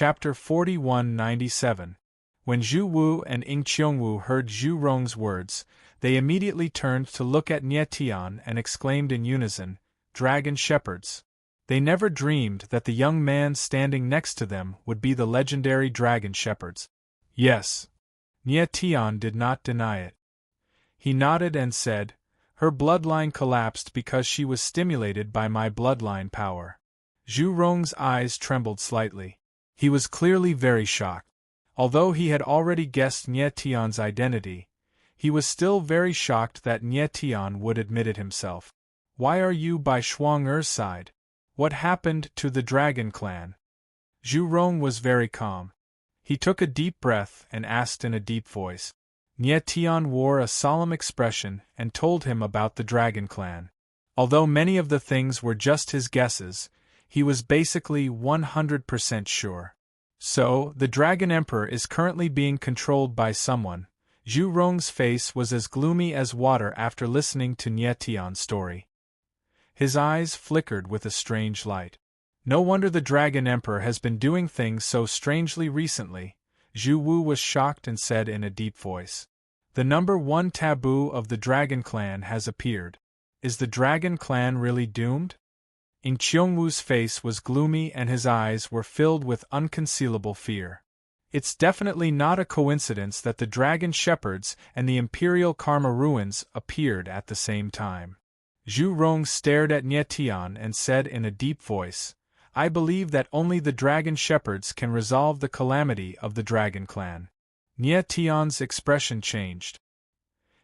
Chapter 4197. When Zhu Wu and Ing Qiongwu heard Zhu Rong's words, they immediately turned to look at Nie Tian and exclaimed in unison, "Dragon shepherds!" They never dreamed that the young man standing next to them would be the legendary dragon shepherds. Yes. Nie Tian did not deny it. He nodded and said, "Her bloodline collapsed because she was stimulated by my bloodline power." Zhu Rong's eyes trembled slightly. He was clearly very shocked. Although he had already guessed Nie Tian's identity, he was still very shocked that Nie Tian would admit it himself. "Why are you by Shuang Er's side? What happened to the dragon clan?" Zhu Rong was very calm. He took a deep breath and asked in a deep voice. Nie Tian wore a solemn expression and told him about the dragon clan. Although many of the things were just his guesses, he was basically 100% sure. "So, the Dragon Emperor is currently being controlled by someone." Zhu Rong's face was as gloomy as water after listening to Nie Tian's story. His eyes flickered with a strange light. "No wonder the Dragon Emperor has been doing things so strangely recently." Zhu Wu was shocked and said in a deep voice. "The number 1 taboo of the Dragon Clan has appeared. Is the Dragon Clan really doomed?" Ing Qiongwu's face was gloomy and his eyes were filled with unconcealable fear. "It's definitely not a coincidence that the Dragon Shepherds and the Imperial Karma Ruins appeared at the same time." Zhu Rong stared at Nie Tian and said in a deep voice, "I believe that only the Dragon Shepherds can resolve the calamity of the Dragon Clan." Nie Tian's expression changed.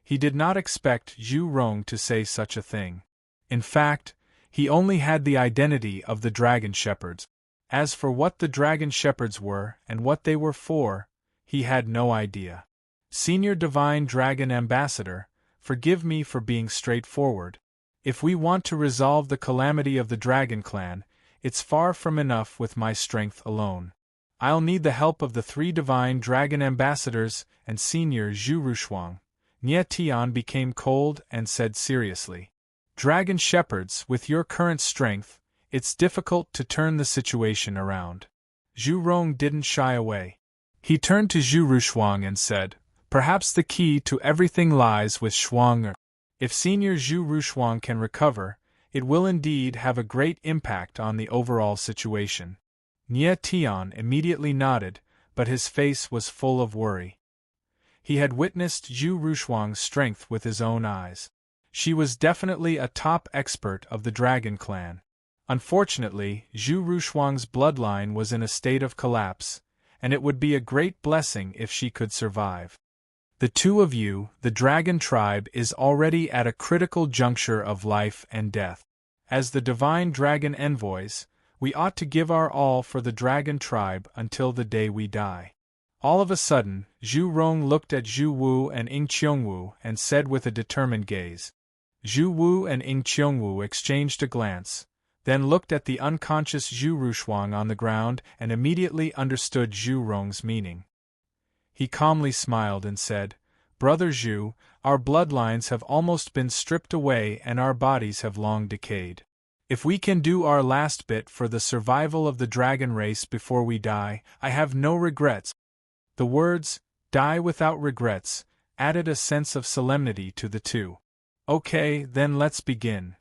He did not expect Zhu Rong to say such a thing. In fact, he only had the identity of the Dragon Shepherds. As for what the Dragon Shepherds were and what they were for, he had no idea. "Senior Divine Dragon Ambassador, forgive me for being straightforward. If we want to resolve the calamity of the Dragon Clan, it's far from enough with my strength alone. I'll need the help of the 3 Divine Dragon Ambassadors and Senior Zhu Rushuang." Nie Tian became cold and said seriously, "Dragon Shepherds, with your current strength, it's difficult to turn the situation around." Zhu Rong didn't shy away. He turned to Zhu Rushuang and said, "Perhaps the key to everything lies with Shuang Er. If Senior Zhu Rushuang can recover, it will indeed have a great impact on the overall situation." Nie Tian immediately nodded, but his face was full of worry. He had witnessed Zhu Rushuang's strength with his own eyes. She was definitely a top expert of the Dragon Clan. Unfortunately, Zhu Rushuang's bloodline was in a state of collapse, and it would be a great blessing if she could survive. "The 2 of you, the Dragon Tribe, is already at a critical juncture of life and death. As the Divine Dragon Envoys, we ought to give our all for the Dragon Tribe until the day we die." All of a sudden, Zhu Rong looked at Zhu Wu and Ing Qiongwu and said with a determined gaze. Zhu Wu and Ing Qiongwu exchanged a glance, then looked at the unconscious Zhu Rushuang on the ground and immediately understood Zhu Rong's meaning. He calmly smiled and said, "Brother Zhu, our bloodlines have almost been stripped away and our bodies have long decayed. If we can do our last bit for the survival of the dragon race before we die, I have no regrets." The words, "die without regrets," added a sense of solemnity to the two. "Okay, then let's begin."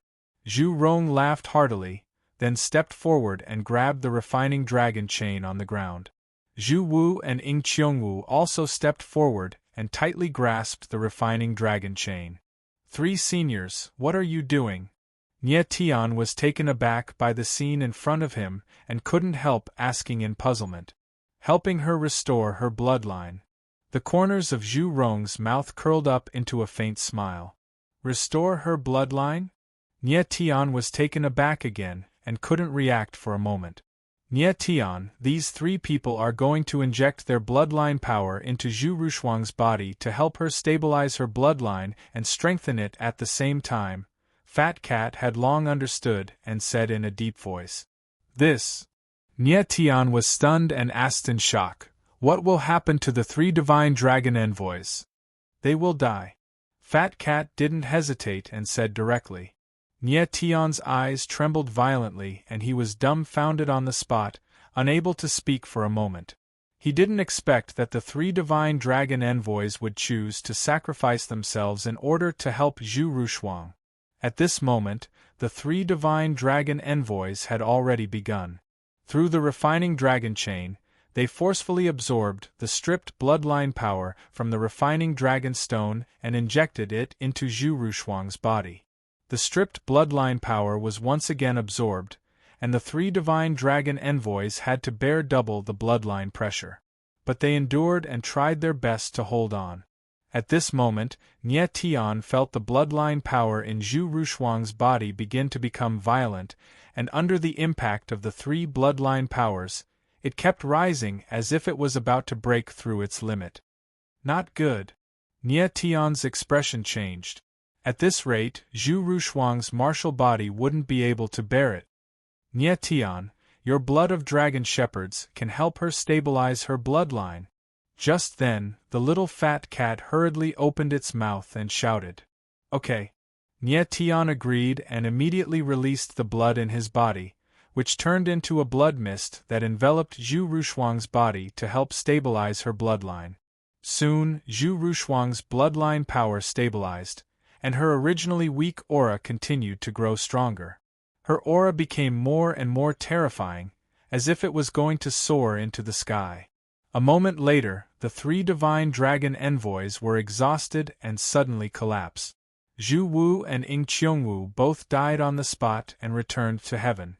Zhu Rong laughed heartily, then stepped forward and grabbed the refining dragon chain on the ground. Zhu Wu and Ing Qiongwu also stepped forward and tightly grasped the refining dragon chain. "3 seniors, what are you doing?" Nie Tian was taken aback by the scene in front of him and couldn't help asking in puzzlement. "Helping her restore her bloodline." The corners of Zhu Rong's mouth curled up into a faint smile. "Restore her bloodline?" Nie Tian was taken aback again and couldn't react for a moment. "Nie Tian, these 3 people are going to inject their bloodline power into Zhu Rushuang's body to help her stabilize her bloodline and strengthen it at the same time," Fat Cat had long understood and said in a deep voice. "This." Nie Tian was stunned and asked in shock, "What will happen to the 3 Divine Dragon Envoys?" "They will die." Fat Cat didn't hesitate and said directly. Nie Tian's eyes trembled violently and he was dumbfounded on the spot, unable to speak for a moment. He didn't expect that the 3 divine dragon envoys would choose to sacrifice themselves in order to help Zhu Rushuang. At this moment, the 3 divine dragon envoys had already begun. Through the refining dragon chain, they forcefully absorbed the stripped bloodline power from the refining dragon stone and injected it into Zhu Rushuang's body. The stripped bloodline power was once again absorbed, and the 3 divine dragon envoys had to bear double the bloodline pressure. But they endured and tried their best to hold on. At this moment, Nie Tian felt the bloodline power in Zhu Rushuang's body begin to become violent, and under the impact of the 3 bloodline powers, it kept rising as if it was about to break through its limit. Not good. Nie Tian's expression changed. At this rate, Zhu Rushuang's martial body wouldn't be able to bear it. Nie Tian, your blood of dragon shepherds can help her stabilize her bloodline. Just then, the little fat cat hurriedly opened its mouth and shouted. Okay. Nie Tian agreed and immediately released the blood in his body, which turned into a blood mist that enveloped Zhu Rushuang's body to help stabilize her bloodline. Soon, Zhu Rushuang's bloodline power stabilized, and her originally weak aura continued to grow stronger. Her aura became more and more terrifying, as if it was going to soar into the sky. A moment later, the 3 divine dragon envoys were exhausted and suddenly collapsed. Zhu Wu and Ying Qiongwu both died on the spot and returned to heaven.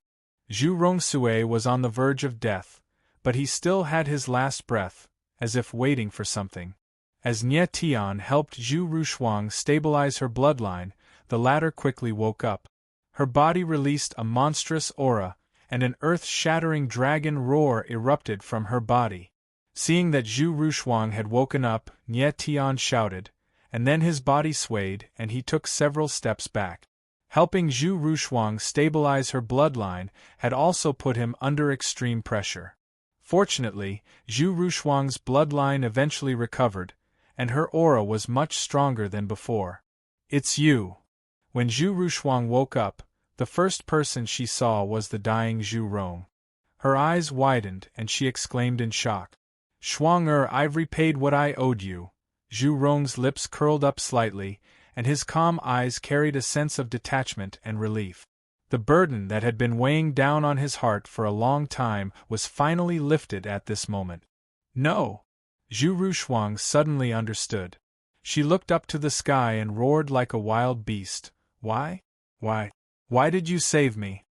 Zhu Rongsue was on the verge of death, but he still had his last breath, as if waiting for something. As Nie Tian helped Zhu Rushuang stabilize her bloodline, the latter quickly woke up. Her body released a monstrous aura, and an earth-shattering dragon roar erupted from her body. Seeing that Zhu Rushuang had woken up, Nie Tian shouted, and then his body swayed and he took several steps back. Helping Zhu Rushuang stabilize her bloodline had also put him under extreme pressure. Fortunately, Zhu Rushuang's bloodline eventually recovered, and her aura was much stronger than before. It's you. When Zhu Rushuang woke up, the first person she saw was the dying Zhu Rong. Her eyes widened and she exclaimed in shock. Shuang I've repaid what I owed you. Zhu Rong's lips curled up slightly, and his calm eyes carried a sense of detachment and relief. The burden that had been weighing down on his heart for a long time was finally lifted at this moment. No! Zhu Rushuang suddenly understood. She looked up to the sky and roared like a wild beast. Why? Why did you save me?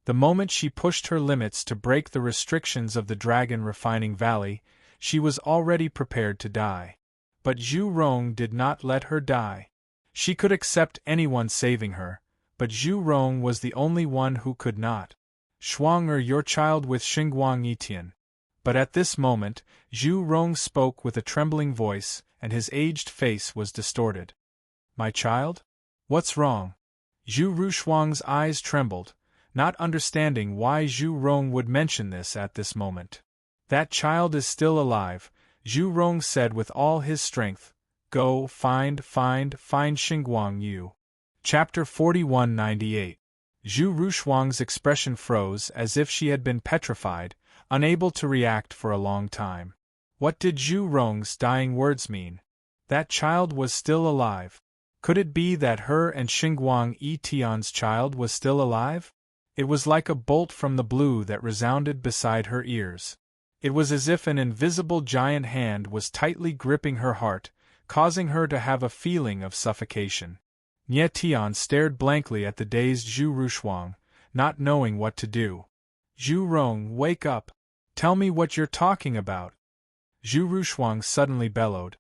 The moment she pushed her limits to break the restrictions of the Dragon Refining Valley, she was already prepared to die. But Zhu Rong did not let her die. She could accept anyone saving her, but Zhu Rong was the only one who could not. Shuang your child with Xingguang Yitian. But at this moment, Zhu Rong spoke with a trembling voice, and his aged face was distorted. My child? What's wrong? Zhu Rushuang's eyes trembled, not understanding why Zhu Rong would mention this at this moment. That child is still alive, Zhu Rong said with all his strength. Go, find Xingguang Yu. Chapter 4198. Zhu Rushuang's expression froze as if she had been petrified, unable to react for a long time. What did Zhu Rong's dying words mean? That child was still alive. Could it be that her and Xingguang Yitian's child was still alive? It was like a bolt from the blue that resounded beside her ears. It was as if an invisible giant hand was tightly gripping her heart, causing her to have a feeling of suffocation. Nie Tian stared blankly at the dazed Zhu Rushuang, not knowing what to do. Zhu Rong, wake up! Tell me what you're talking about! Zhu Rushuang suddenly bellowed.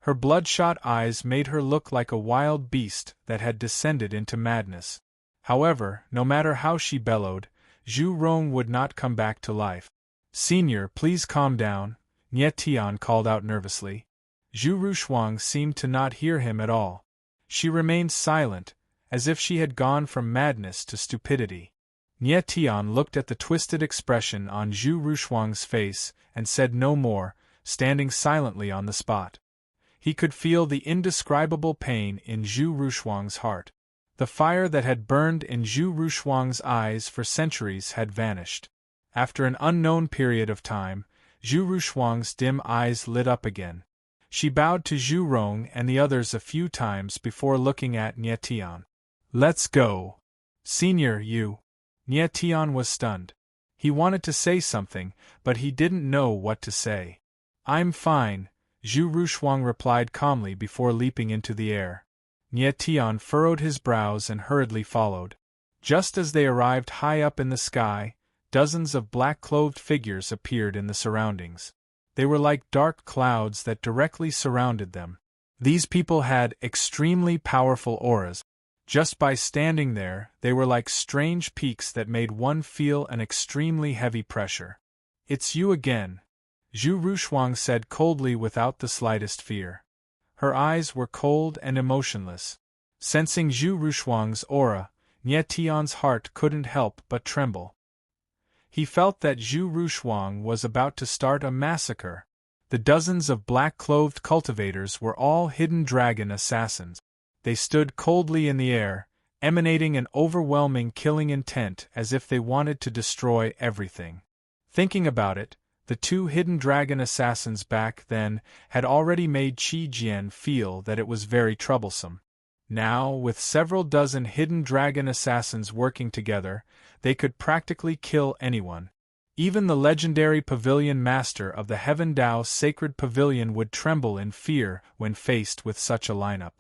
Her bloodshot eyes made her look like a wild beast that had descended into madness. However, no matter how she bellowed, Zhu Rong would not come back to life. Senior, please calm down, Nie Tian called out nervously. Zhu Rushuang seemed to not hear him at all. She remained silent, as if she had gone from madness to stupidity. Nie Tian looked at the twisted expression on Zhu Rushuang's face and said no more, standing silently on the spot. He could feel the indescribable pain in Zhu Rushuang's heart. The fire that had burned in Zhu Rushuang's eyes for centuries had vanished. After an unknown period of time, Zhu Rushuang's dim eyes lit up again. She bowed to Zhu Rong and the others a few times before looking at Nie Tian. "Let's go. Senior, you." Nie Tian was stunned. He wanted to say something, but he didn't know what to say. "I'm fine," Zhu Rushuang replied calmly before leaping into the air. Nie Tian furrowed his brows and hurriedly followed. Just as they arrived high up in the sky, dozens of black-clothed figures appeared in the surroundings. They were like dark clouds that directly surrounded them. These people had extremely powerful auras. Just by standing there, they were like strange peaks that made one feel an extremely heavy pressure. "It's you again," Zhu Rushuang said coldly without the slightest fear. Her eyes were cold and emotionless. Sensing Zhu Rushuang's aura, Nie Tian's heart couldn't help but tremble. He felt that Zhu Rushuang was about to start a massacre. The dozens of black-clothed cultivators were all hidden dragon assassins. They stood coldly in the air, emanating an overwhelming killing intent as if they wanted to destroy everything. Thinking about it, the two hidden dragon assassins back then had already made Qi Jian feel that it was very troublesome. Now, with several dozen hidden dragon assassins working together, they could practically kill anyone. Even the legendary pavilion master of the Heaven Dao Sacred Pavilion would tremble in fear when faced with such a lineup.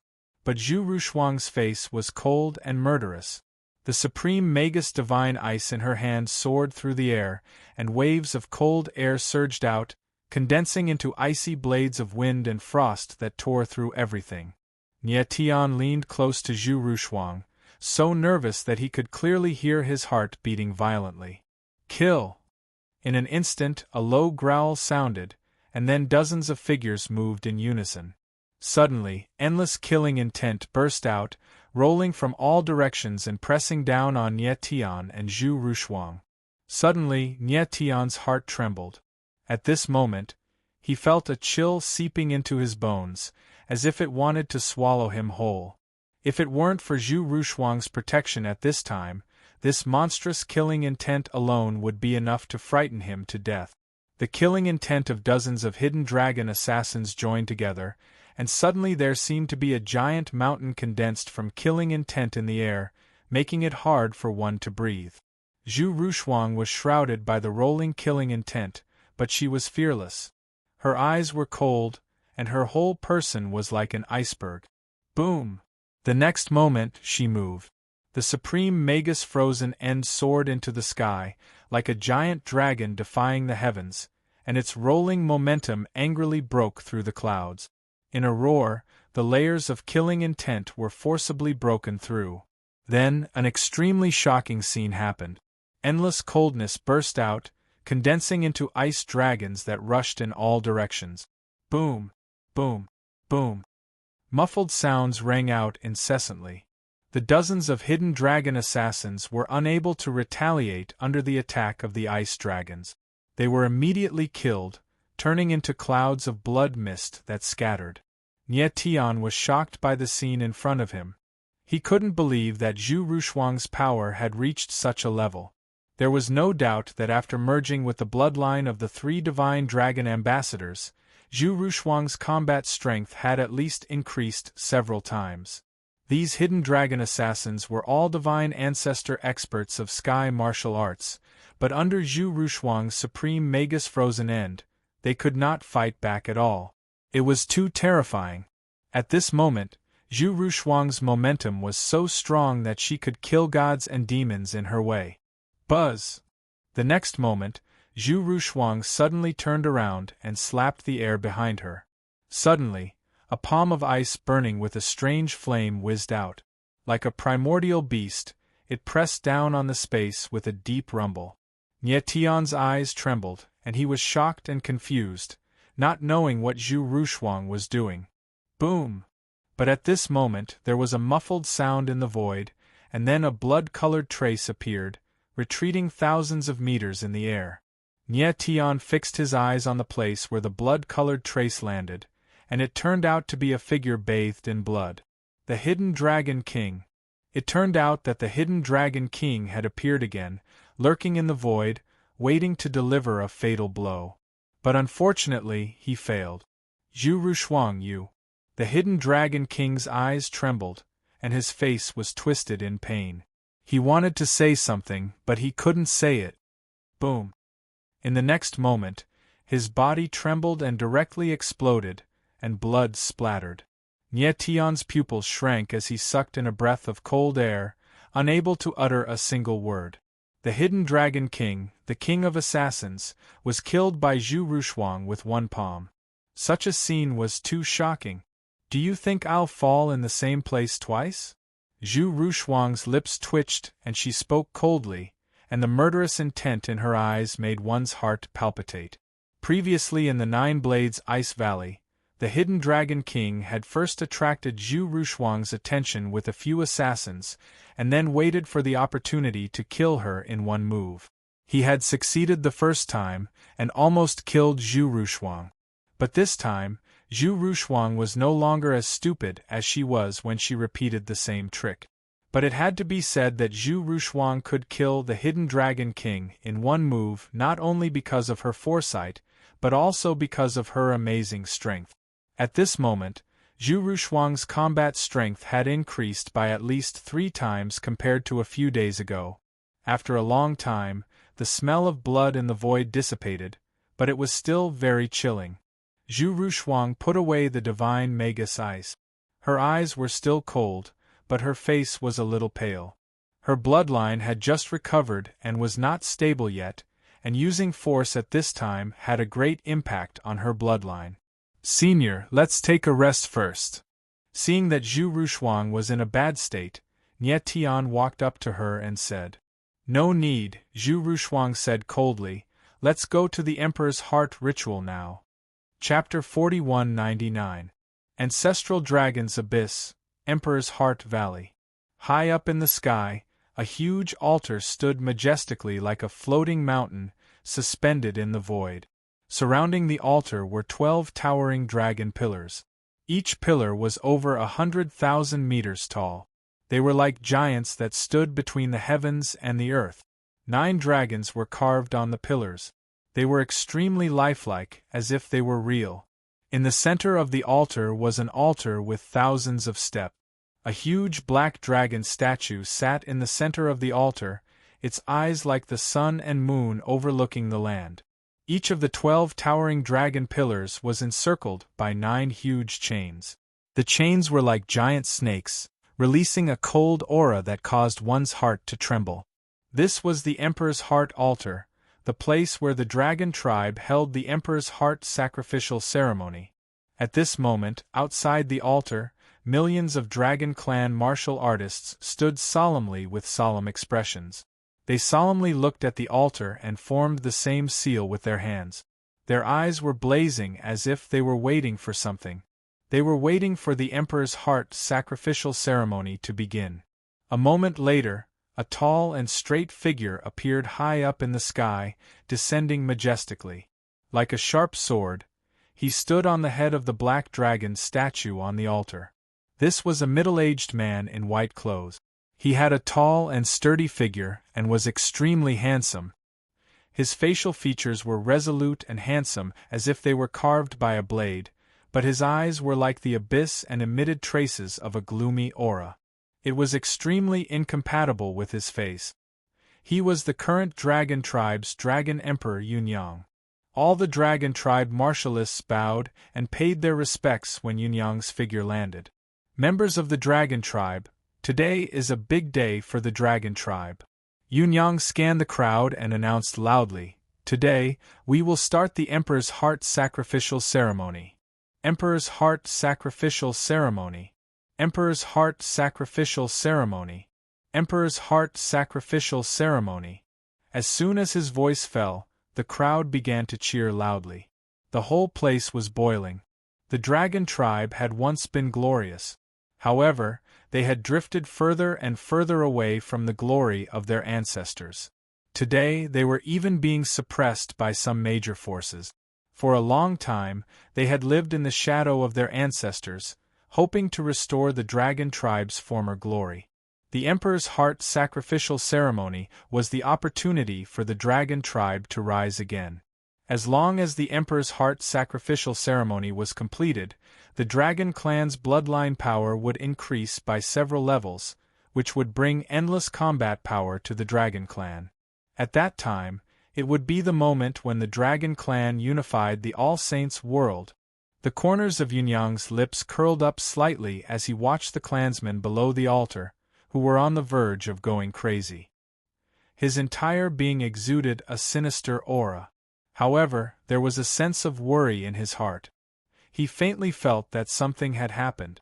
But Zhu Rushuang's face was cold and murderous. The supreme Magus divine ice in her hand soared through the air, and waves of cold air surged out, condensing into icy blades of wind and frost that tore through everything. Nie Tian leaned close to Zhu Rushuang, so nervous that he could clearly hear his heart beating violently. "Kill!" In an instant, a low growl sounded, and then dozens of figures moved in unison. Suddenly, endless killing intent burst out, rolling from all directions and pressing down on Nie Tian and Zhu Rushuang. Suddenly, Nie Tian's heart trembled. At this moment, he felt a chill seeping into his bones, as if it wanted to swallow him whole. If it weren't for Zhu Rushuang's protection at this time, this monstrous killing intent alone would be enough to frighten him to death. The killing intent of dozens of hidden dragon assassins joined together, and suddenly there seemed to be a giant mountain condensed from killing intent in the air, making it hard for one to breathe. Zhu Rushuang was shrouded by the rolling killing intent, but she was fearless. Her eyes were cold, and her whole person was like an iceberg. Boom! The next moment, she moved. The supreme Magus frozen end soared into the sky, like a giant dragon defying the heavens, and its rolling momentum angrily broke through the clouds. In a roar, the layers of killing intent were forcibly broken through. Then, an extremely shocking scene happened. Endless coldness burst out, condensing into ice dragons that rushed in all directions. Boom! Boom! Boom! Muffled sounds rang out incessantly. The dozens of hidden dragon assassins were unable to retaliate under the attack of the ice dragons. They were immediately killed, turning into clouds of blood mist that scattered. Nie Tian was shocked by the scene in front of him. He couldn't believe that Zhu Rushuang's power had reached such a level. There was no doubt that after merging with the bloodline of the three divine dragon ambassadors, Zhu Rushuang's combat strength had at least increased several times. These hidden dragon assassins were all divine ancestor experts of sky martial arts, but under Zhu Rushuang's supreme Magus frozen end, they could not fight back at all. It was too terrifying. At this moment, Zhu Rushuang's momentum was so strong that she could kill gods and demons in her way. Buzz! The next moment, Zhu Rushuang suddenly turned around and slapped the air behind her. Suddenly, a palm of ice burning with a strange flame whizzed out. Like a primordial beast, it pressed down on the space with a deep rumble. Nie Tian's eyes trembled, and he was shocked and confused, not knowing what Zhu Rushuang was doing. Boom! But at this moment there was a muffled sound in the void, and then a blood-colored trace appeared, retreating thousands of meters in the air. Nie Tian fixed his eyes on the place where the blood-colored trace landed, and it turned out to be a figure bathed in blood. The Hidden Dragon King. It turned out that the Hidden Dragon King had appeared again, lurking in the void, waiting to deliver a fatal blow. But unfortunately, he failed. Zhu Rushuang Yu. The hidden Dragon King's eyes trembled, and his face was twisted in pain. He wanted to say something, but he couldn't say it. Boom. In the next moment, his body trembled and directly exploded, and blood splattered. Nie Tian's pupils shrank as he sucked in a breath of cold air, unable to utter a single word. The hidden Dragon King, the king of assassins, was killed by Zhu Rushuang with one palm. Such a scene was too shocking. Do you think I'll fall in the same place twice? Zhu Rushuang's lips twitched and she spoke coldly, and the murderous intent in her eyes made one's heart palpitate. Previously in the Nine Blades Ice Valley, the hidden Dragon King had first attracted Zhu Rushuang's attention with a few assassins, and then waited for the opportunity to kill her in one move. He had succeeded the first time, and almost killed Zhu Rushuang. But this time, Zhu Rushuang was no longer as stupid as she was when she repeated the same trick. But it had to be said that Zhu Rushuang could kill the hidden Dragon King in one move not only because of her foresight, but also because of her amazing strength. At this moment, Zhu Rushuang's combat strength had increased by at least 3 times compared to a few days ago. After a long time, the smell of blood in the void dissipated, but it was still very chilling. Zhu Rushuang put away the divine Magus ice. Her eyes were still cold, but her face was a little pale. Her bloodline had just recovered and was not stable yet, and using force at this time had a great impact on her bloodline. Senior, let's take a rest first. Seeing that Zhu Rushuang was in a bad state, Nie Tian walked up to her and said, "No need," Zhu Rushuang said coldly, "let's go to the Emperor's Heart ritual now." Chapter 4199. Ancestral Dragon's Abyss, Emperor's Heart Valley. High up in the sky, a huge altar stood majestically like a floating mountain, suspended in the void. Surrounding the altar were 12 towering dragon pillars. Each pillar was over 100,000 meters tall. They were like giants that stood between the heavens and the earth. 9 dragons were carved on the pillars. They were extremely lifelike, as if they were real. In the center of the altar was an altar with thousands of steps. A huge black dragon statue sat in the center of the altar, its eyes like the sun and moon overlooking the land. Each of the 12 towering dragon pillars was encircled by 9 huge chains. The chains were like giant snakes, releasing a cold aura that caused one's heart to tremble. This was the Emperor's Heart altar, the place where the dragon tribe held the Emperor's Heart sacrificial ceremony. At this moment, outside the altar, millions of Dragon Clan martial artists stood solemnly with solemn expressions. They solemnly looked at the altar and formed the same seal with their hands. Their eyes were blazing as if they were waiting for something. They were waiting for the Emperor's Heart sacrificial ceremony to begin. A moment later, a tall and straight figure appeared high up in the sky, descending majestically. Like a sharp sword, he stood on the head of the black dragon statue on the altar. This was a middle-aged man in white clothes. He had a tall and sturdy figure and was extremely handsome. His facial features were resolute and handsome as if they were carved by a blade, but his eyes were like the abyss and emitted traces of a gloomy aura. It was extremely incompatible with his face. He was the current Dragon Tribe's Dragon Emperor Yunyang. All the Dragon Tribe martialists bowed and paid their respects when Yunyang's figure landed. Members of the Dragon Tribe, today is a big day for the Dragon Tribe. Yunyang scanned the crowd and announced loudly, "Today, we will start the Emperor's Heart sacrificial ceremony. Emperor's Heart sacrificial ceremony. Emperor's Heart sacrificial ceremony. Emperor's Heart sacrificial ceremony." As soon as his voice fell, the crowd began to cheer loudly. The whole place was boiling. The Dragon Tribe had once been glorious. However, they had drifted further and further away from the glory of their ancestors. Today they were even being suppressed by some major forces. For a long time, they had lived in the shadow of their ancestors, hoping to restore the Dragon Tribe's former glory. The Emperor's Heart sacrificial ceremony was the opportunity for the dragon tribe to rise again. As long as the Emperor's Heart sacrificial ceremony was completed, the dragon clan's bloodline power would increase by several levels, which would bring endless combat power to the dragon clan. At that time, it would be the moment when the dragon clan unified the All Saints world. The corners of Yunyang's lips curled up slightly as he watched the clansmen below the altar, who were on the verge of going crazy. His entire being exuded a sinister aura. However, there was a sense of worry in his heart. He faintly felt that something had happened.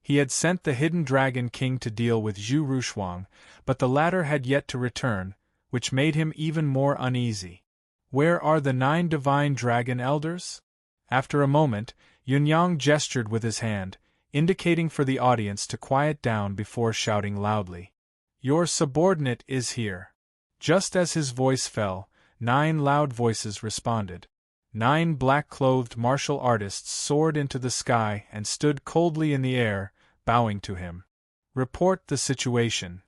He had sent the hidden dragon king to deal with Zhu Rushuang, but the latter had yet to return, which made him even more uneasy. Where are the 9 divine dragon elders? After a moment, Yunyang gestured with his hand, indicating for the audience to quiet down before shouting loudly. Your subordinate is here. Just as his voice fell, 9 loud voices responded. 9 black-clothed martial artists soared into the sky and stood coldly in the air, bowing to him. Report the situation.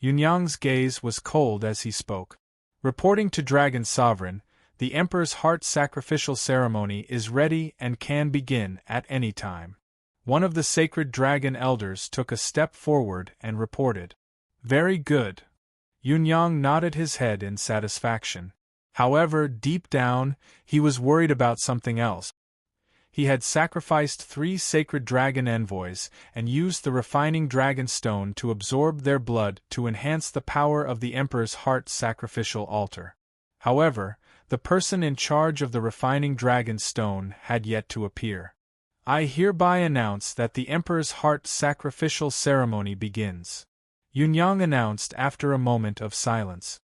Yunyang's gaze was cold as he spoke. Reporting to Dragon Sovereign, the Emperor's Heart sacrificial ceremony is ready and can begin at any time. One of the sacred dragon elders took a step forward and reported. Very good. Yunyang nodded his head in satisfaction. However, deep down, he was worried about something else. He had sacrificed 3 sacred dragon envoys and used the refining dragon stone to absorb their blood to enhance the power of the Emperor's Heart sacrificial altar. However, the person in charge of the refining dragon stone had yet to appear. I hereby announce that the Emperor's Heart sacrificial ceremony begins. Yunyang announced after a moment of silence.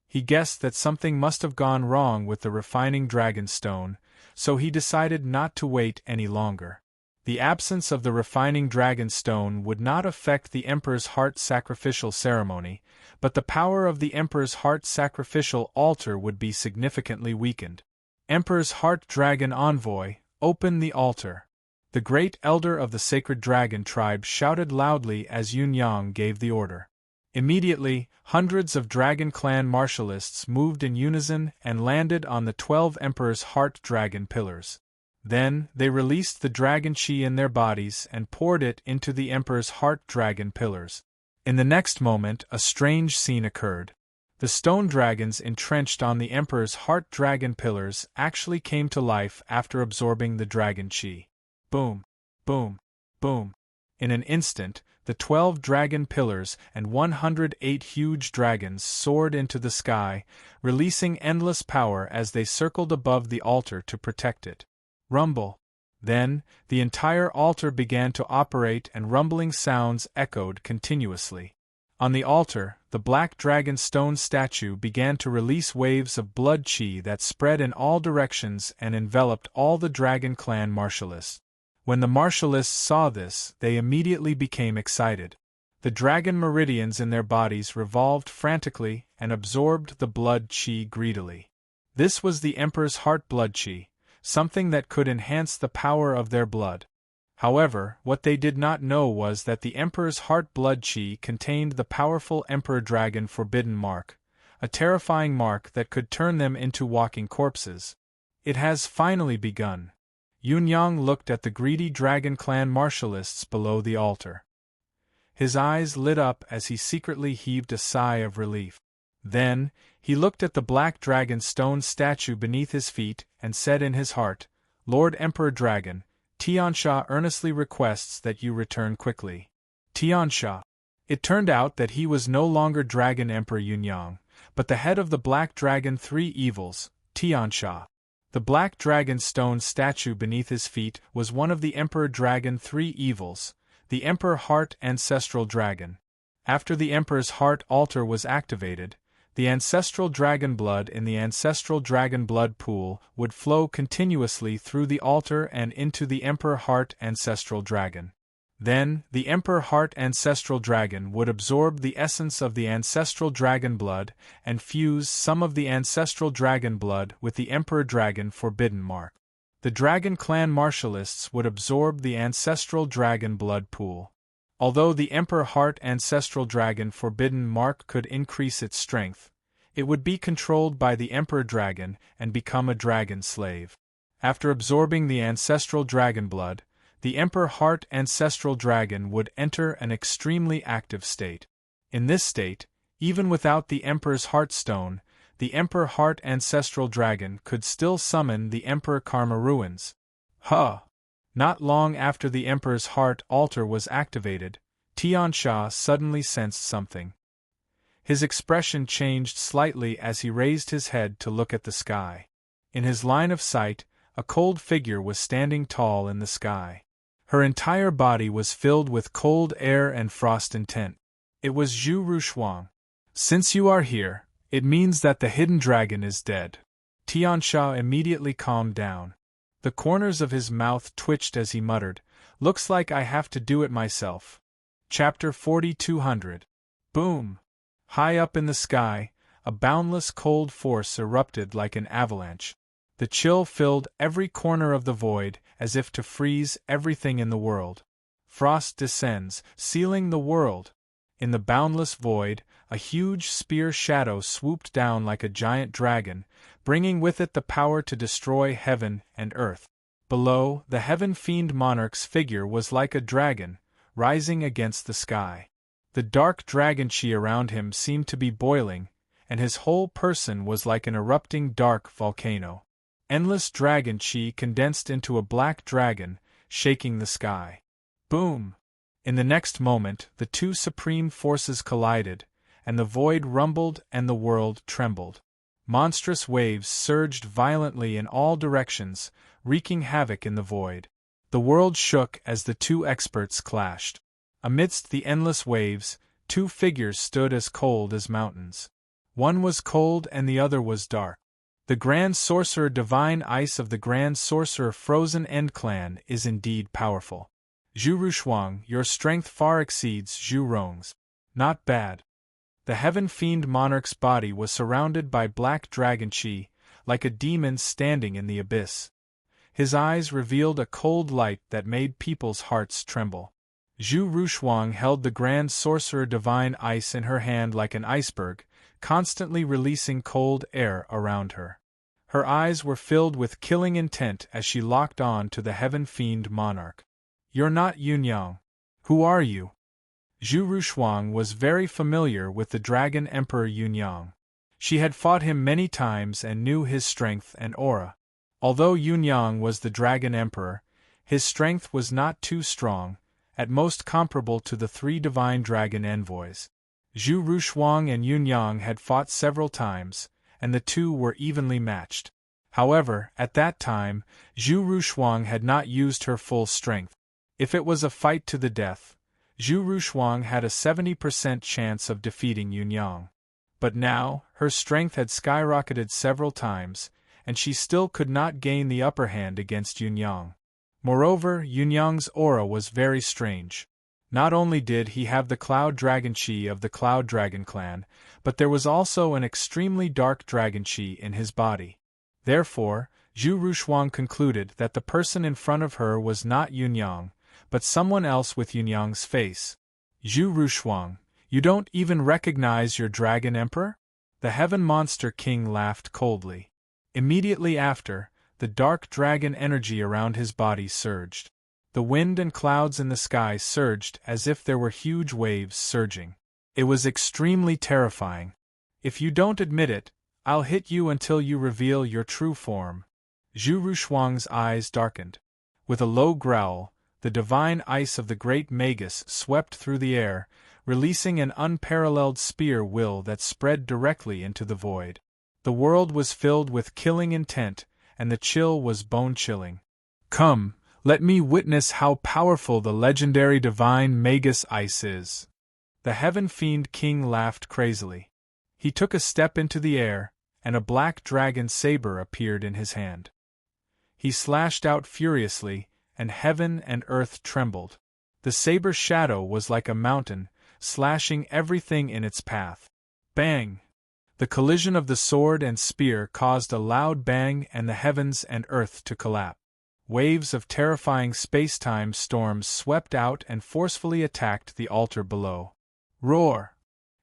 He guessed that something must have gone wrong with the refining dragon stone, so he decided not to wait any longer. The absence of the refining dragon stone would not affect the Emperor's Heart sacrificial ceremony, but the power of the Emperor's Heart sacrificial altar would be significantly weakened. Emperor's Heart Dragon Envoy, open the altar. The great elder of the sacred dragon tribe shouted loudly as Yunyang gave the order. Immediately, hundreds of dragon clan martialists moved in unison and landed on the 12 Emperor's Heart dragon pillars. Then, they released the dragon chi in their bodies and poured it into the Emperor's Heart dragon pillars. In the next moment, a strange scene occurred. The stone dragons entrenched on the Emperor's Heart dragon pillars actually came to life after absorbing the dragon chi. Boom, boom, boom. In an instant, the 12 dragon pillars and 108 huge dragons soared into the sky, releasing endless power as they circled above the altar to protect it. Rumble. Then, the entire altar began to operate and rumbling sounds echoed continuously. On the altar, the black dragon stone statue began to release waves of blood chi that spread in all directions and enveloped all the dragon clan martialists. When the martialists saw this, they immediately became excited. The dragon meridians in their bodies revolved frantically and absorbed the blood chi greedily. This was the Emperor's Heart blood chi, something that could enhance the power of their blood. However, what they did not know was that the Emperor's Heart blood chi contained the powerful Emperor Dragon Forbidden Mark, a terrifying mark that could turn them into walking corpses. It has finally begun. Yunyang looked at the greedy dragon clan martialists below the altar. His eyes lit up as he secretly heaved a sigh of relief. Then, he looked at the black dragon stone statue beneath his feet and said in his heart, Lord Emperor Dragon, Tiansha earnestly requests that you return quickly. Tiansha. It turned out that he was no longer Dragon Emperor Yunyang, but the head of the Black Dragon Three Evils, Tiansha. The black dragon stone statue beneath his feet was one of the Emperor Dragon Three Evils, the Emperor Heart Ancestral Dragon. After the Emperor's Heart altar was activated, the ancestral dragon blood in the ancestral dragon blood pool would flow continuously through the altar and into the Emperor Heart Ancestral Dragon. Then, the Emperor Heart Ancestral Dragon would absorb the essence of the ancestral dragon blood and fuse some of the ancestral dragon blood with the Emperor Dragon Forbidden Mark. The Dragon Clan martialists would absorb the ancestral dragon blood pool. Although the Emperor Heart Ancestral Dragon Forbidden Mark could increase its strength, it would be controlled by the Emperor Dragon and become a dragon slave. After absorbing the ancestral dragon blood, the Emperor Heart Ancestral Dragon would enter an extremely active state. In this state, even without the Emperor's Heartstone, the Emperor Heart Ancestral Dragon could still summon the Emperor Karma Ruins. Not long after the Emperor's Heart Altar was activated, Tiansha suddenly sensed something. His expression changed slightly as he raised his head to look at the sky. In his line of sight, a cold figure was standing tall in the sky. Her entire body was filled with cold air and frost intent. It was Zhu Rushuang. "Since you are here, it means that the hidden dragon is dead." Tiansha immediately calmed down. The corners of his mouth twitched as he muttered, "Looks like I have to do it myself." Chapter 4200. Boom! High up in the sky, a boundless cold force erupted like an avalanche. The chill filled every corner of the void, as if to freeze everything in the world. Frost descends, sealing the world. In the boundless void, a huge spear shadow swooped down like a giant dragon, bringing with it the power to destroy heaven and earth. Below, the heaven fiend monarch's figure was like a dragon, rising against the sky. The dark dragon chi around him seemed to be boiling, and his whole person was like an erupting dark volcano. Endless dragon chi condensed into a black dragon, shaking the sky. Boom! In the next moment, the two supreme forces collided, and the void rumbled and the world trembled. Monstrous waves surged violently in all directions, wreaking havoc in the void. The world shook as the two experts clashed. Amidst the endless waves, two figures stood as cold as mountains. One was cold and the other was dark. The Grand Sorcerer Divine Ice of the Grand Sorcerer Frozen End Clan is indeed powerful. Zhu Rushuang, your strength far exceeds Zhu Rong's. Not bad. The Heaven Fiend Monarch's body was surrounded by black dragon chi, like a demon standing in the abyss. His eyes revealed a cold light that made people's hearts tremble. Zhu Rushuang held the Grand Sorcerer Divine Ice in her hand like an iceberg, constantly releasing cold air around her. Her eyes were filled with killing intent as she locked on to the Heaven Fiend Monarch. "You're not Yunyang. Who are you?" Zhu Rushuang was very familiar with the Dragon Emperor Yunyang. She had fought him many times and knew his strength and aura. Although Yunyang was the Dragon Emperor, his strength was not too strong, at most comparable to the three divine dragon envoys. Zhu Rushuang and Yunyang had fought several times, and the two were evenly matched. However, at that time, Zhu Rushuang had not used her full strength. If it was a fight to the death, Zhu Rushuang had a 70% chance of defeating Yunyang. But now, her strength had skyrocketed several times, and she still could not gain the upper hand against Yunyang. Moreover, Yunyang's aura was very strange. Not only did he have the Cloud Dragon Chi of the Cloud Dragon clan, but there was also an extremely dark dragon chi in his body. Therefore, Zhu Rushuang concluded that the person in front of her was not Yunyang, but someone else with Yunyang's face. "Zhu Rushuang, you don't even recognize your Dragon Emperor?" The Heaven Monster King laughed coldly. Immediately after, the dark dragon energy around his body surged. The wind and clouds in the sky surged as if there were huge waves surging. It was extremely terrifying. "If you don't admit it, I'll hit you until you reveal your true form." Zhu Rushuang's eyes darkened. With a low growl, the divine ice of the great Magus swept through the air, releasing an unparalleled spear will that spread directly into the void. The world was filled with killing intent, and the chill was bone-chilling. "Come, let me witness how powerful the legendary divine Magus ice is." The Heaven Fiend King laughed crazily. He took a step into the air, and a black dragon saber appeared in his hand. He slashed out furiously, and heaven and earth trembled. The saber's shadow was like a mountain, slashing everything in its path. Bang! The collision of the sword and spear caused a loud bang and the heavens and earth to collapse. waves of terrifying space-time storms swept out and forcefully attacked the altar below. Roar!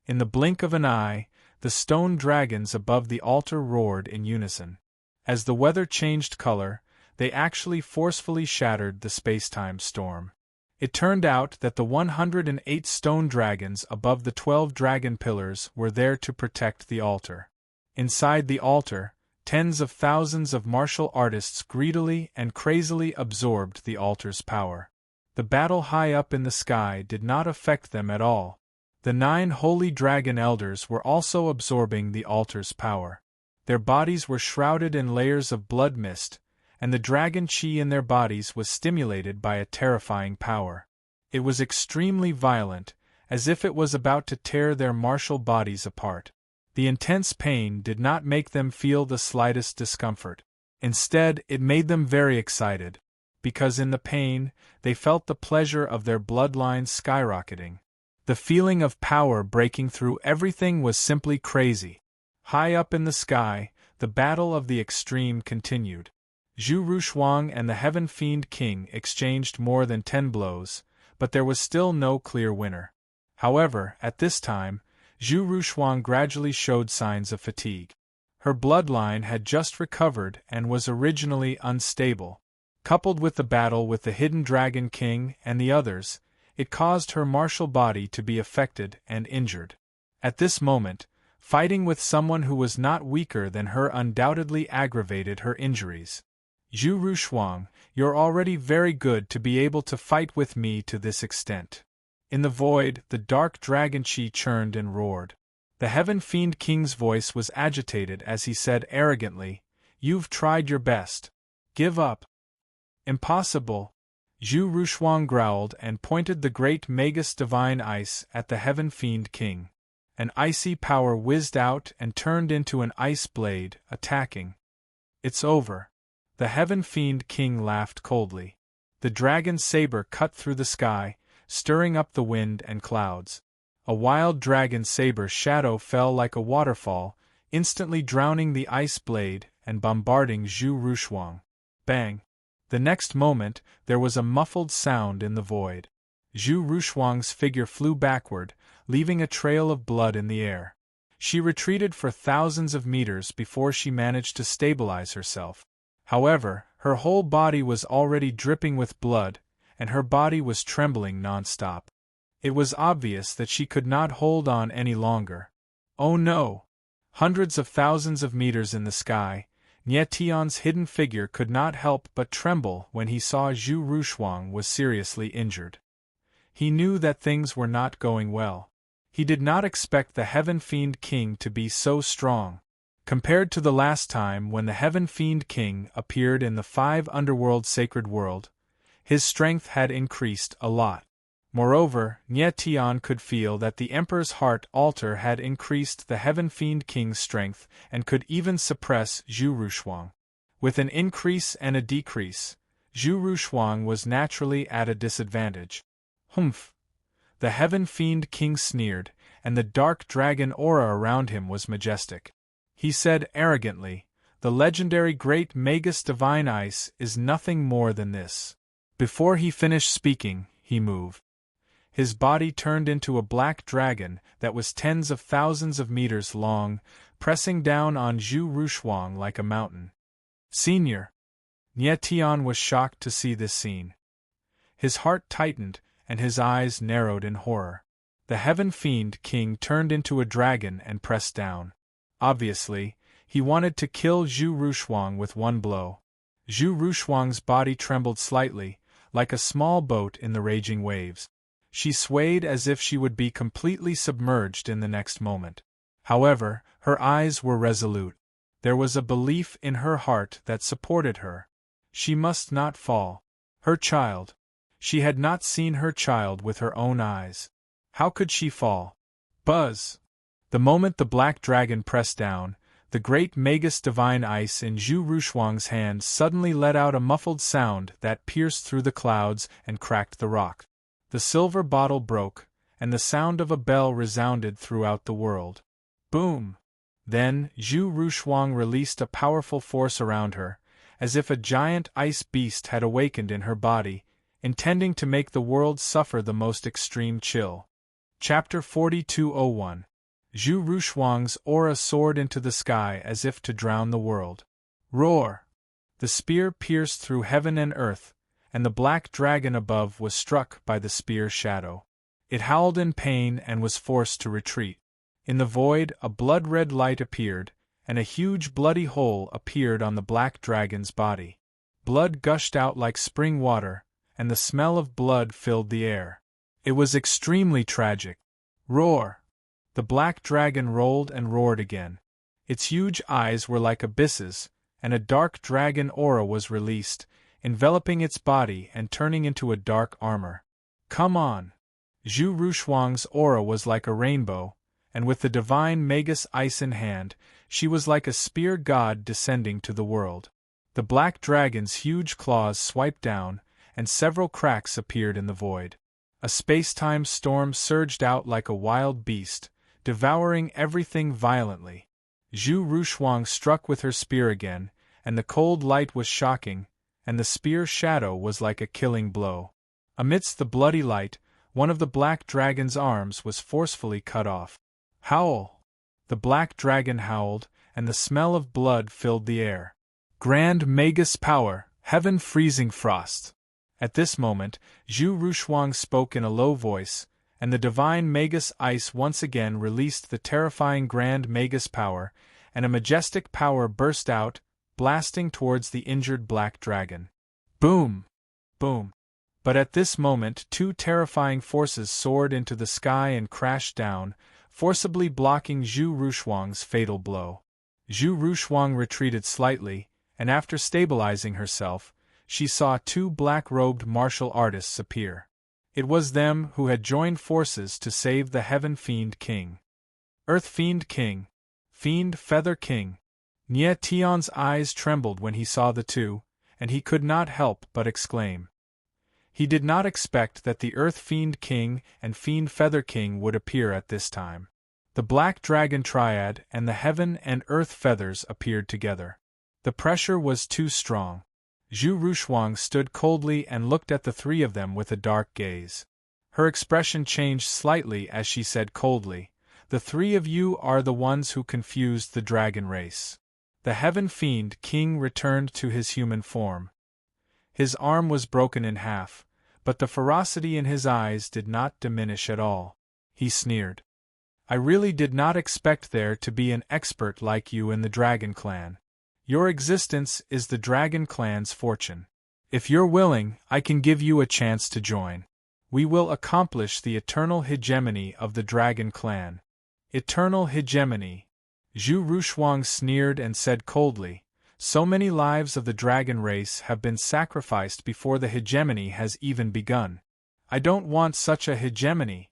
In the blink of an eye, the stone dragons above the altar roared in unison. As the weather changed color, they actually forcefully shattered the space-time storm. It turned out that the 108 stone dragons above the 12 dragon pillars were there to protect the altar. Inside the altar, tens of thousands of martial artists greedily and crazily absorbed the altar's power. The battle high up in the sky did not affect them at all. The 9 holy dragon elders were also absorbing the altar's power. Their bodies were shrouded in layers of blood mist, and the dragon chi in their bodies was stimulated by a terrifying power. It was extremely violent, as if it was about to tear their martial bodies apart. The intense pain did not make them feel the slightest discomfort. Instead, it made them very excited, because in the pain, they felt the pleasure of their bloodlines skyrocketing. The feeling of power breaking through everything was simply crazy. High up in the sky, the battle of the extreme continued. Zhu Rushuang and the Heaven Fiend King exchanged more than 10 blows, but there was still no clear winner. However, at this time, Zhu Rushuang gradually showed signs of fatigue. Her bloodline had just recovered and was originally unstable. Coupled with the battle with the Hidden Dragon King and the others, it caused her martial body to be affected and injured. At this moment, fighting with someone who was not weaker than her undoubtedly aggravated her injuries. Zhu Rushuang, you're already very good to be able to fight with me to this extent. In the void, the dark dragon chi churned and roared. The Heaven Fiend King's voice was agitated as he said arrogantly, "You've tried your best. Give up." "Impossible." Zhu Rushuang growled and pointed the great Magus Divine Ice at the Heaven Fiend King. An icy power whizzed out and turned into an ice blade, attacking. "It's over." The Heaven Fiend King laughed coldly. The dragon saber cut through the sky, stirring up the wind and clouds. A wild dragon saber shadow fell like a waterfall, instantly drowning the ice blade and bombarding Zhu Rushuang. Bang! The next moment, there was a muffled sound in the void. Zhu Rushuang's figure flew backward, leaving a trail of blood in the air. She retreated for thousands of meters before she managed to stabilize herself. However, her whole body was already dripping with blood, and her body was trembling non-stop. It was obvious that she could not hold on any longer. Oh no! Hundreds of thousands of meters in the sky, Nie Tian's hidden figure could not help but tremble when he saw Zhu Rushuang was seriously injured. He knew that things were not going well. He did not expect the Heaven Fiend King to be so strong. Compared to the last time when the Heaven Fiend King appeared in the 5 Underworld Sacred World, his strength had increased a lot. Moreover, Nie Tian could feel that the Emperor's Heart Altar had increased the Heaven Fiend King's strength and could even suppress Zhu Rushuang. With an increase and a decrease, Zhu Rushuang was naturally at a disadvantage. Humph! The Heaven Fiend King sneered, and the dark dragon aura around him was majestic. He said arrogantly, "The legendary Great Magus Divine Ice is nothing more than this." Before he finished speaking, he moved. His body turned into a black dragon that was tens of thousands of meters long, pressing down on Zhu Rushuang like a mountain. "Senior!" Nie Tian was shocked to see this scene. His heart tightened, and his eyes narrowed in horror. The Heaven Fiend King turned into a dragon and pressed down. Obviously, he wanted to kill Zhu Rushuang with one blow. Zhu Rushuang's body trembled slightly, like a small boat in the raging waves. She swayed as if she would be completely submerged in the next moment. However, her eyes were resolute. There was a belief in her heart that supported her. She must not fall. Her child. She had not seen her child with her own eyes. How could she fall? Buzz! The moment the black dragon pressed down, the great Magus Divine Ice in Zhu Rushuang's hand suddenly let out a muffled sound that pierced through the clouds and cracked the rock. The silver bottle broke, and the sound of a bell resounded throughout the world. Boom! Then, Zhu Rushuang released a powerful force around her, as if a giant ice beast had awakened in her body, intending to make the world suffer the most extreme chill. Chapter 4201. Zhu Rushuang's aura soared into the sky as if to drown the world. Roar! The spear pierced through heaven and earth, and the black dragon above was struck by the spear's shadow. It howled in pain and was forced to retreat. In the void, a blood-red light appeared, and a huge bloody hole appeared on the black dragon's body. Blood gushed out like spring water, and the smell of blood filled the air. It was extremely tragic. Roar! The black dragon rolled and roared again. Its huge eyes were like abysses, and a dark dragon aura was released, enveloping its body and turning into a dark armor. Come on! Zhu Rushuang's aura was like a rainbow, and with the divine Magus ice in hand, she was like a spear god descending to the world. The black dragon's huge claws swiped down, and several cracks appeared in the void. A space-time storm surged out like a wild beast, devouring everything violently. Zhu Rushuang struck with her spear again, and the cold light was shocking, and the spear's shadow was like a killing blow. Amidst the bloody light, one of the black dragon's arms was forcefully cut off. Howl! The black dragon howled, and the smell of blood filled the air. Grand Magus power, heaven freezing frost! At this moment, Zhu Rushuang spoke in a low voice, and the divine Magus ice once again released the terrifying Grand Magus power, and a majestic power burst out, blasting towards the injured black dragon. Boom! Boom! But at this moment two terrifying forces soared into the sky and crashed down, forcibly blocking Zhu Rushuang's fatal blow. Zhu Rushuang retreated slightly, and after stabilizing herself, she saw two black-robed martial artists appear. It was them who had joined forces to save the Heaven Fiend King. Earth Fiend King, Fiend Feather King. Nie Tian's eyes trembled when he saw the two, and he could not help but exclaim. He did not expect that the Earth Fiend King and Fiend Feather King would appear at this time. The Black Dragon Triad and the Heaven and Earth Feathers appeared together. The pressure was too strong. Zhu Rushuang stood coldly and looked at the three of them with a dark gaze. Her expression changed slightly as she said coldly, "The three of you are the ones who confused the dragon race." The Heaven Fiend King returned to his human form. His arm was broken in half, but the ferocity in his eyes did not diminish at all. He sneered. "I really did not expect there to be an expert like you in the Dragon Clan. Your existence is the Dragon Clan's fortune. If you're willing, I can give you a chance to join. We will accomplish the eternal hegemony of the Dragon Clan." Eternal hegemony. Zhu Rushuang sneered and said coldly, "So many lives of the dragon race have been sacrificed before the hegemony has even begun. I don't want such a hegemony."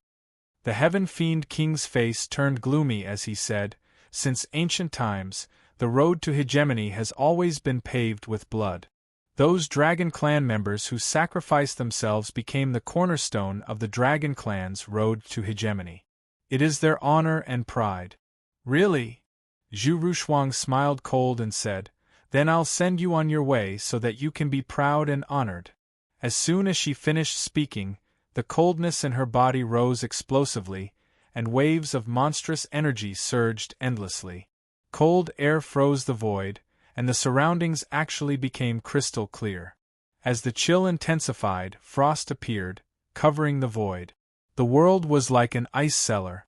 The Heaven Fiend King's face turned gloomy as he said, "Since ancient times, the road to hegemony has always been paved with blood. Those Dragon Clan members who sacrificed themselves became the cornerstone of the Dragon Clan's road to hegemony. It is their honor and pride." "Really?" Zhu Rushuang smiled cold and said, "Then I'll send you on your way so that you can be proud and honored." As soon as she finished speaking, the coldness in her body rose explosively, and waves of monstrous energy surged endlessly. Cold air froze the void, and the surroundings actually became crystal clear. As the chill intensified, frost appeared, covering the void. The world was like an ice cellar.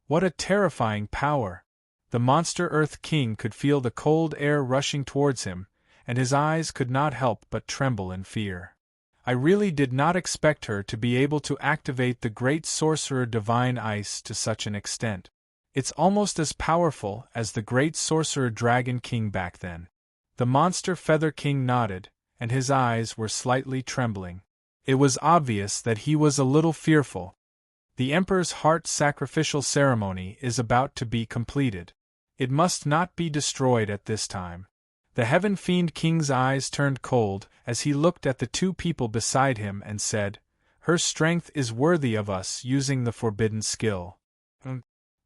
What a terrifying power! The monster Earth King could feel the cold air rushing towards him, and his eyes could not help but tremble in fear. I really did not expect her to be able to activate the great sorcerer Divine Ice to such an extent. It's almost as powerful as the great sorcerer Dragon King back then. The monster Feather King nodded, and his eyes were slightly trembling. It was obvious that he was a little fearful. The Emperor's heart sacrificial ceremony is about to be completed. It must not be destroyed at this time. The Heaven Fiend King's eyes turned cold as he looked at the two people beside him and said, "Her strength is worthy of us using the forbidden skill."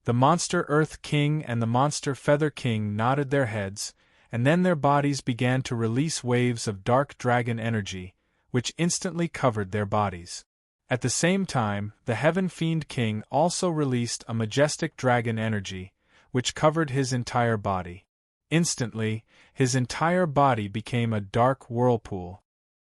The Monster Earth King and the Monster Feather King nodded their heads, and then their bodies began to release waves of dark dragon energy, which instantly covered their bodies. At the same time, the Heaven Fiend King also released a majestic dragon energy, which covered his entire body. Instantly, his entire body became a dark whirlpool.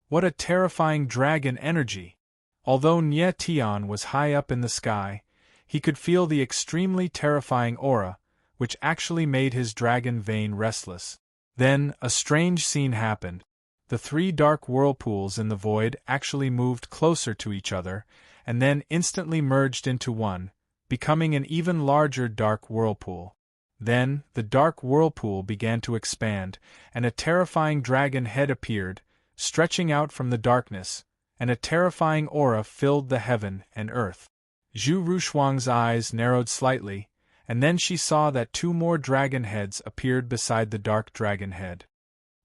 What a terrifying dragon energy! Although Nye Tian was high up in the sky, he could feel the extremely terrifying aura, which actually made his dragon vein restless. Then, a strange scene happened. The three dark whirlpools in the void actually moved closer to each other, and then instantly merged into one, becoming an even larger dark whirlpool. Then, the dark whirlpool began to expand, and a terrifying dragon head appeared, stretching out from the darkness, and a terrifying aura filled the heaven and earth. Zhu Rushuang's eyes narrowed slightly, and then she saw that two more dragon heads appeared beside the dark dragon head.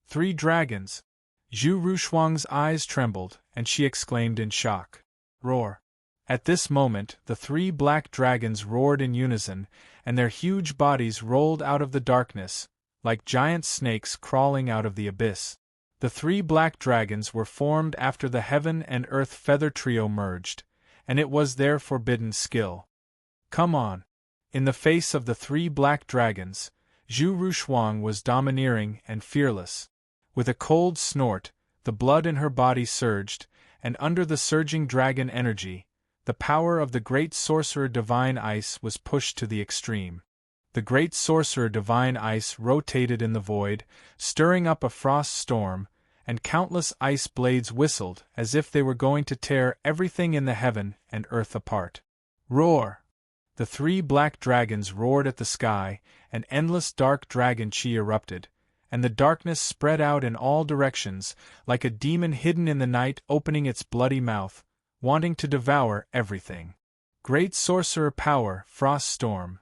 3 dragons! Zhu Rushuang's eyes trembled, and she exclaimed in shock. Roar! At this moment, the 3 black dragons roared in unison, and their huge bodies rolled out of the darkness, like giant snakes crawling out of the abyss. The 3 black dragons were formed after the heaven and earth feather trio merged, and it was their forbidden skill. Come on! In the face of the 3 black dragons, Zhu Rushuang was domineering and fearless. With a cold snort, the blood in her body surged, and under the surging dragon energy, the power of the great sorcerer Divine Ice was pushed to the extreme. The great sorcerer Divine Ice rotated in the void, stirring up a frost storm, and countless ice blades whistled as if they were going to tear everything in the heaven and earth apart. Roar! The 3 black dragons roared at the sky, and endless dark dragon chi erupted, and the darkness spread out in all directions, like a demon hidden in the night opening its bloody mouth, wanting to devour everything. Great sorcerer power, frost storm.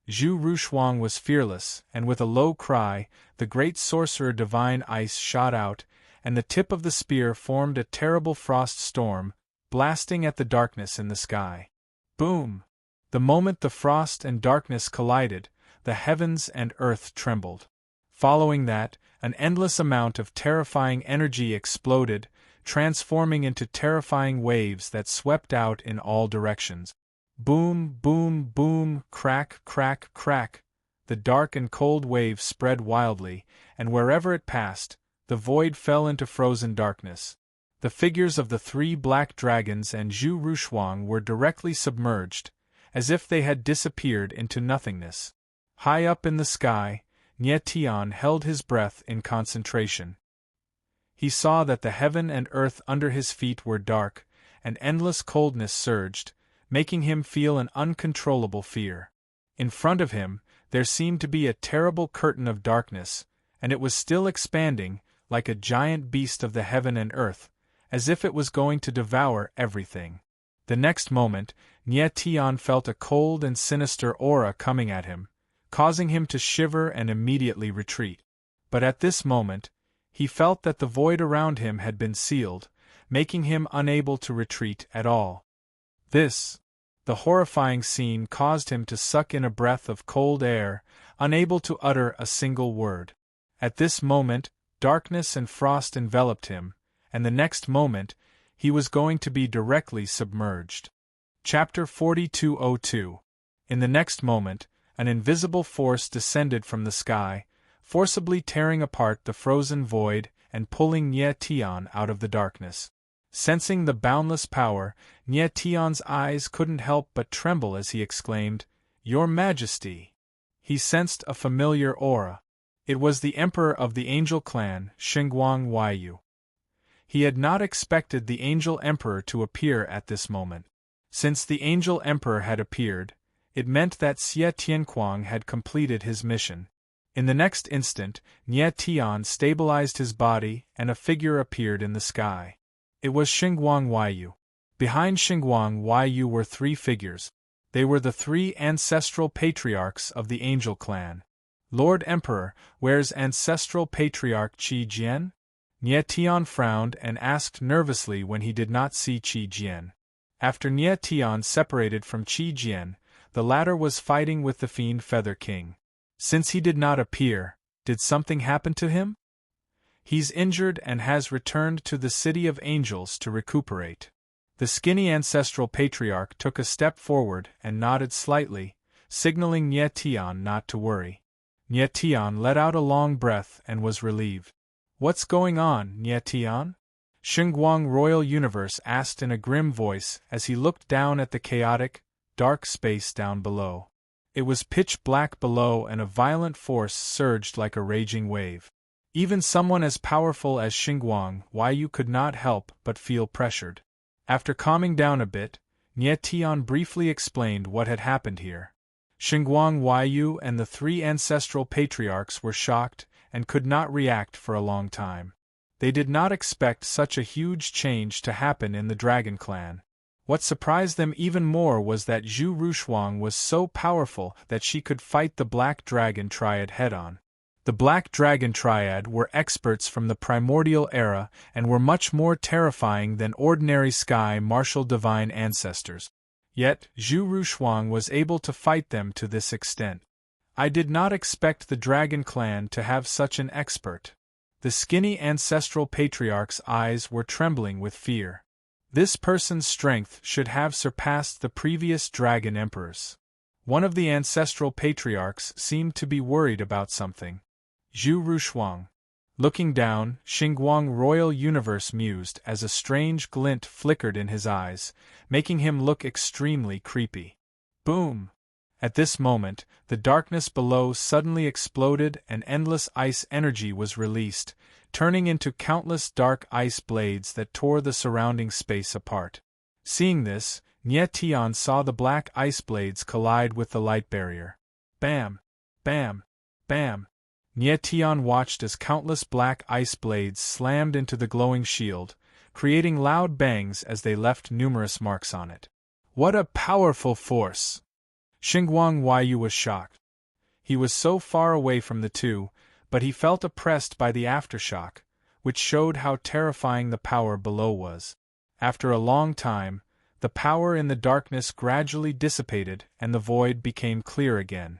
Zhu Rushuang was fearless, and with a low cry, the great sorcerer Divine Ice shot out, and the tip of the spear formed a terrible frost storm, blasting at the darkness in the sky. Boom! The moment the frost and darkness collided, the heavens and earth trembled. Following that, an endless amount of terrifying energy exploded, transforming into terrifying waves that swept out in all directions. Boom, boom, boom, crack, crack, crack. The dark and cold wave spread wildly, and wherever it passed, the void fell into frozen darkness. The figures of the 3 black dragons and Zhu Rushuang were directly submerged, as if they had disappeared into nothingness. High up in the sky, Nye Tian held his breath in concentration. He saw that the heaven and earth under his feet were dark, and endless coldness surged, making him feel an uncontrollable fear. In front of him, there seemed to be a terrible curtain of darkness, and it was still expanding, like a giant beast of the heaven and earth, as if it was going to devour everything. The next moment, Nye Tian felt a cold and sinister aura coming at him, causing him to shiver and immediately retreat. But at this moment, he felt that the void around him had been sealed, making him unable to retreat at all. The horrifying scene caused him to suck in a breath of cold air, unable to utter a single word. At this moment, darkness and frost enveloped him, and the next moment, he was going to be directly submerged. Chapter 4202. In the next moment, an invisible force descended from the sky, forcibly tearing apart the frozen void and pulling Nye Tian out of the darkness. Sensing the boundless power, Nye Tian's eyes couldn't help but tremble as he exclaimed, "Your Majesty!" He sensed a familiar aura. It was the Emperor of the Angel Clan, Xinguang Huaiyu. He had not expected the Angel Emperor to appear at this moment. Since the Angel Emperor had appeared, it meant that Xie Tianquang had completed his mission. In the next instant, Nye Tian stabilized his body and a figure appeared in the sky. It was Xinguang Huaiyu. Behind Xinguang Huaiyu were 3 figures. They were the 3 ancestral patriarchs of the Angel Clan. Lord Emperor, where's ancestral patriarch Qi Jian? Nye Tian frowned and asked nervously when he did not see Qi Jian. After Nye Tian separated from Qi Jian, the latter was fighting with the Fiend Feather King. Since he did not appear, Did something happen to him? He's injured and has returned to the City of Angels to recuperate. The skinny ancestral patriarch took a step forward and nodded slightly, signaling Nye Tian not to worry. Nye Tian let out a long breath and was relieved. What's going on, Nye Tian? Xinguang Royal Universe asked in a grim voice as he looked down at the chaotic, dark space down below. It was pitch black below and a violent force surged like a raging wave. Even someone as powerful as Xinguang Yu could not help but feel pressured. After calming down a bit, Nye Tian briefly explained what had happened here. Xinguang Yu and the three ancestral patriarchs were shocked and could not react for a long time. They did not expect such a huge change to happen in the Dragon Clan. What surprised them even more was that Zhu Rushuang was so powerful that she could fight the Black Dragon Triad head-on. The Black Dragon Triad were experts from the primordial era and were much more terrifying than ordinary sky martial divine ancestors. Yet, Zhu Rushuang was able to fight them to this extent. I did not expect the Dragon Clan to have such an expert. The skinny ancestral patriarch's eyes were trembling with fear. This person's strength should have surpassed the previous dragon emperors. One of the ancestral patriarchs seemed to be worried about something. Zhu Rushuang. Looking down, Xinguang Royal Universe mused as a strange glint flickered in his eyes, making him look extremely creepy. Boom! At this moment, the darkness below suddenly exploded and endless ice energy was released, turning into countless dark ice blades that tore the surrounding space apart. Seeing this, Nye Tian saw the black ice blades collide with the light barrier. Bam! Bam! Bam! Nye Tian watched as countless black ice blades slammed into the glowing shield, creating loud bangs as they left numerous marks on it. What a powerful force! Xinguang Yu was shocked. He was so far away from the two, but he felt oppressed by the aftershock, which showed how terrifying the power below was. After a long time, the power in the darkness gradually dissipated and the void became clear again.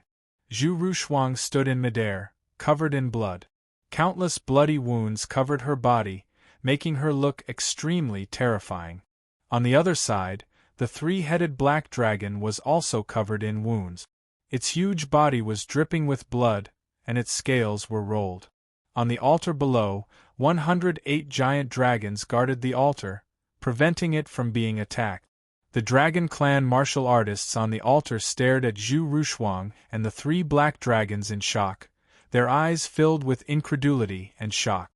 Zhu Rushuang stood in midair, covered in blood. Countless bloody wounds covered her body, making her look extremely terrifying. On the other side, the three-headed black dragon was also covered in wounds. Its huge body was dripping with blood, and its scales were rolled. On the altar below, 108 giant dragons guarded the altar, preventing it from being attacked. The Dragon Clan martial artists on the altar stared at Zhu Rushuang and the three black dragons in shock, their eyes filled with incredulity and shock.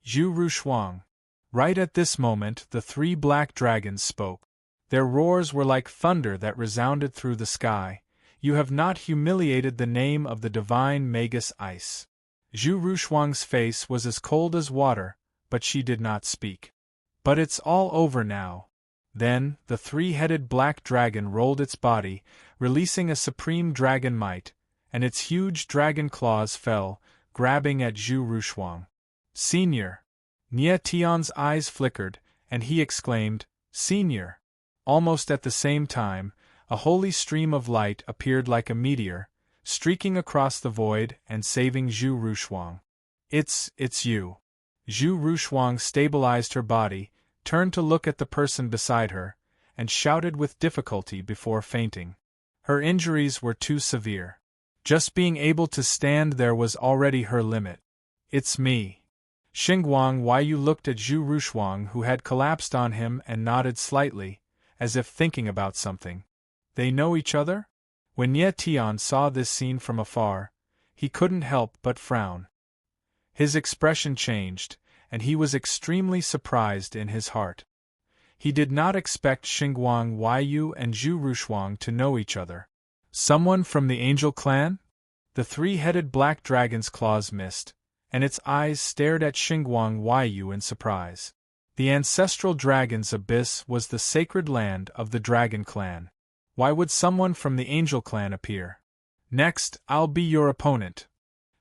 Zhu Rushuang. Right at this moment, the three black dragons spoke. Their roars were like thunder that resounded through the sky. You have not humiliated the name of the divine Magus Ice. Zhu Rushuang's face was as cold as water, but she did not speak. But it's all over now. Then, the three-headed black dragon rolled its body, releasing a supreme dragon might, and its huge dragon claws fell, grabbing at Zhu Rushuang. Senior! Nye Tian's eyes flickered, and he exclaimed, Senior! Almost at the same time, a holy stream of light appeared like a meteor, streaking across the void and saving Zhu Rushuang. It's you. Zhu Rushuang stabilized her body, turned to look at the person beside her, and shouted with difficulty before fainting. Her injuries were too severe. Just being able to stand there was already her limit. It's me. Xinguang Yu looked at Zhu Rushuang, who had collapsed on him, and nodded slightly, as if thinking about something. They know each other? When Nye Tian saw this scene from afar, he couldn't help but frown. His expression changed, and he was extremely surprised in his heart. He did not expect Xinguang Yu and Zhu Rushuang to know each other. Someone from the Angel Clan? The three-headed black dragon's claws missed, and its eyes stared at Xinguang Yu in surprise. The ancestral dragon's abyss was the sacred land of the Dragon Clan. Why would someone from the Angel Clan appear? Next, I'll be your opponent.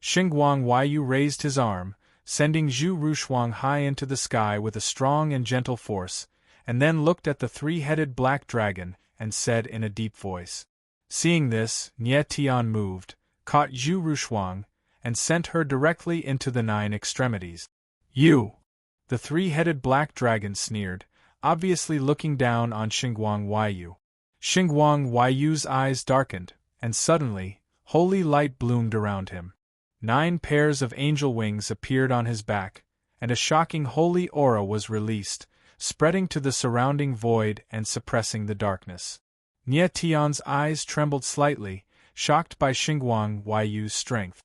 Xinguang Yu raised his arm, sending Zhu Rushuang high into the sky with a strong and gentle force, and then looked at the three-headed black dragon and said in a deep voice. Seeing this, Nye Tian moved, caught Zhu Rushuang, and sent her directly into the 9 extremities. You! The 3-headed black dragon sneered, obviously looking down on Xingguang Huaiyu. Xingguang Huaiyu's eyes darkened, and suddenly, holy light bloomed around him. 9 pairs of angel wings appeared on his back, and a shocking holy aura was released, spreading to the surrounding void and suppressing the darkness. Nie Tian's eyes trembled slightly, shocked by Xingguang Huaiyu's strength.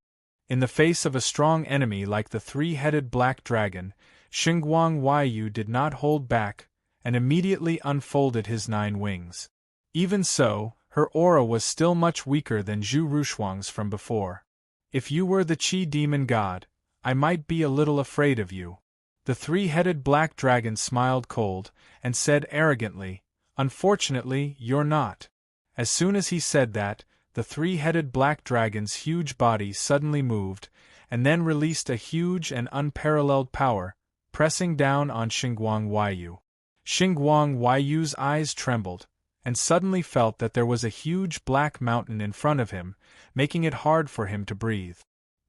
In the face of a strong enemy like the 3-headed black dragon, Xingguang Huaiyu did not hold back, and immediately unfolded his 9 wings. Even so, her aura was still much weaker than Zhu Rushuang's from before. If you were the Qi demon god, I might be a little afraid of you. The 3-headed black dragon smiled cold, and said arrogantly, Unfortunately, you're not. As soon as he said that, the 3-headed black dragon's huge body suddenly moved, and then released a huge and unparalleled power, pressing down on Xingguang Huaiyu. Xingguang Huaiyu's eyes trembled, and suddenly felt that there was a huge black mountain in front of him, making it hard for him to breathe.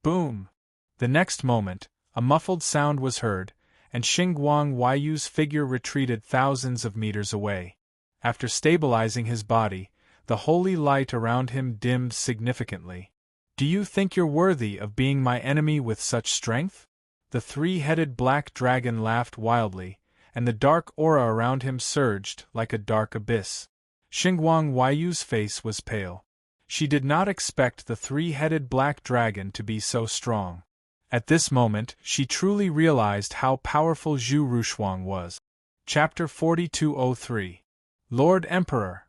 Boom! The next moment, a muffled sound was heard, and Xingguang Huaiyu's figure retreated thousands of meters away. After stabilizing his body, the holy light around him dimmed significantly. Do you think you're worthy of being my enemy with such strength? The 3-headed black dragon laughed wildly, and the dark aura around him surged like a dark abyss. Xingguang Huaiyu's face was pale. She did not expect the 3-headed black dragon to be so strong. At this moment, she truly realized how powerful Zhu Rushuang was. Chapter 4203. Lord Emperor.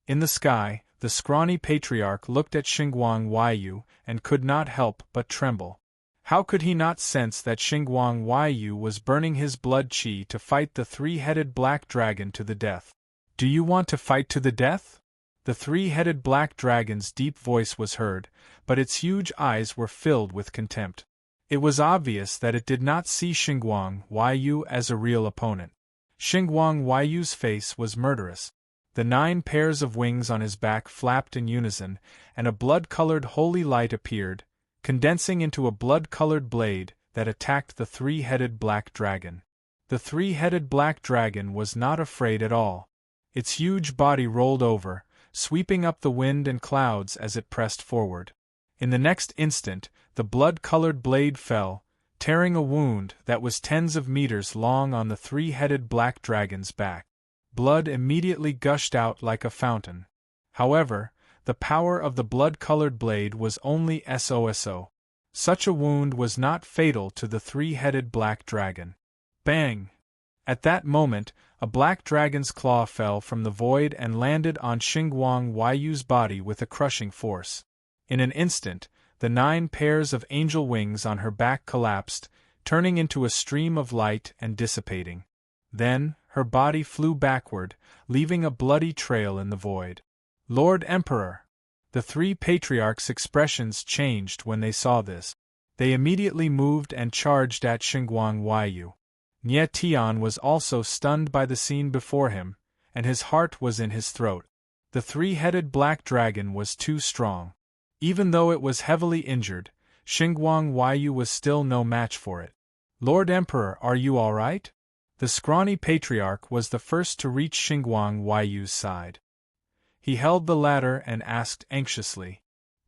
In the sky, the scrawny patriarch looked at Xingguang Huaiyu and could not help but tremble. How could he not sense that Xingguang Huaiyu was burning his blood qi to fight the 3-headed black dragon to the death? Do you want to fight to the death? The 3-headed black dragon's deep voice was heard, but its huge eyes were filled with contempt. It was obvious that it did not see Xingguang Huaiyu as a real opponent. Xingguang Huaiyu's face was murderous. The 9 pairs of wings on his back flapped in unison, and a blood-colored holy light appeared, condensing into a blood-colored blade that attacked the 3-headed black dragon. The 3-headed black dragon was not afraid at all. Its huge body rolled over, sweeping up the wind and clouds as it pressed forward. In the next instant, the blood-colored blade fell, tearing a wound that was tens of meters long on the 3-headed black dragon's back. Blood immediately gushed out like a fountain. However, the power of the blood-colored blade was only so. Such a wound was not fatal to the 3-headed black dragon. Bang! At that moment, a black dragon's claw fell from the void and landed on Xingguang Huaiyu's body with a crushing force. In an instant, the 9 pairs of angel wings on her back collapsed, turning into a stream of light and dissipating. Then, her body flew backward, leaving a bloody trail in the void. Lord Emperor! The 3 patriarchs' expressions changed when they saw this. They immediately moved and charged at Xingguang Huaiyu. Nie Tian was also stunned by the scene before him, and his heart was in his throat. The 3-headed black dragon was too strong. Even though it was heavily injured, Xingguang Huaiyu was still no match for it. Lord Emperor, are you all right? The scrawny patriarch was the first to reach Xingguang Huaiyu's side. He held the ladder and asked anxiously,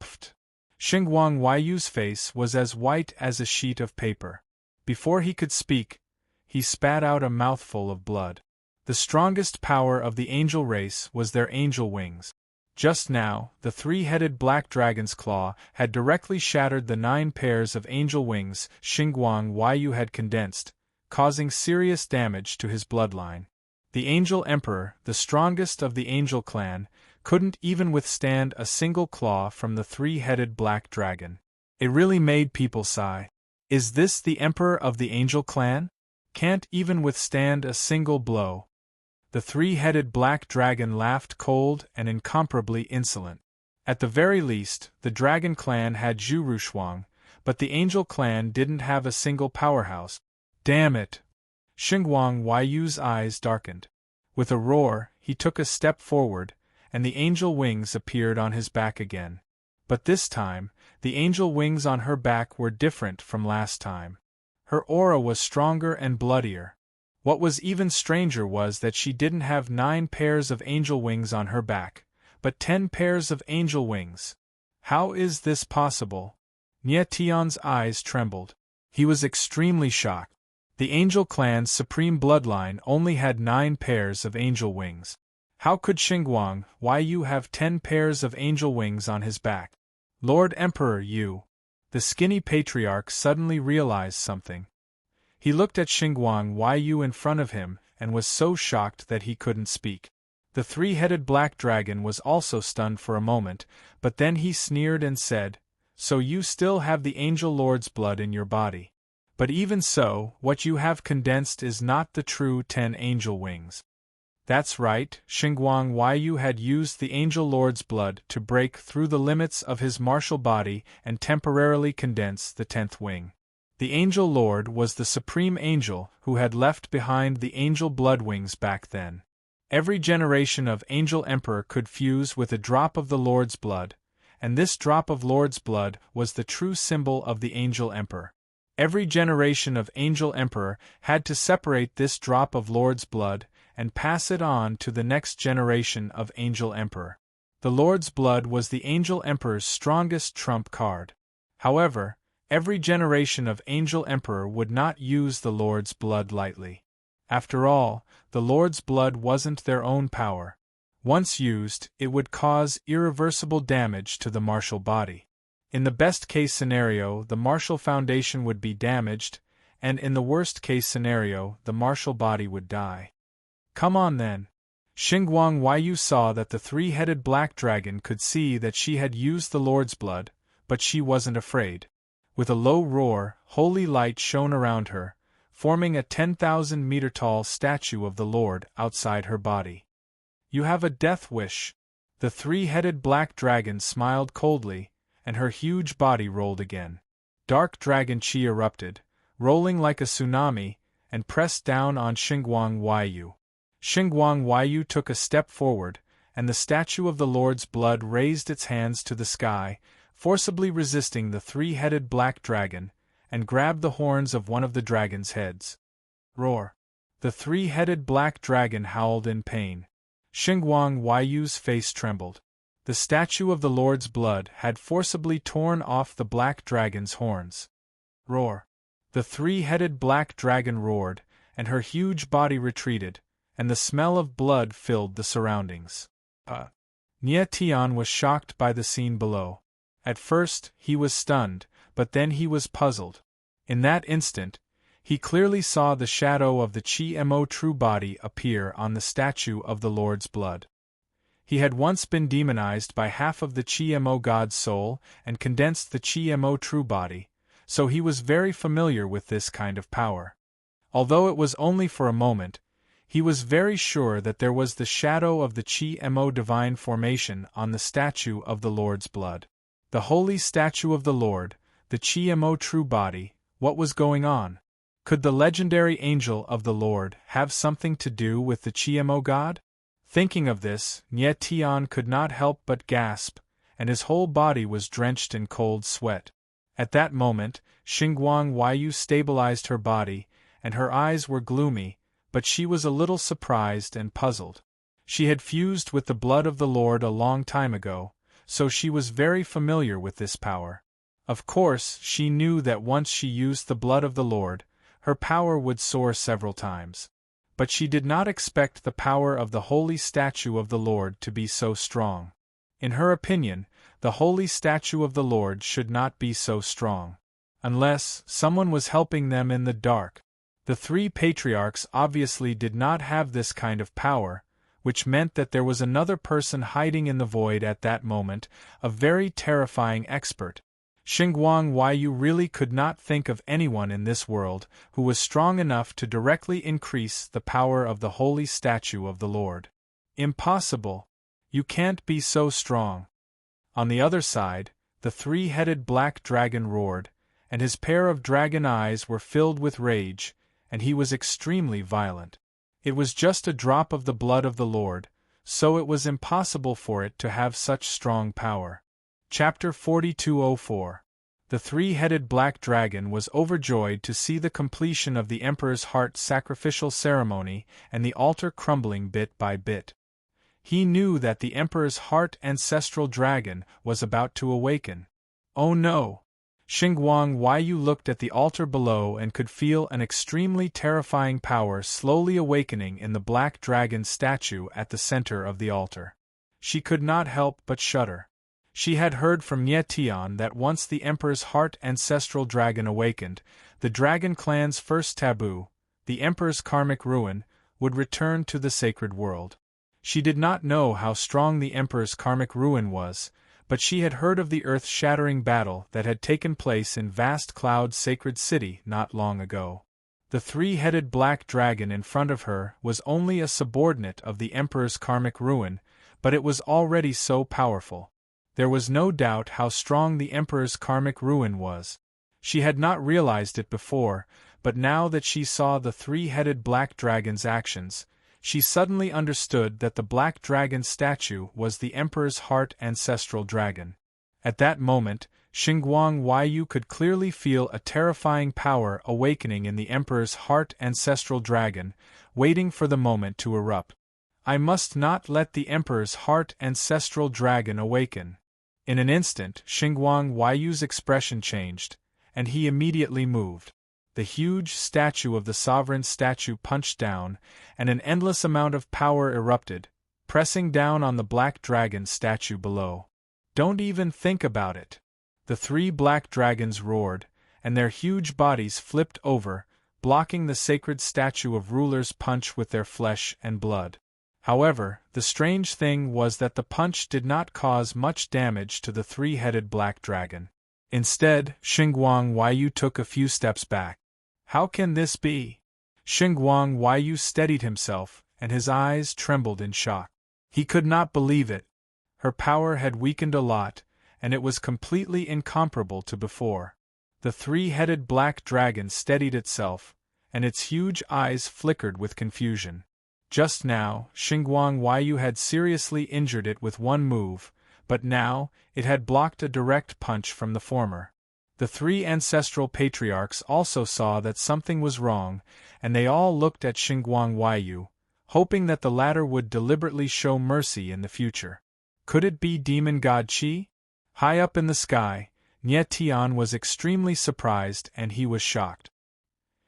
Pft! Xingguang Huaiyu's face was as white as a sheet of paper. Before he could speak, he spat out a mouthful of blood. The strongest power of the angel race was their angel wings. Just now, the 3-headed black dragon's claw had directly shattered the 9 pairs of angel wings Xingguang Huaiyu had condensed, causing serious damage to his bloodline. The Angel Emperor, the strongest of the Angel clan, couldn't even withstand a single claw from the 3-headed black dragon. It really made people sigh. Is this the Emperor of the Angel clan? Can't even withstand a single blow. The 3-headed black dragon laughed cold and incomparably insolent. At the very least, the Dragon clan had Zhu Rushuang, but the Angel clan didn't have a single powerhouse. Damn it! Xingguang Huaiyu's eyes darkened. With a roar, he took a step forward, and the angel wings appeared on his back again. But this time, the angel wings on her back were different from last time. Her aura was stronger and bloodier. What was even stranger was that she didn't have 9 pairs of angel wings on her back, but 10 pairs of angel wings. How is this possible? Nie Tian's eyes trembled. He was extremely shocked. The angel clan's supreme bloodline only had 9 pairs of angel wings. How could Xingguang Yu have 10 pairs of angel wings on his back? Lord Emperor Yu. The skinny patriarch suddenly realized something. He looked at Xingguang Yu in front of him and was so shocked that he couldn't speak. The 3-headed black dragon was also stunned for a moment, but then he sneered and said, "So you still have the angel lord's blood in your body. But even so, what you have condensed is not the true 10 angel wings." That's right, Xingguang Yu had used the angel lord's blood to break through the limits of his martial body and temporarily condense the 10th wing. The angel lord was the supreme angel who had left behind the angel blood wings back then. Every generation of angel emperor could fuse with a drop of the Lord's blood, and this drop of Lord's blood was the true symbol of the angel emperor. Every generation of angel emperor had to separate this drop of Lord's blood and pass it on to the next generation of angel emperor. The Lord's blood was the angel emperor's strongest trump card. However, every generation of angel emperor would not use the Lord's blood lightly. After all, the Lord's blood wasn't their own power. Once used, it would cause irreversible damage to the martial body. In the best-case scenario, the martial foundation would be damaged, and in the worst-case scenario, the martial body would die. Come on then. Xingguang Yu saw that the 3-headed black dragon could see that she had used the Lord's blood, but she wasn't afraid. With a low roar, holy light shone around her, forming a 10,000-meter-tall statue of the Lord outside her body. You have a death wish. The 3-headed black dragon smiled coldly, and her huge body rolled again. Dark dragon chi erupted, rolling like a tsunami, and pressed down on Xingguang Yu. Xingguang Yu took a step forward, and the statue of the Lord's blood raised its hands to the sky, forcibly resisting the 3-headed black dragon, and grabbed the horns of one of the dragon's heads. Roar! The 3-headed black dragon howled in pain. Xingguang Yu's face trembled. The statue of the Lord's blood had forcibly torn off the black dragon's horns. Roar! The 3-headed black dragon roared, and her huge body retreated, and the smell of blood filled the surroundings. Nie Tian was shocked by the scene below. At first, he was stunned, but then he was puzzled. In that instant, he clearly saw the shadow of the Chi Mo true body appear on the statue of the Lord's blood. He had once been demonized by half of the Chi Mo God's soul and condensed the Chi Mo true body, so he was very familiar with this kind of power. Although it was only for a moment, he was very sure that there was the shadow of the Chi Mo divine formation on the statue of the Lord's blood. The holy statue of the Lord, the Chi Mo true body, what was going on? Could the legendary angel of the Lord have something to do with the Chi Mo God? Thinking of this, Nie Tian could not help but gasp, and his whole body was drenched in cold sweat. At that moment, Xingguang Yu stabilized her body, and her eyes were gloomy, but she was a little surprised and puzzled. She had fused with the blood of the Lord a long time ago, so she was very familiar with this power. Of course, she knew that once she used the blood of the Lord, her power would soar several times. But she did not expect the power of the holy statue of the Lord to be so strong. In her opinion, the holy statue of the Lord should not be so strong. Unless someone was helping them in the dark. The 3 patriarchs obviously did not have this kind of power, which meant that there was another person hiding in the void at that moment, a very terrifying expert. Xingguang Yu really could not think of anyone in this world who was strong enough to directly increase the power of the holy statue of the Lord. Impossible! You can't be so strong. On the other side, the 3-headed black dragon roared, and his pair of dragon eyes were filled with rage, and he was extremely violent. It was just a drop of the blood of the Lord, so it was impossible for it to have such strong power. Chapter 4204. The three-headed black dragon was overjoyed to see the completion of the Emperor's heart sacrificial ceremony and the altar crumbling bit by bit. He knew that the Emperor's heart ancestral dragon was about to awaken. Oh no! Xingguang Huaiyu looked at the altar below and could feel an extremely terrifying power slowly awakening in the black dragon statue at the center of the altar. She could not help but shudder. She had heard from Nie Tian that once the Emperor's heart ancestral dragon awakened, the dragon clan's first taboo, the Emperor's karmic ruin, would return to the sacred world. She did not know how strong the Emperor's karmic ruin was, but she had heard of the earth-shattering battle that had taken place in vast Cloud Sacred City not long ago. The three-headed black dragon in front of her was only a subordinate of the Emperor's karmic ruin, but it was already so powerful. There was no doubt how strong the Emperor's karmic ruin was. She had not realized it before, but now that she saw the three-headed black dragon's actions, she suddenly understood that the black dragon statue was the Emperor's heart ancestral dragon. At that moment, Xingguang Huaiyu could clearly feel a terrifying power awakening in the Emperor's heart ancestral dragon, waiting for the moment to erupt. I must not let the Emperor's heart ancestral dragon awaken. In an instant, Xingguang Huaiyu's expression changed, and he immediately moved. The huge statue of the sovereign statue punched down, and an endless amount of power erupted, pressing down on the black dragon statue below. Don't even think about it! The three black dragons roared, and their huge bodies flipped over, blocking the sacred statue of ruler's punch with their flesh and blood. However, the strange thing was that the punch did not cause much damage to the three-headed black dragon. Instead, Xingguang Huaiyu took a few steps back. How can this be? Xingguang Huaiyu steadied himself, and his eyes trembled in shock. He could not believe it. Her power had weakened a lot, and it was completely incomparable to before. The three-headed black dragon steadied itself, and its huge eyes flickered with confusion. Just now, Xingguang Huaiyu had seriously injured it with one move, but now, it had blocked a direct punch from the former. The three ancestral patriarchs also saw that something was wrong, and they all looked at Xingguang Huaiyu, hoping that the latter would deliberately show mercy in the future. Could it be demon god Qi? High up in the sky, Nie Tian was extremely surprised and he was shocked.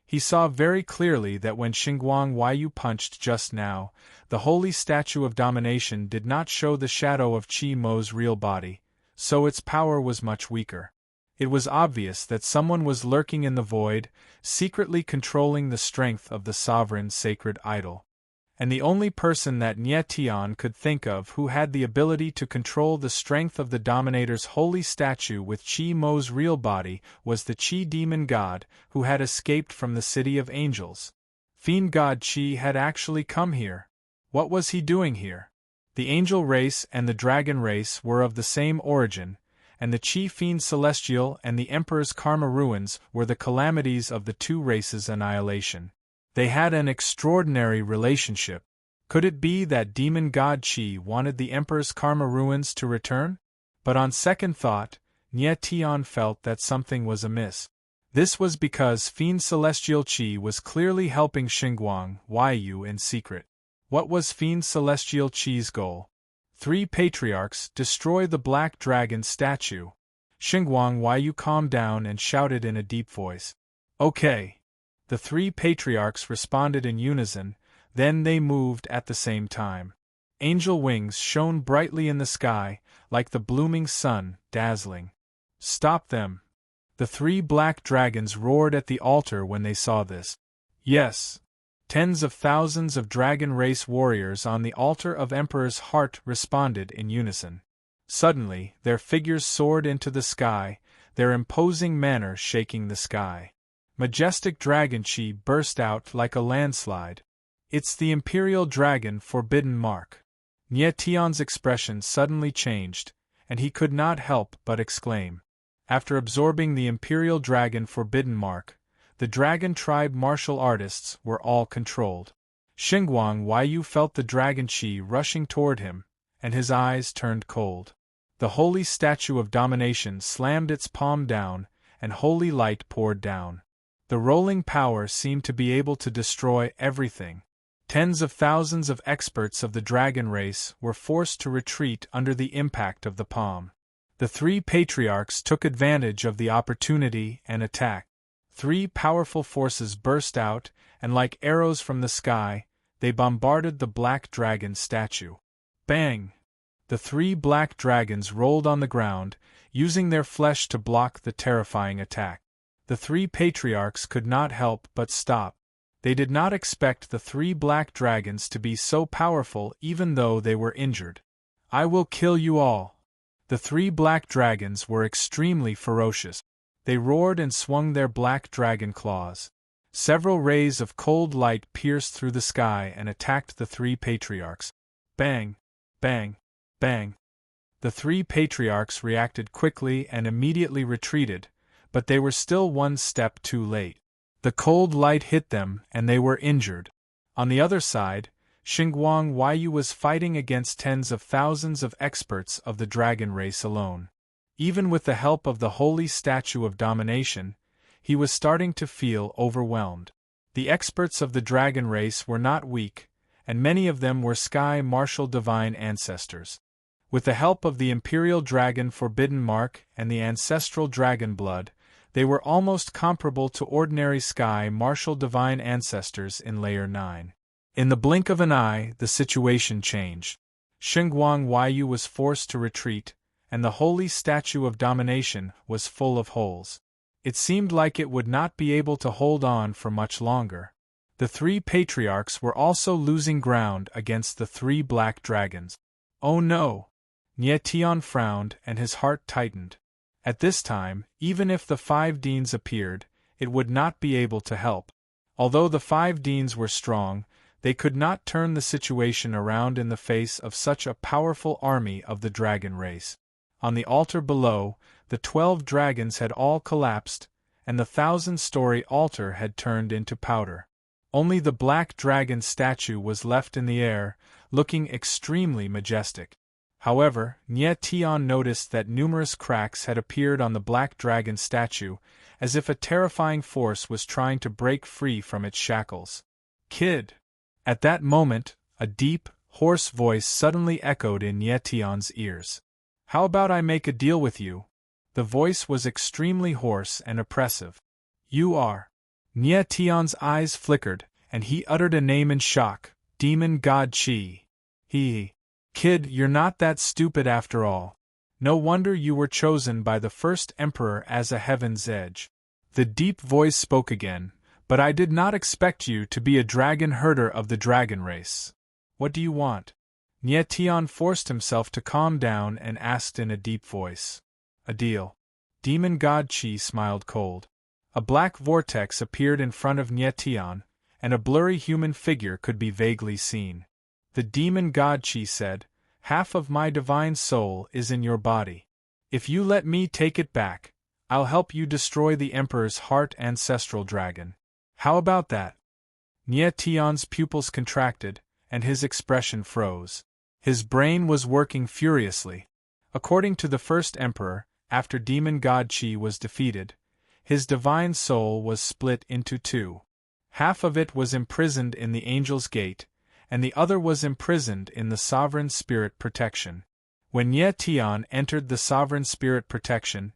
He saw very clearly that when Xingguang Huaiyu punched just now, the holy statue of domination did not show the shadow of Qi Mo's real body, so its power was much weaker. It was obvious that someone was lurking in the void, secretly controlling the strength of the sovereign sacred idol. And the only person that Nie Tian could think of who had the ability to control the strength of the Dominator's holy statue with Qi Mo's real body was the Qi demon god who had escaped from the City of Angels. Fiend god Qi had actually come here. What was he doing here? The angel race and the dragon race were of the same origin, and the Qi Fiend Celestial and the Emperor's Karma ruins were the calamities of the two races' annihilation. They had an extraordinary relationship. Could it be that demon god Qi wanted the Emperor's Karma ruins to return? But on second thought, Nie Tian felt that something was amiss. This was because Fiend Celestial Qi was clearly helping Xingguang Huaiyu in secret. What was Fiend Celestial Qi's goal? Three patriarchs destroy the black dragon statue. Xingguang Huaiyu calmed down and shouted in a deep voice. Okay. The three patriarchs responded in unison, then they moved at the same time. Angel wings shone brightly in the sky, like the blooming sun, dazzling. Stop them! The three black dragons roared at the altar when they saw this. Yes! Tens of thousands of dragon race warriors on the altar of Emperor's heart responded in unison. Suddenly, their figures soared into the sky, their imposing manner shaking the sky. Majestic dragon Qi burst out like a landslide. It's the Imperial Dragon Forbidden Mark. Nie Tian's expression suddenly changed, and he could not help but exclaim. After absorbing the Imperial Dragon Forbidden Mark, the Dragon Tribe martial artists were all controlled. Xingguang Huaiyu felt the Dragon Qi rushing toward him, and his eyes turned cold. The holy statue of domination slammed its palm down, and holy light poured down. The rolling power seemed to be able to destroy everything. Tens of thousands of experts of the dragon race were forced to retreat under the impact of the palm. The three patriarchs took advantage of the opportunity and attacked. Three powerful forces burst out, and like arrows from the sky, they bombarded the black dragon statue. Bang! The three black dragons rolled on the ground, using their flesh to block the terrifying attack. The three patriarchs could not help but stop. They did not expect the three black dragons to be so powerful even though they were injured. "I will kill you all." The three black dragons were extremely ferocious. They roared and swung their black dragon claws. Several rays of cold light pierced through the sky and attacked the three patriarchs. Bang! Bang! Bang! The three patriarchs reacted quickly and immediately retreated, but they were still one step too late. The cold light hit them and they were injured. On the other side, Xingguang Huaiyu was fighting against tens of thousands of experts of the dragon race alone. Even with the help of the holy statue of domination, he was starting to feel overwhelmed. The experts of the dragon race were not weak, and many of them were sky martial divine ancestors. With the help of the imperial dragon forbidden mark and the ancestral dragon blood, they were almost comparable to ordinary sky martial divine ancestors in Layer 9. In the blink of an eye, the situation changed. Xingguang Huaiyu was forced to retreat, and the holy statue of domination was full of holes. It seemed like it would not be able to hold on for much longer. The three patriarchs were also losing ground against the three black dragons. Oh no! Nie Tian frowned and his heart tightened. At this time, even if the 5 deans appeared, it would not be able to help. Although the 5 deans were strong, they could not turn the situation around in the face of such a powerful army of the dragon race. On the altar below, the 12 dragons had all collapsed, and the 1,000-story altar had turned into powder. Only the black dragon statue was left in the air, looking extremely majestic. However, Nie Tian noticed that numerous cracks had appeared on the black dragon statue, as if a terrifying force was trying to break free from its shackles. "Kid!" At that moment, a deep, hoarse voice suddenly echoed in Nie Tian's ears. "How about I make a deal with you?" The voice was extremely hoarse and oppressive. "You are." Nie Tian's eyes flickered, and he uttered a name in shock, Demon God Qi. "Kid, you're not that stupid after all. No wonder you were chosen by the first emperor as a heaven's edge." The deep voice spoke again, "But I did not expect you to be a dragon herder of the dragon race. What do you want?" Nie Tian forced himself to calm down and asked in a deep voice. "A deal." Demon God Qi smiled cold. A black vortex appeared in front of Nie Tian, and a blurry human figure could be vaguely seen. The demon God Qi said, "Half of my divine soul is in your body. If you let me take it back, I'll help you destroy the Emperor's heart ancestral dragon. How about that?" Nie Tian's pupils contracted, and his expression froze. His brain was working furiously. According to the first Emperor, after Demon God Qi was defeated, his divine soul was split into 2. Half of it was imprisoned in the Angel's Gate, and the other was imprisoned in the Sovereign Spirit Protection. When Nie Tian entered the Sovereign Spirit Protection,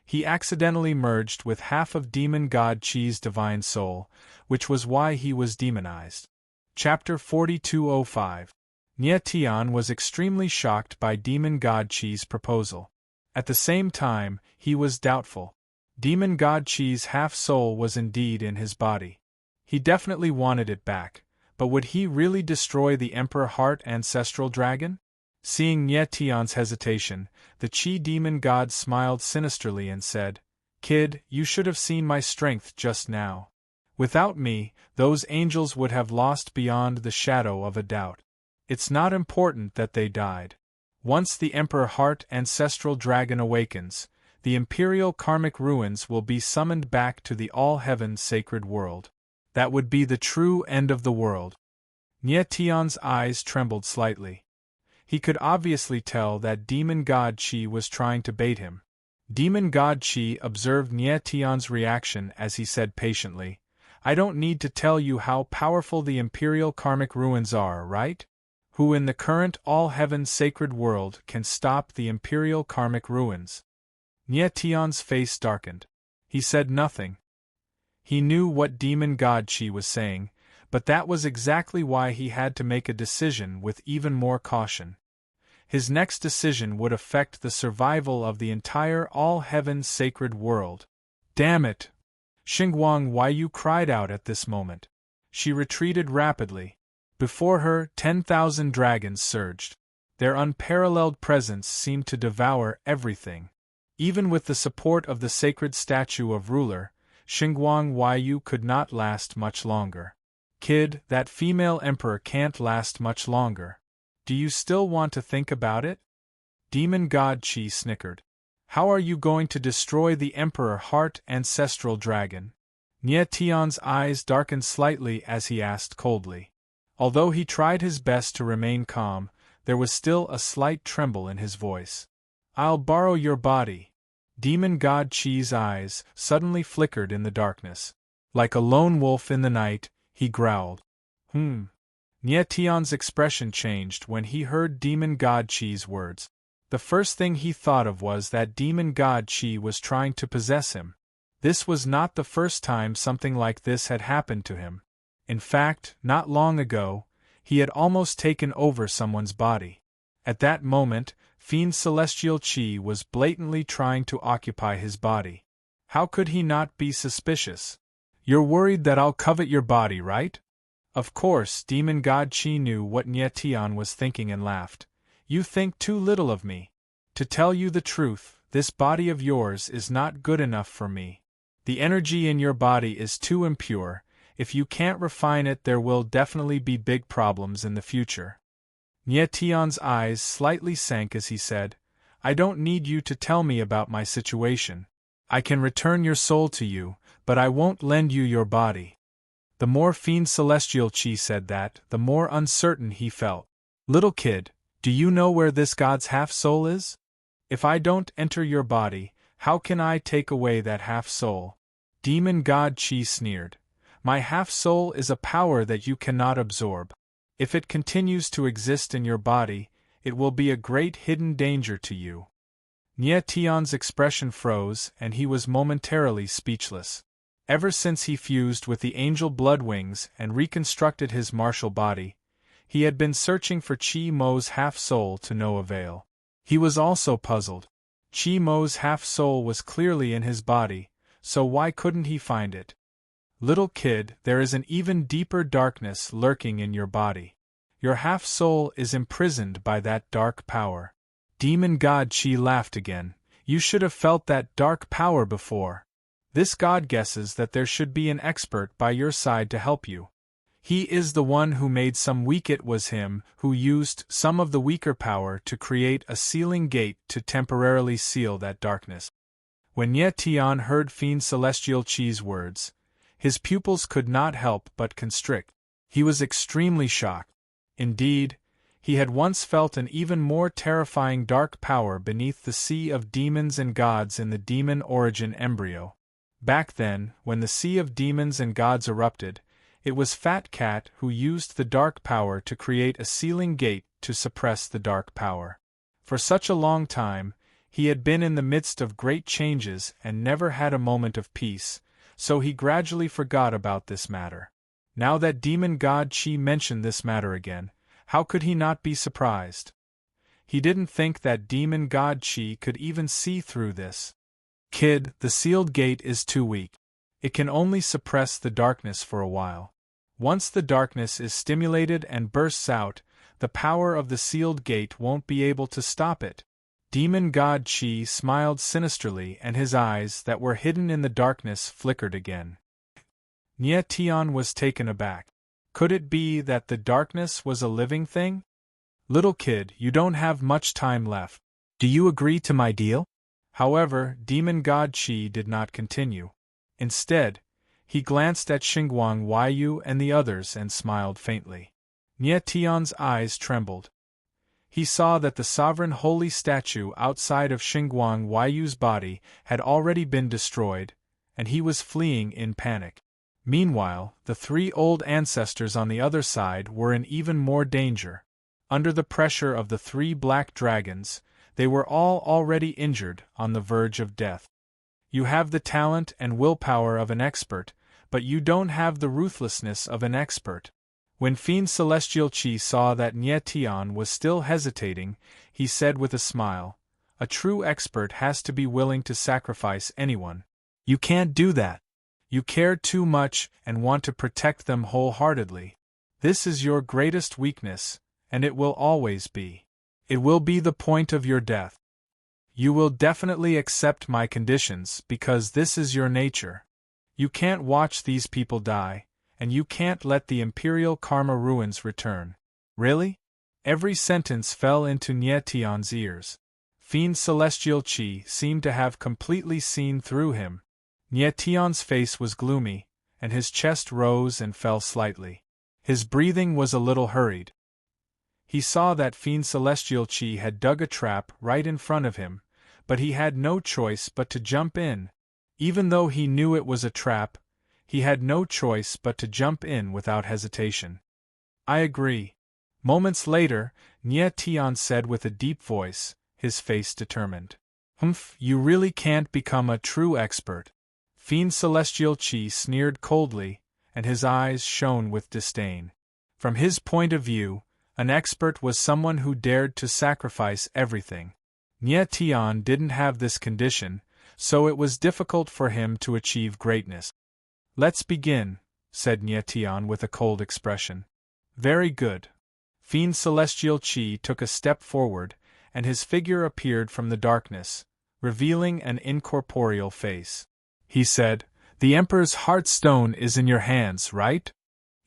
he accidentally merged with half of Demon God Qi's divine soul, which was why he was demonized. Chapter 4205. Nie Tian was extremely shocked by Demon God Qi's proposal. At the same time, he was doubtful. Demon God Qi's half-soul was indeed in his body. He definitely wanted it back, but would he really destroy the Emperor Heart Ancestral Dragon? Seeing Nie Tian's hesitation, the Qi demon god smiled sinisterly and said, "Kid, you should have seen my strength just now. Without me, those angels would have lost beyond the shadow of a doubt. It's not important that they died. Once the Emperor Heart Ancestral Dragon awakens, the Imperial Karmic Ruins will be summoned back to the All-Heaven Sacred World. That would be the true end of the world." Nie Tian's eyes trembled slightly. He could obviously tell that Demon God Qi was trying to bait him. Demon God Qi observed Nie Tian's reaction as he said patiently, "I don't need to tell you how powerful the Imperial Karmic Ruins are, right? Who in the current all-heaven sacred world can stop the Imperial Karmic Ruins?" Nie Tian's face darkened. He said nothing. He knew what Demon God Qi was saying, but that was exactly why he had to make a decision with even more caution. His next decision would affect the survival of the entire all-heaven sacred world. "Damn it!" Xingguang Huaiyu cried out at this moment. She retreated rapidly. Before her, 10,000 dragons surged. Their unparalleled presence seemed to devour everything. Even with the support of the sacred statue of ruler, Xingguang Huaiyu could not last much longer. "Kid, that female emperor can't last much longer. Do you still want to think about it?" Demon God Qi snickered. "How are you going to destroy the Emperor Heart Ancestral Dragon?" Nie Tian's eyes darkened slightly as he asked coldly. Although he tried his best to remain calm, there was still a slight tremble in his voice. "I'll borrow your body." Demon God Qi's eyes suddenly flickered in the darkness. Like a lone wolf in the night, he growled. Nie Tian's expression changed when he heard Demon God Qi's words. The first thing he thought of was that Demon God Qi was trying to possess him. This was not the first time something like this had happened to him. In fact, not long ago, he had almost taken over someone's body. At that moment, Fiend Celestial Qi was blatantly trying to occupy his body. How could he not be suspicious? "You're worried that I'll covet your body, right?" Of course, Demon God Qi knew what Nie Tian was thinking and laughed. "You think too little of me. To tell you the truth, this body of yours is not good enough for me. The energy in your body is too impure. If you can't refine it, there will definitely be big problems in the future." Nie Tian's eyes slightly sank as he said, "I don't need you to tell me about my situation. I can return your soul to you, but I won't lend you your body." The more Fiend Celestial Qi said that, the more uncertain he felt. "Little kid, do you know where this god's half-soul is? If I don't enter your body, how can I take away that half-soul?" Demon God Qi sneered. "My half-soul is a power that you cannot absorb. If it continues to exist in your body, it will be a great hidden danger to you." Nie Tian's expression froze and he was momentarily speechless. Ever since he fused with the angel blood wings and reconstructed his martial body, he had been searching for Qi Mo's half-soul to no avail. He was also puzzled. Qi Mo's half-soul was clearly in his body, so why couldn't he find it? "Little kid, there is an even deeper darkness lurking in your body. Your half-soul is imprisoned by that dark power." Demon God Qi laughed again. "You should have felt that dark power before. This god guesses that there should be an expert by your side to help you. He is the one who made some weak. It was him who used some of the weaker power to create a sealing gate to temporarily seal that darkness." When Nie Tian heard Fiend Celestial Qi's words, his pupils could not help but constrict. He was extremely shocked. Indeed, he had once felt an even more terrifying dark power beneath the sea of demons and gods in the demon origin embryo. Back then, when the sea of demons and gods erupted, it was Fat Cat who used the dark power to create a sealing gate to suppress the dark power. For such a long time, he had been in the midst of great changes and never had a moment of peace, so he gradually forgot about this matter. Now that Demon God Qi mentioned this matter again, how could he not be surprised? He didn't think that Demon God Qi could even see through this. "Kid, the sealed gate is too weak. It can only suppress the darkness for a while. Once the darkness is stimulated and bursts out, the power of the sealed gate won't be able to stop it." Demon God Qi smiled sinisterly and his eyes that were hidden in the darkness flickered again. Nie Tian was taken aback. Could it be that the darkness was a living thing? "Little kid, you don't have much time left. Do you agree to my deal?" However, Demon God Qi did not continue. Instead, he glanced at Xingguang Huaiyu and the others and smiled faintly. Nie Tian's eyes trembled. He saw that the sovereign holy statue outside of Xinguang Huayu's body had already been destroyed, and he was fleeing in panic. Meanwhile, the three old ancestors on the other side were in even more danger. Under the pressure of the three black dragons, they were all already injured, on the verge of death. You have the talent and willpower of an expert, but you don't have the ruthlessness of an expert. When Fiend Celestial Qi saw that Nie Tian was still hesitating, he said with a smile, "A true expert has to be willing to sacrifice anyone. You can't do that. You care too much and want to protect them wholeheartedly. This is your greatest weakness, and it will always be. It will be the point of your death. You will definitely accept my conditions because this is your nature. You can't watch these people die, and you can't let the Imperial Karma ruins return." Really? Every sentence fell into Nie Tian's ears. Fiend Celestial Qi seemed to have completely seen through him. Nie Tian's face was gloomy, and his chest rose and fell slightly. His breathing was a little hurried. He saw that Fiend Celestial Qi had dug a trap right in front of him, but he had no choice but to jump in. Even though he knew it was a trap, he had no choice but to jump in without hesitation. "I agree." Moments later, Nie Tian said with a deep voice, his face determined. You really can't become a true expert." Fiend Celestial Qi sneered coldly, and his eyes shone with disdain. From his point of view, an expert was someone who dared to sacrifice everything. Nie Tian didn't have this condition, so it was difficult for him to achieve greatness. "Let's begin," said Nie Tian with a cold expression. "Very good." Fiend Celestial Qi took a step forward, and his figure appeared from the darkness, revealing an incorporeal face. He said, "The Emperor's heart stone is in your hands, right?"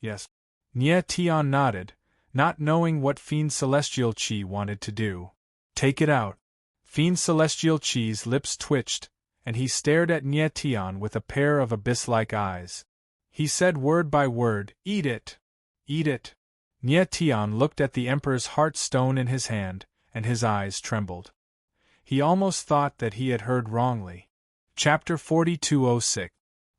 "Yes." Nie Tian nodded, not knowing what Fiend Celestial Qi wanted to do. "Take it out." Fiend Celestial Qi's lips twitched, and he stared at Nie Tian with a pair of abyss-like eyes. He said word by word, "Eat it! Eat it!" Nie Tian looked at the Emperor's heart stone in his hand, and his eyes trembled. He almost thought that he had heard wrongly. Chapter 4206.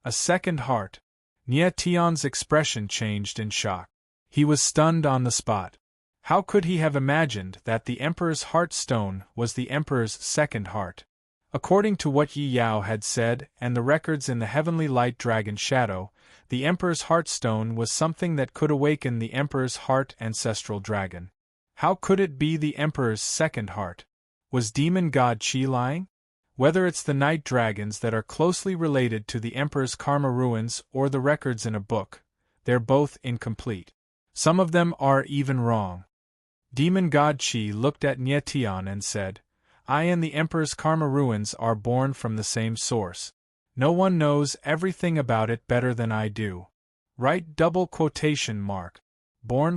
A Second Heart. Nie Tian's expression changed in shock. He was stunned on the spot. How could he have imagined that the Emperor's heart stone was the Emperor's second heart? According to what Yi Yao had said and the records in the Heavenly Light Dragon Shadow, the Emperor's heart stone was something that could awaken the Emperor's heart ancestral dragon. How could it be the Emperor's second heart? Was Demon God Qi lying? Whether it's the night dragons that are closely related to the Emperor's karma ruins or the records in a book, they're both incomplete. Some of them are even wrong. Demon God Qi looked at Nie Tian and said, "I and the Emperor's karma ruins are born from the same source. No one knows everything about it better than I do. Right? Born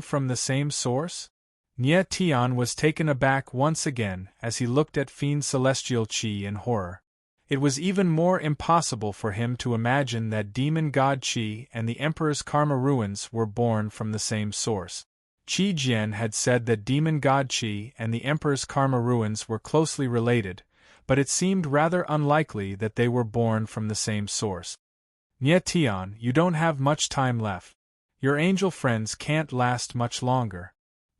from the same source?" Nie Tian was taken aback once again as he looked at Fiend Celestial Qi in horror. It was even more impossible for him to imagine that Demon God Qi and the Emperor's karma ruins were born from the same source. Qi Jian had said that Demon God Qi and the Emperor's karma ruins were closely related, but it seemed rather unlikely that they were born from the same source. Nie Tian, you don't have much time left. Your angel friends can't last much longer.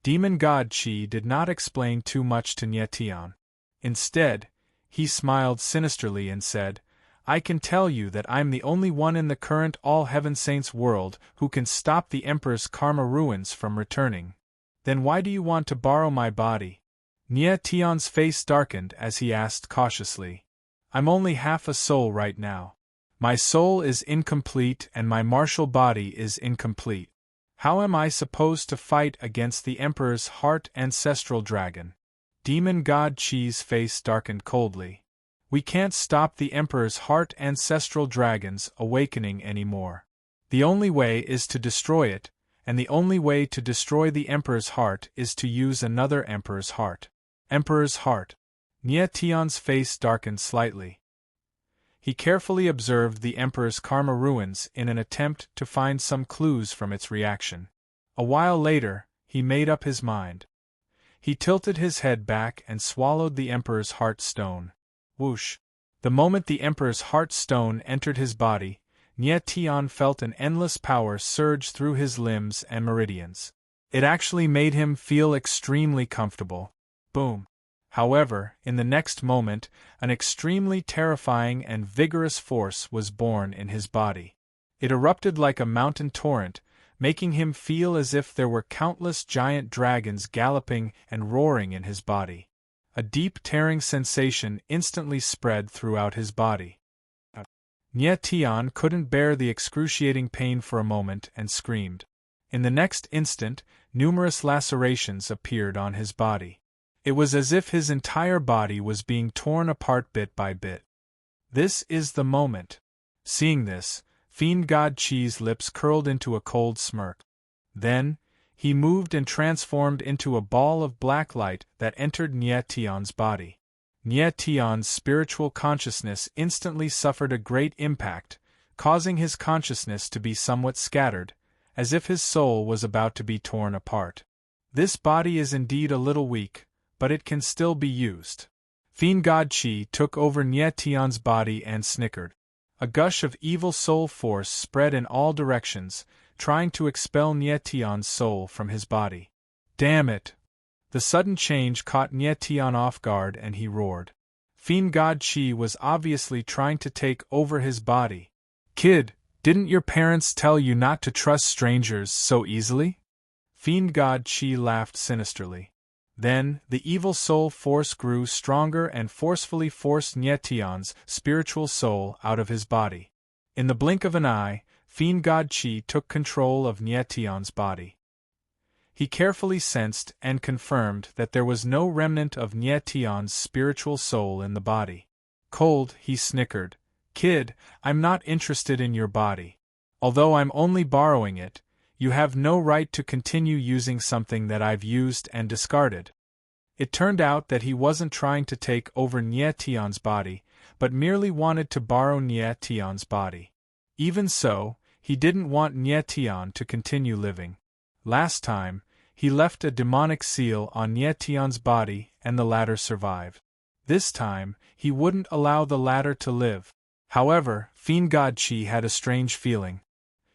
Demon God Qi did not explain too much to Nie Tian. Instead, he smiled sinisterly and said, "I can tell you that I'm the only one in the current All-Heaven Saints world who can stop the Emperor's karma ruins from returning. Then why do you want to borrow my body?" Nie Tian's face darkened as he asked cautiously. "I'm only half a soul right now. My soul is incomplete and my martial body is incomplete. How am I supposed to fight against the Emperor's heart ancestral dragon?" Demon God Qi's face darkened coldly. "We can't stop the Emperor's heart ancestral dragon's awakening anymore. The only way is to destroy it, and the only way to destroy the Emperor's heart is to use another Emperor's heart." Emperor's heart. Nie Tian's face darkened slightly. He carefully observed the Emperor's karma ruins in an attempt to find some clues from its reaction. A while later, he made up his mind. He tilted his head back and swallowed the Emperor's heart stone. Whoosh! The moment the Emperor's heart stone entered his body, Nie Tian felt an endless power surge through his limbs and meridians. It actually made him feel extremely comfortable. Boom! However, in the next moment, an extremely terrifying and vigorous force was born in his body. It erupted like a mountain torrent, making him feel as if there were countless giant dragons galloping and roaring in his body. A deep tearing sensation instantly spread throughout his body. Nie Tian couldn't bear the excruciating pain for a moment and screamed. In the next instant, numerous lacerations appeared on his body. It was as if his entire body was being torn apart bit by bit. This is the moment. Seeing this, Fiend God Qi's lips curled into a cold smirk. Then, he moved and transformed into a ball of black light that entered Nie Tian's body. Nie Tian's spiritual consciousness instantly suffered a great impact, causing his consciousness to be somewhat scattered, as if his soul was about to be torn apart. This body is indeed a little weak, but it can still be used. Fiend God Qi took over Nie Tian's body and snickered. A gush of evil soul force spread in all directions, trying to expel Nie Tian's soul from his body. Damn it! The sudden change caught Nie Tian off guard and he roared. Fiend God Qi was obviously trying to take over his body. Kid, didn't your parents tell you not to trust strangers so easily? Fiend God Qi laughed sinisterly. Then, the evil soul force grew stronger and forcefully forced Nie Tian's spiritual soul out of his body. In the blink of an eye, Fiend God Qi took control of Nie Tian's body. He carefully sensed and confirmed that there was no remnant of Nie Tian's spiritual soul in the body. Cold, he snickered. Kid, I'm not interested in your body. Although I'm only borrowing it, you have no right to continue using something that I've used and discarded. It turned out that he wasn't trying to take over Nie Tian's body, but merely wanted to borrow Nie Tian's body. Even so, he didn't want Nie Tian to continue living. Last time, he left a demonic seal on Nie Tian's body and the latter survived. This time, he wouldn't allow the latter to live. However, Fiend God Qi had a strange feeling.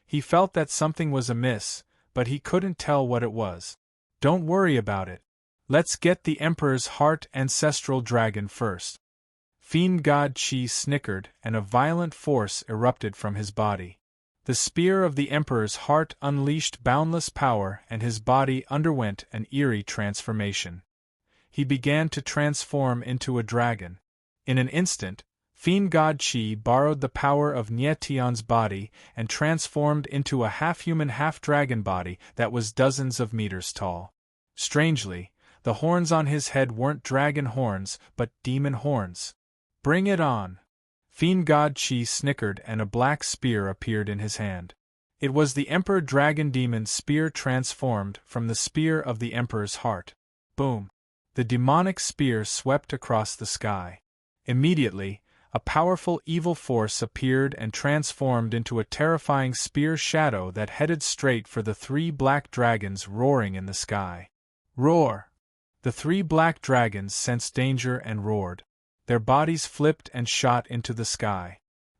He felt that something was amiss, but he couldn't tell what it was. Don't worry about it. Let's get the Emperor's heart ancestral dragon first. Fiend God Qi snickered and a violent force erupted from his body. The spear of the Emperor's heart unleashed boundless power and his body underwent an eerie transformation. He began to transform into a dragon. In an instant, Fiend God Qi borrowed the power of Nie Tian's body and transformed into a half-human half-dragon body that was dozens of meters tall. Strangely, the horns on his head weren't dragon horns but demon horns. Bring it on! Fiend God Qi snickered and a black spear appeared in his hand. It was the Emperor Dragon Demon's spear transformed from the spear of the Emperor's heart. Boom! The demonic spear swept across the sky. Immediately, a powerful evil force appeared and transformed into a terrifying spear shadow that headed straight for the three black dragons roaring in the sky. Roar! The three black dragons sensed danger and roared. Their bodies flipped and shot into the sky.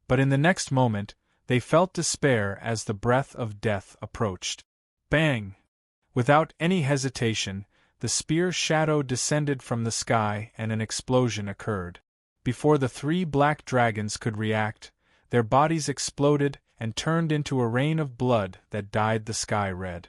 But in the next moment, they felt despair as the breath of death approached. Bang! Without any hesitation, the spear shadow descended from the sky and an explosion occurred. Before the three black dragons could react, their bodies exploded and turned into a rain of blood that dyed the sky red.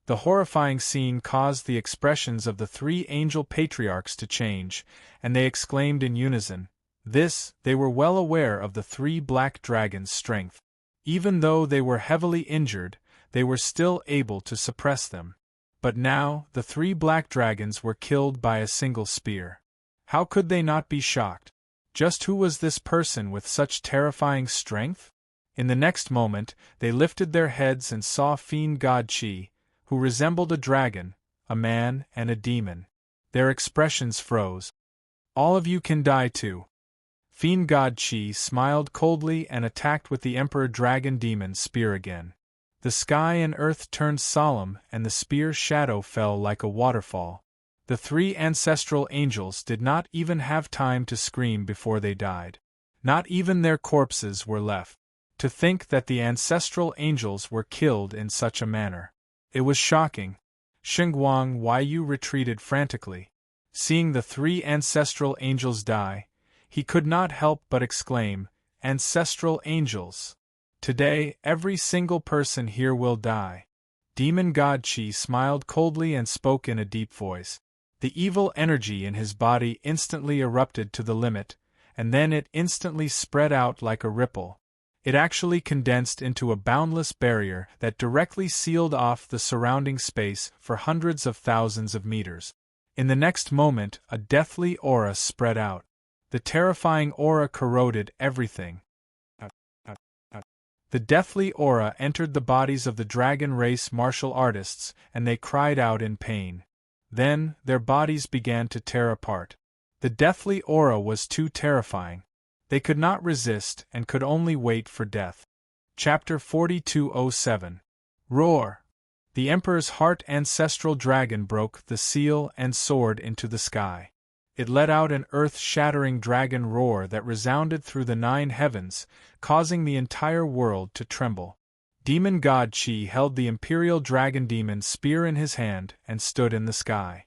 The horrifying scene caused the expressions of the three angel patriarchs to change, and they exclaimed in unison. They were well aware of the three black dragons' strength. Even though they were heavily injured, they were still able to suppress them. But now, the three black dragons were killed by a single spear. How could they not be shocked? Just who was this person with such terrifying strength? In the next moment, they lifted their heads and saw Fiend God Qi, who resembled a dragon, a man, and a demon. Their expressions froze. All of you can die too. Fiend God Qi smiled coldly and attacked with the Emperor Dragon Demon's spear again. The sky and earth turned solemn, and the spear's shadow fell like a waterfall. The three ancestral angels did not even have time to scream before they died. Not even their corpses were left. To think that the ancestral angels were killed in such a manner. It was shocking. Shengguang Yu retreated frantically. Seeing the three ancestral angels die, he could not help but exclaim, "Ancestral angels! Today, every single person here will die." Demon God Qi smiled coldly and spoke in a deep voice. The evil energy in his body instantly erupted to the limit, and then it instantly spread out like a ripple. It actually condensed into a boundless barrier that directly sealed off the surrounding space for hundreds of thousands of meters. In the next moment, a deathly aura spread out. The terrifying aura corroded everything. The deathly aura entered the bodies of the dragon race martial artists, and they cried out in pain. Then, their bodies began to tear apart. The deathly aura was too terrifying. They could not resist and could only wait for death. Chapter 4207. Roar! The Emperor's heart ancestral dragon broke the seal and soared into the sky. It let out an earth-shattering dragon roar that resounded through the 9 heavens, causing the entire world to tremble. Demon God Qi held the imperial dragon demon spear in his hand and stood in the sky.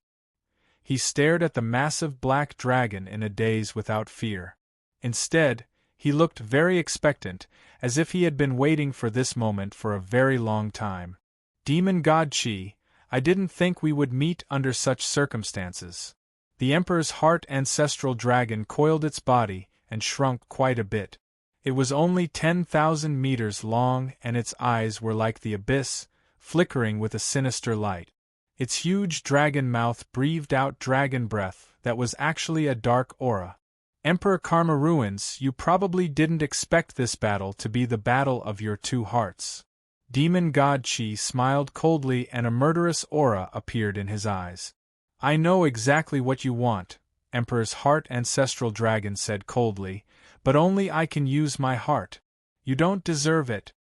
He stared at the massive black dragon in a daze without fear. Instead, he looked very expectant, as if he had been waiting for this moment for a very long time. Demon God Qi, I didn't think we would meet under such circumstances. The Emperor's heart ancestral dragon coiled its body and shrunk quite a bit. It was only 10,000 meters long, and its eyes were like the abyss, flickering with a sinister light. Its huge dragon mouth breathed out dragon breath that was actually a dark aura. Emperor Karma Ruins, you probably didn't expect this battle to be the battle of your two hearts. Demon God Qi smiled coldly and a murderous aura appeared in his eyes. I know exactly what you want, Emperor's heart ancestral dragon said coldly, but only I can use my heart. You don't deserve it.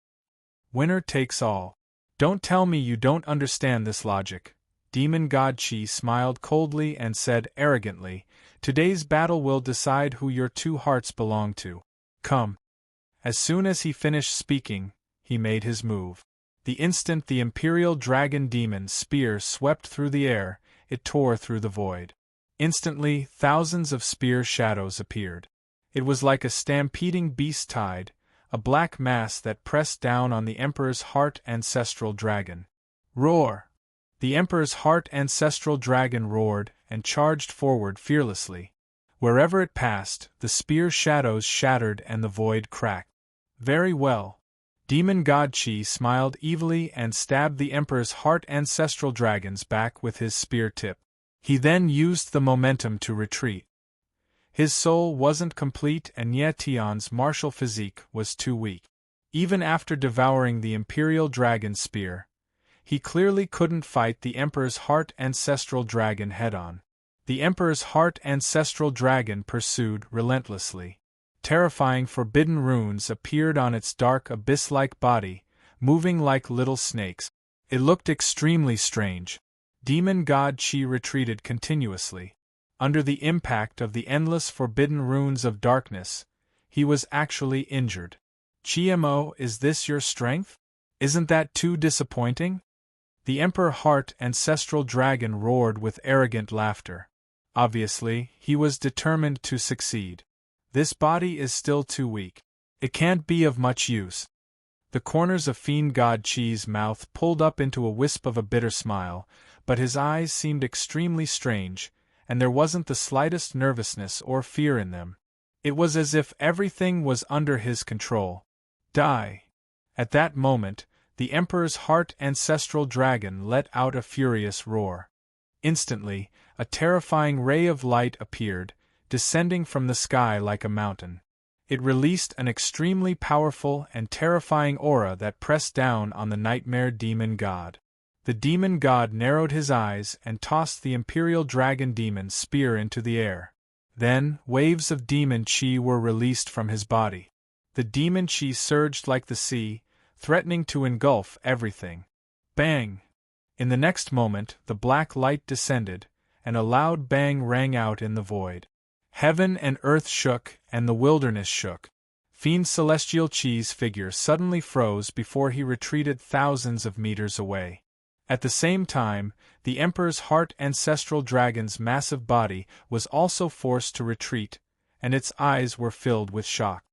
Winner takes all. Don't tell me you don't understand this logic. Demon God Qi smiled coldly and said arrogantly, today's battle will decide who your two hearts belong to. Come. As soon as he finished speaking, he made his move. The instant the imperial dragon demon spear swept through the air, it tore through the void. Instantly, thousands of spear shadows appeared. It was like a stampeding beast tide, a black mass that pressed down on the Emperor's heart ancestral dragon. Roar! The Emperor's heart ancestral dragon roared and charged forward fearlessly. Wherever it passed, the spear shadows shattered and the void cracked. Very well. Demon God Qi smiled evilly and stabbed the Emperor's heart ancestral dragon's back with his spear tip. He then used the momentum to retreat. His soul wasn't complete and Ye Tian's martial physique was too weak. Even after devouring the imperial dragon spear, he clearly couldn't fight the Emperor's heart ancestral dragon head-on. The Emperor's heart ancestral dragon pursued relentlessly. Terrifying forbidden runes appeared on its dark abyss-like body, moving like little snakes. It looked extremely strange. Demon God Qi retreated continuously. Under the impact of the endless forbidden runes of darkness, he was actually injured. Chiemo, is this your strength? Isn't that too disappointing? The Emperor Heart ancestral dragon roared with arrogant laughter. Obviously, he was determined to succeed. This body is still too weak. It can't be of much use. The corners of Fiend God Qi's mouth pulled up into a wisp of a bitter smile, but his eyes seemed extremely strange, and there wasn't the slightest nervousness or fear in them. It was as if everything was under his control. Die! At that moment, the Emperor's heart ancestral dragon let out a furious roar. Instantly, a terrifying ray of light appeared, descending from the sky like a mountain. It released an extremely powerful and terrifying aura that pressed down on the nightmare demon god. The demon god narrowed his eyes and tossed the imperial dragon demon's spear into the air. Then, waves of demon chi were released from his body. The demon chi surged like the sea, threatening to engulf everything. Bang! In the next moment, the black light descended, and a loud bang rang out in the void. Heaven and earth shook, and the wilderness shook. Fiend Celestial Chi's figure suddenly froze before he retreated thousands of meters away. At the same time, the Emperor's Heart Ancestral Dragon's massive body was also forced to retreat, and its eyes were filled with shock.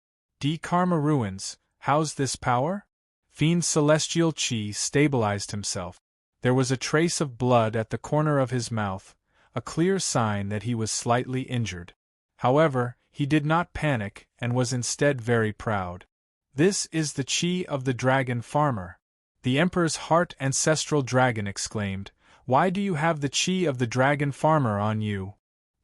Karma Ruins, how's this power? Fiend Celestial Chi stabilized himself. There was a trace of blood at the corner of his mouth, a clear sign that he was slightly injured. However, he did not panic and was instead very proud. This is the Chi of the Dragon Farmer. The Emperor's Heart Ancestral Dragon exclaimed, "Why do you have the Chi of the Dragon Farmer on you?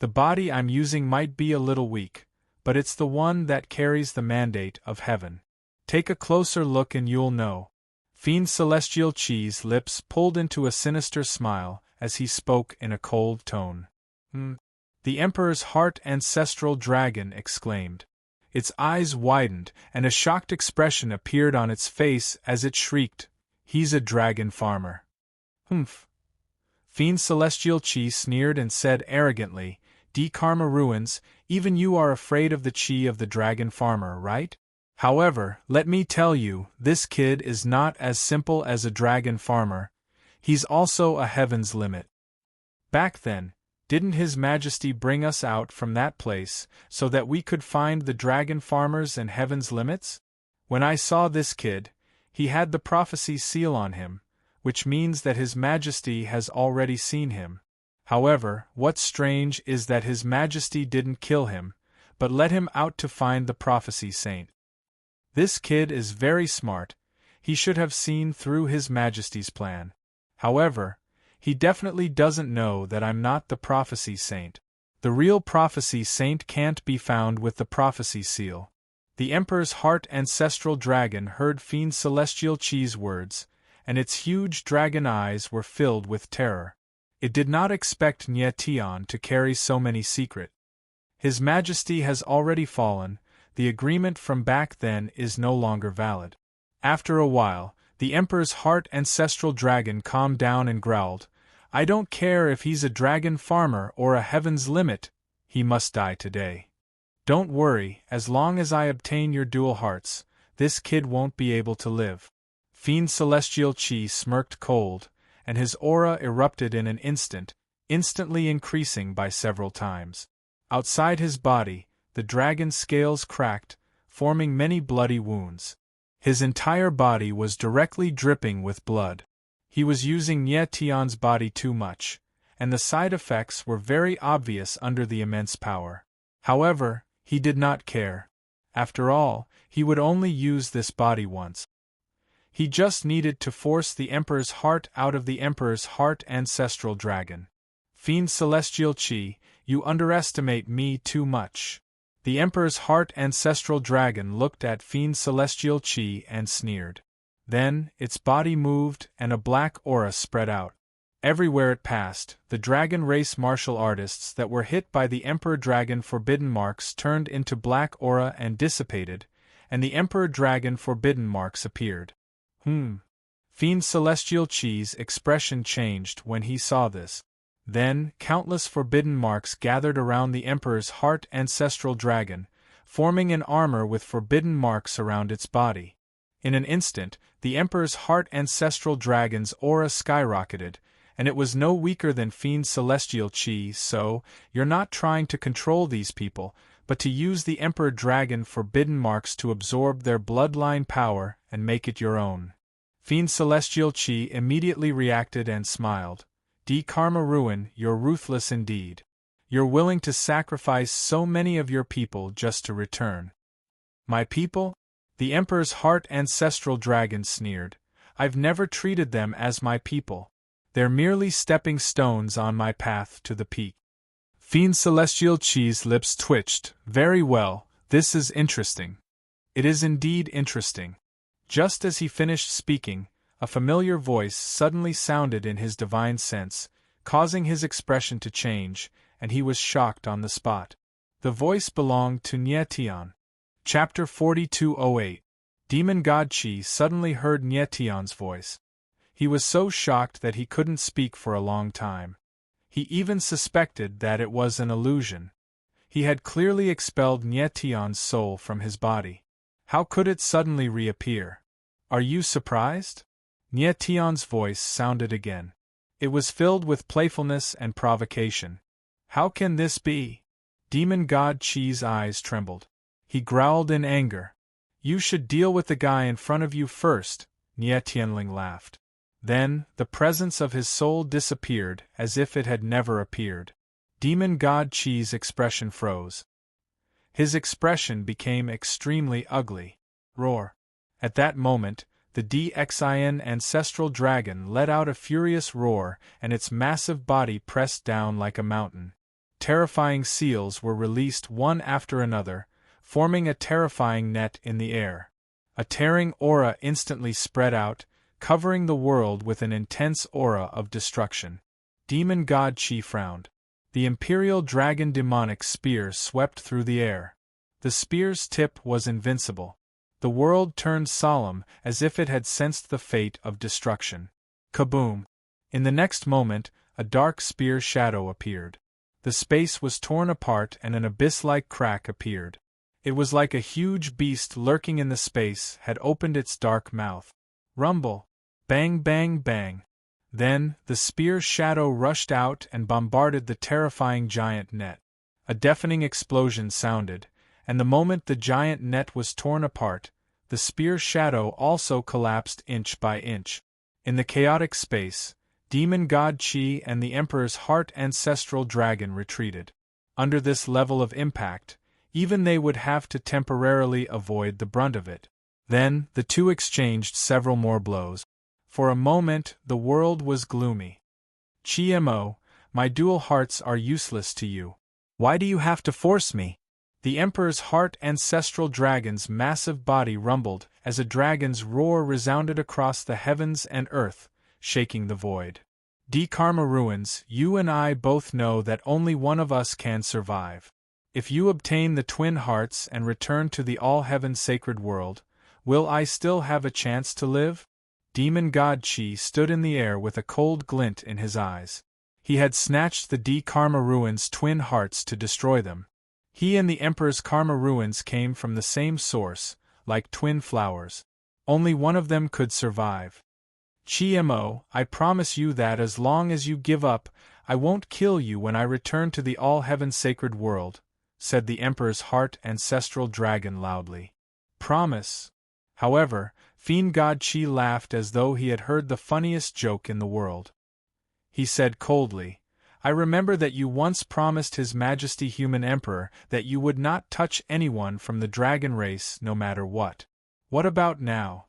The body I'm using might be a little weak, but it's the one that carries the mandate of heaven. Take a closer look and you'll know." Fiend Celestial Chi's lips pulled into a sinister smile as he spoke in a cold tone. The Emperor's Heart Ancestral Dragon exclaimed. Its eyes widened, and a shocked expression appeared on its face as it shrieked, "He's a dragon farmer." "Humph." Fiend Celestial Chi sneered and said arrogantly, "Karma Ruins, even you are afraid of the Chi of the dragon farmer, right? However, let me tell you, this kid is not as simple as a dragon farmer. He's also a heaven's limit. Back then, didn't His Majesty bring us out from that place so that we could find the dragon farmers and heaven's limits? When I saw this kid, he had the prophecy seal on him, which means that His Majesty has already seen him. However, what's strange is that His Majesty didn't kill him, but let him out to find the prophecy saint. This kid is very smart. He should have seen through His Majesty's plan. However, he definitely doesn't know that I'm not the prophecy saint. The real prophecy saint can't be found with the prophecy seal." The Emperor's Heart Ancestral Dragon heard Fiend Celestial Chi's words, and its huge dragon eyes were filled with terror. It did not expect Nye Tian to carry so many secrets. His Majesty has already fallen, the agreement from back then is no longer valid. After a while, the Emperor's Heart Ancestral Dragon calmed down and growled, "I don't care if he's a dragon farmer or a heaven's limit, he must die today. Don't worry, as long as I obtain your dual hearts, this kid won't be able to live." Fiend Celestial Chi smirked cold, and his aura erupted in an instant, instantly increasing by several times. Outside his body, the dragon's scales cracked, forming many bloody wounds. His entire body was directly dripping with blood. He was using Nye Tian's body too much, and the side effects were very obvious under the immense power. However, he did not care. After all, he would only use this body once. He just needed to force the Emperor's heart out of the Emperor's Heart Ancestral Dragon. Fiend Celestial Chi, you underestimate me too much. The Emperor's Heart Ancestral Dragon looked at Fiend Celestial Chi and sneered. Then, its body moved and a black aura spread out. Everywhere it passed, the dragon race martial artists that were hit by the Emperor Dragon Forbidden Marks turned into black aura and dissipated, and the Emperor Dragon Forbidden Marks appeared. Fiend Celestial Chi's expression changed when he saw this. Then, countless forbidden marks gathered around the Emperor's Heart Ancestral Dragon, forming an armor with forbidden marks around its body. In an instant, the Emperor's Heart Ancestral Dragon's aura skyrocketed, and it was no weaker than Fiend Celestial Chi. So, you're not trying to control these people, but to use the Emperor Dragon Forbidden Marks to absorb their bloodline power and make it your own. Fiend Celestial Chi immediately reacted and smiled. Karma Ruin, you're ruthless indeed. You're willing to sacrifice so many of your people just to return. My people? The Emperor's Heart Ancestral Dragon sneered. I've never treated them as my people. They're merely stepping stones on my path to the peak. Fiend Celestial Chi's lips twitched. Very well, this is interesting. It is indeed interesting. Just as he finished speaking, a familiar voice suddenly sounded in his divine sense, causing his expression to change, and he was shocked on the spot. The voice belonged to Nye Tian. Chapter 4208. Demon God Chi suddenly heard Nye Tian's voice. He was so shocked that he couldn't speak for a long time. He even suspected that it was an illusion. He had clearly expelled Nye Tian's soul from his body. How could it suddenly reappear? Are you surprised? Nye Tian's voice sounded again. It was filled with playfulness and provocation. How can this be? Demon God Chi's eyes trembled. He growled in anger. You should deal with the guy in front of you first, Nye Tianling laughed. Then, the presence of his soul disappeared as if it had never appeared. Demon God Chi's expression froze. His expression became extremely ugly. Roar. At that moment, the DXIN ancestral dragon let out a furious roar, and its massive body pressed down like a mountain. Terrifying seals were released one after another, forming a terrifying net in the air. A tearing aura instantly spread out, covering the world with an intense aura of destruction. Demon God Chi frowned. The Imperial Dragon demonic spear swept through the air. The spear's tip was invincible. The world turned solemn, as if it had sensed the fate of destruction. Kaboom! In the next moment, a dark spear shadow appeared. The space was torn apart and an abyss-like crack appeared. It was like a huge beast lurking in the space had opened its dark mouth. Rumble! Bang bang bang! Then, the spear's shadow rushed out and bombarded the terrifying giant net. A deafening explosion sounded, and the moment the giant net was torn apart, the spear's shadow also collapsed inch by inch. In the chaotic space, Demon God Chi and the Emperor's heart ancestral dragon retreated. Under this level of impact, even they would have to temporarily avoid the brunt of it. Then, the two exchanged several more blows. For a moment, the world was gloomy. Chi-mo, my dual hearts are useless to you. Why do you have to force me? The Emperor's heart ancestral dragon's massive body rumbled as a dragon's roar resounded across the heavens and earth, shaking the void. Karma Ruins, you and I both know that only one of us can survive. If you obtain the twin hearts and return to the all-heaven sacred world, will I still have a chance to live? Demon God Chi stood in the air with a cold glint in his eyes. He had snatched the Karma Ruins' twin hearts to destroy them. He and the Emperor's Karma Ruins came from the same source, like twin flowers. Only one of them could survive. Chi-mo, I promise you that as long as you give up, I won't kill you when I return to the all-heaven sacred world, said the Emperor's heart ancestral dragon loudly. Promise. However, Fiend God Chi laughed as though he had heard the funniest joke in the world. He said coldly, I remember that you once promised His Majesty Human Emperor that you would not touch anyone from the dragon race no matter what. What about now?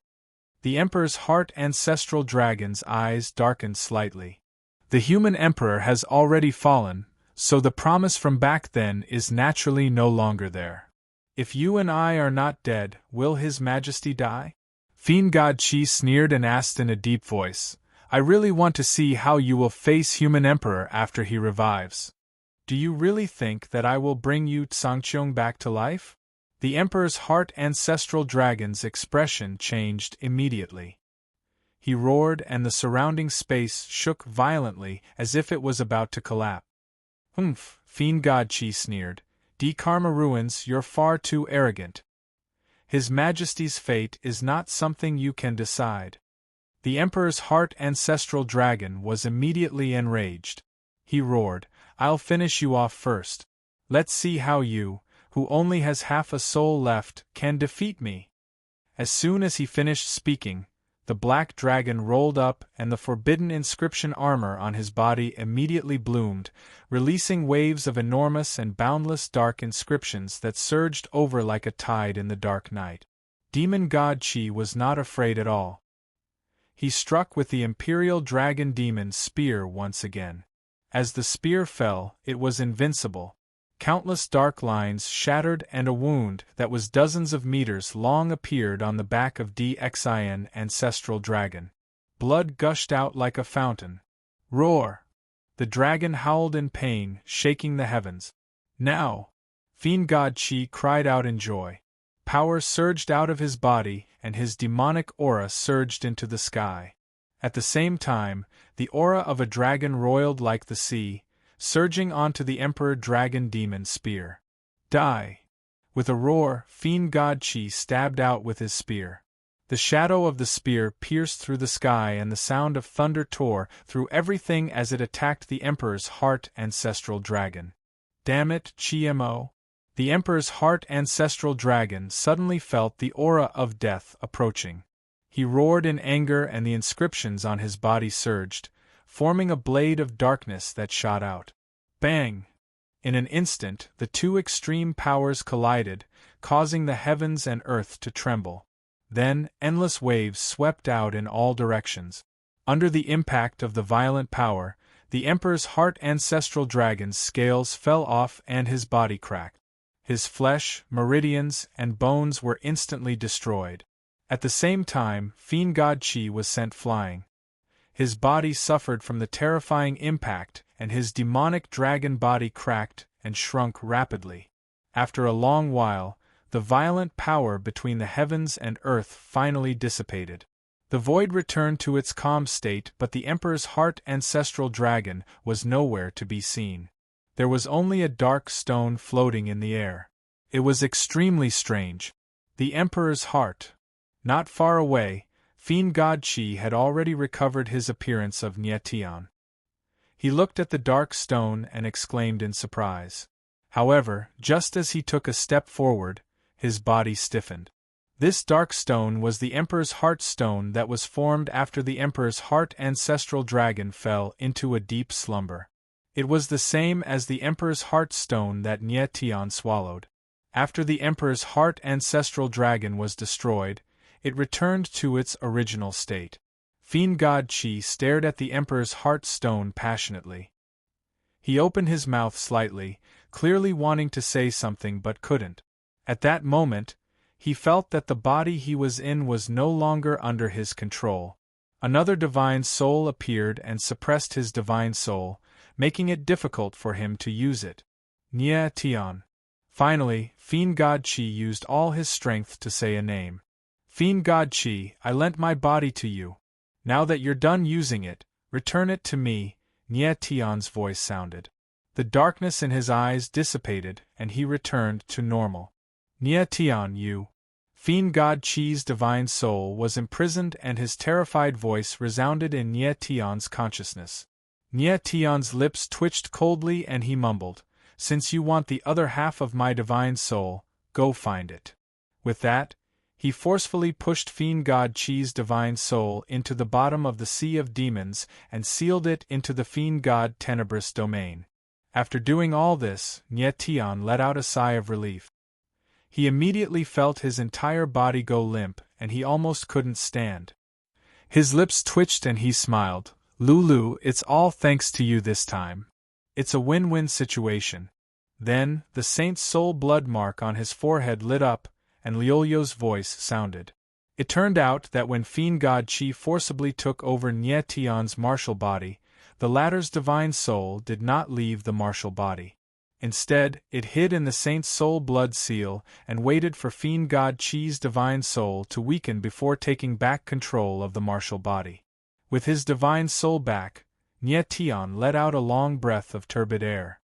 The Emperor's heart ancestral dragon's eyes darkened slightly. The human emperor has already fallen, so the promise from back then is naturally no longer there. If you and I are not dead, will His Majesty die? Fiend God Chi sneered and asked in a deep voice, I really want to see how you will face Human Emperor after he revives. Do you really think that I will bring you Tsangqiong back to life? The Emperor's heart ancestral dragon's expression changed immediately. He roared and the surrounding space shook violently as if it was about to collapse. Humph, Fiend God Chi sneered. Karma Ruins, you're far too arrogant. His Majesty's fate is not something you can decide. The Emperor's heart ancestral dragon was immediately enraged. He roared, I'll finish you off first. Let's see how you, who only has half a soul left, can defeat me. As soon as he finished speaking, the black dragon rolled up and the forbidden inscription armor on his body immediately bloomed, releasing waves of enormous and boundless dark inscriptions that surged over like a tide in the dark night. Demon God Chi was not afraid at all. He struck with the Imperial Dragon Demon's spear once again. As the spear fell, it was invincible. Countless dark lines shattered and a wound that was dozens of meters long appeared on the back of DXIN ancestral dragon. Blood gushed out like a fountain. Roar! The dragon howled in pain, shaking the heavens. Now! Fiend God Chi cried out in joy. Power surged out of his body, and his demonic aura surged into the sky. At the same time, the aura of a dragon roiled like the sea, surging onto the Emperor Dragon Demon spear. Die! With a roar, Fiend God Chi stabbed out with his spear. The shadow of the spear pierced through the sky, and the sound of thunder tore through everything as it attacked the Emperor's heart ancestral dragon. Damn it, Chi-Mo! The Emperor's heart ancestral dragon suddenly felt the aura of death approaching. He roared in anger, and the inscriptions on his body surged, forming a blade of darkness that shot out. Bang! In an instant, the two extreme powers collided, causing the heavens and earth to tremble. Then, endless waves swept out in all directions. Under the impact of the violent power, the Emperor's heart ancestral dragon's scales fell off and his body cracked. His flesh, meridians, and bones were instantly destroyed. At the same time, Fiend God Chi was sent flying. His body suffered from the terrifying impact, and his demonic dragon body cracked and shrunk rapidly. After a long while, the violent power between the heavens and earth finally dissipated. The void returned to its calm state, but the Emperor's heart ancestral dragon was nowhere to be seen. There was only a dark stone floating in the air. It was extremely strange. The Emperor's heart. Not far away, Fiend God Chi had already recovered his appearance of Nietian. He looked at the dark stone and exclaimed in surprise. However, just as he took a step forward, his body stiffened. This dark stone was the Emperor's heart stone that was formed after the Emperor's heart ancestral dragon fell into a deep slumber. It was the same as the Emperor's heart stone that Nietian swallowed. After the Emperor's heart ancestral dragon was destroyed, it returned to its original state. Fiend God Chi stared at the Emperor's heart stone passionately. He opened his mouth slightly, clearly wanting to say something but couldn't. At that moment, he felt that the body he was in was no longer under his control. Another divine soul appeared and suppressed his divine soul, making it difficult for him to use it. Nietian. Finally, Fiend God Chi used all his strength to say a name. Fiend God Chi, I lent my body to you. Now that you're done using it, return it to me, Nietian's voice sounded. The darkness in his eyes dissipated, and he returned to normal. Nietian, you. Fiend God Chi's divine soul was imprisoned, and his terrified voice resounded in Nietian's consciousness. Nietian's lips twitched coldly and he mumbled, "Since you want the other half of my divine soul, go find it." With that, he forcefully pushed Fiend God Chi's divine soul into the bottom of the Sea of Demons and sealed it into the Fiend God Tenebrous domain. After doing all this, Nietian let out a sigh of relief. He immediately felt his entire body go limp, and he almost couldn't stand. His lips twitched and he smiled. "Lulu, it's all thanks to you this time. It's a win-win situation." Then, the saint's soul blood mark on his forehead lit up, and Liolio's voice sounded. It turned out that when Fiend God Chi forcibly took over Nietian's martial body, the latter's divine soul did not leave the martial body. Instead, it hid in the saint's soul blood seal and waited for Fiend God Chi's divine soul to weaken before taking back control of the martial body. With his divine soul back, Nietian let out a long breath of turbid air.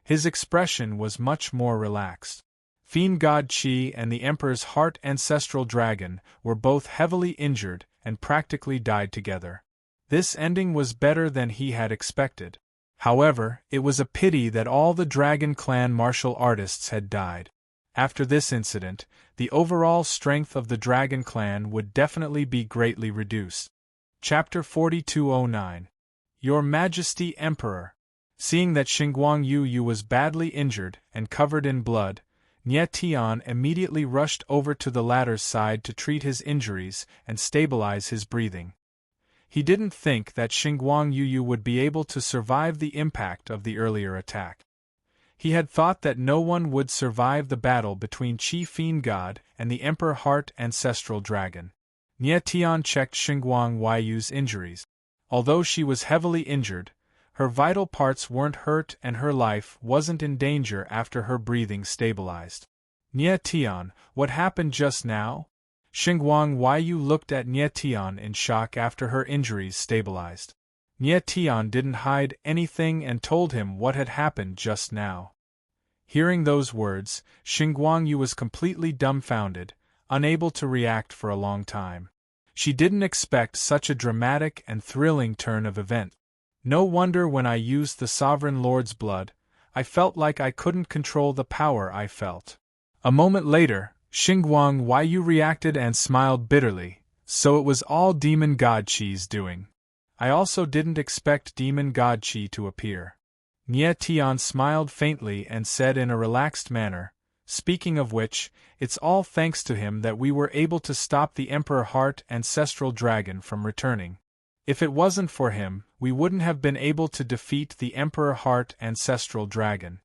His expression was much more relaxed. Fiend God Chi and the Emperor's heart ancestral dragon were both heavily injured and practically died together. This ending was better than he had expected. However, it was a pity that all the Dragon Clan martial artists had died. After this incident, the overall strength of the Dragon Clan would definitely be greatly reduced. Chapter 4209. Your Majesty Emperor. Seeing that Xinguang Yu was badly injured and covered in blood, Nietian immediately rushed over to the latter's side to treat his injuries and stabilize his breathing. He didn't think that Xinguang Yu would be able to survive the impact of the earlier attack. He had thought that no one would survive the battle between Chi Fiend God and the Emperor Heart Ancestral Dragon. Nietian checked Xinguang Yu's injuries. Although she was heavily injured, her vital parts weren't hurt and her life wasn't in danger after her breathing stabilized. Nie Tian, what happened just now? Xingguang Huaiyu looked at Nie Tian in shock after her injuries stabilized. Nie Tian didn't hide anything and told him what had happened just now. Hearing those words, Xingguang Yu was completely dumbfounded, unable to react for a long time. She didn't expect such a dramatic and thrilling turn of events. No wonder when I used the Sovereign Lord's blood, I felt like I couldn't control the power I felt. A moment later, Xingguang Huaiyu reacted and smiled bitterly, so it was all Demon God Qi's doing. I also didn't expect Demon God Qi to appear. Nie Tian smiled faintly and said in a relaxed manner, speaking of which, it's all thanks to him that we were able to stop the Emperor Heart Ancestral Dragon from returning. If it wasn't for him, we wouldn't have been able to defeat the Emperor Heart Ancestral Dragon.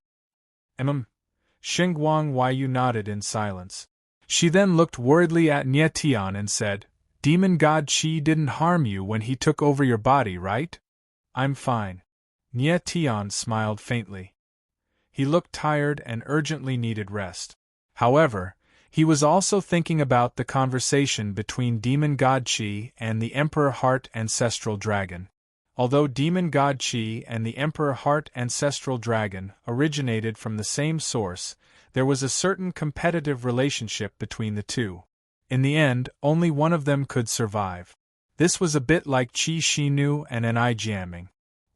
Xingguang Huaiyu nodded in silence. She then looked worriedly at Nie Tian and said, Demon God Qi didn't harm you when he took over your body, right? I'm fine. Nie Tian smiled faintly. He looked tired and urgently needed rest. However, he was also thinking about the conversation between Demon God Qi and the Emperor Heart Ancestral Dragon. Although Demon God Qi and the Emperor Heart Ancestral Dragon originated from the same source, there was a certain competitive relationship between the two. In the end, only one of them could survive. This was a bit like Qi Shinu and An Jiaming.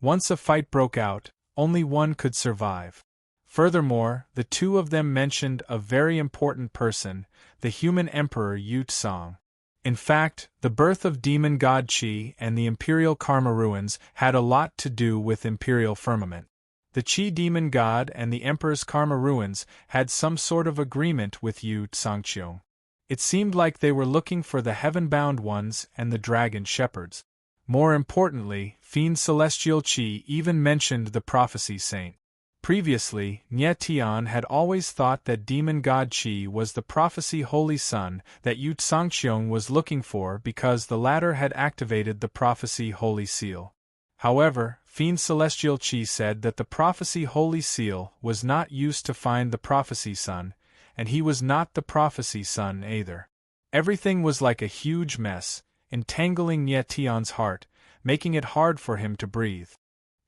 Once a fight broke out, only one could survive. Furthermore, the two of them mentioned a very important person, the human Emperor Yu Tsang. In fact, the birth of Demon God Qi and the Imperial Karma Ruins had a lot to do with Imperial Firmament. The Qi Demon God and the Emperor's Karma Ruins had some sort of agreement with Yu Tsangqiong. It seemed like they were looking for the heaven-bound ones and the dragon shepherds. More importantly, Fiend Celestial Qi even mentioned the prophecy saint. Previously, Nie Tian had always thought that Demon God Qi was the prophecy holy son that Yu Tsangqiong was looking for because the latter had activated the prophecy holy seal. However, Fiend Celestial Qi said that the prophecy holy seal was not used to find the prophecy son, and he was not the prophecy son either. Everything was like a huge mess, entangling Nie Tian's heart, making it hard for him to breathe.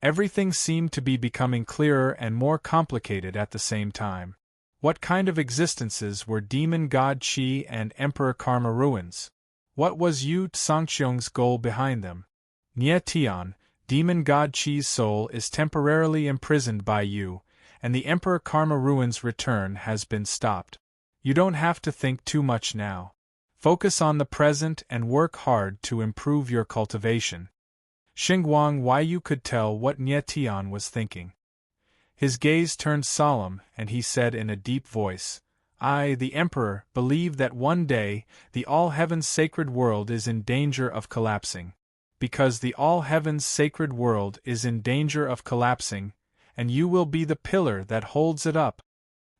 Everything seemed to be becoming clearer and more complicated at the same time. What kind of existences were Demon God Qi and Emperor Karma Ruins? What was Yu Tsangqiong's goal behind them? Nie Tian, Demon God Qi's soul is temporarily imprisoned by you, and the Emperor Karma Ruins' return has been stopped. You don't have to think too much now. Focus on the present and work hard to improve your cultivation. Xingguang Huaiyu could tell what Nie Tian was thinking. His gaze turned solemn, and he said in a deep voice, I, the Emperor, believe that one day, the All-Heavens Sacred World is in danger of collapsing. Because the All-Heavens Sacred World is in danger of collapsing, and you will be the pillar that holds it up.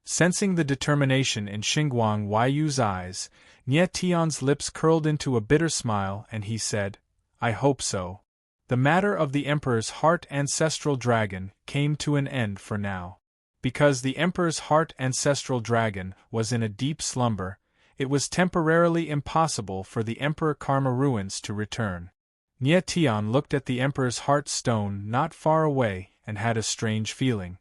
Sensing the determination in Xingguang Huaiyu's eyes, Nie Tian's lips curled into a bitter smile and he said, I hope so. The matter of the Emperor's Heart Ancestral Dragon came to an end for now. Because the Emperor's Heart Ancestral Dragon was in a deep slumber, it was temporarily impossible for the Emperor Karma Ruins to return. Nie Tian looked at the Emperor's Heart Stone not far away and had a strange feeling.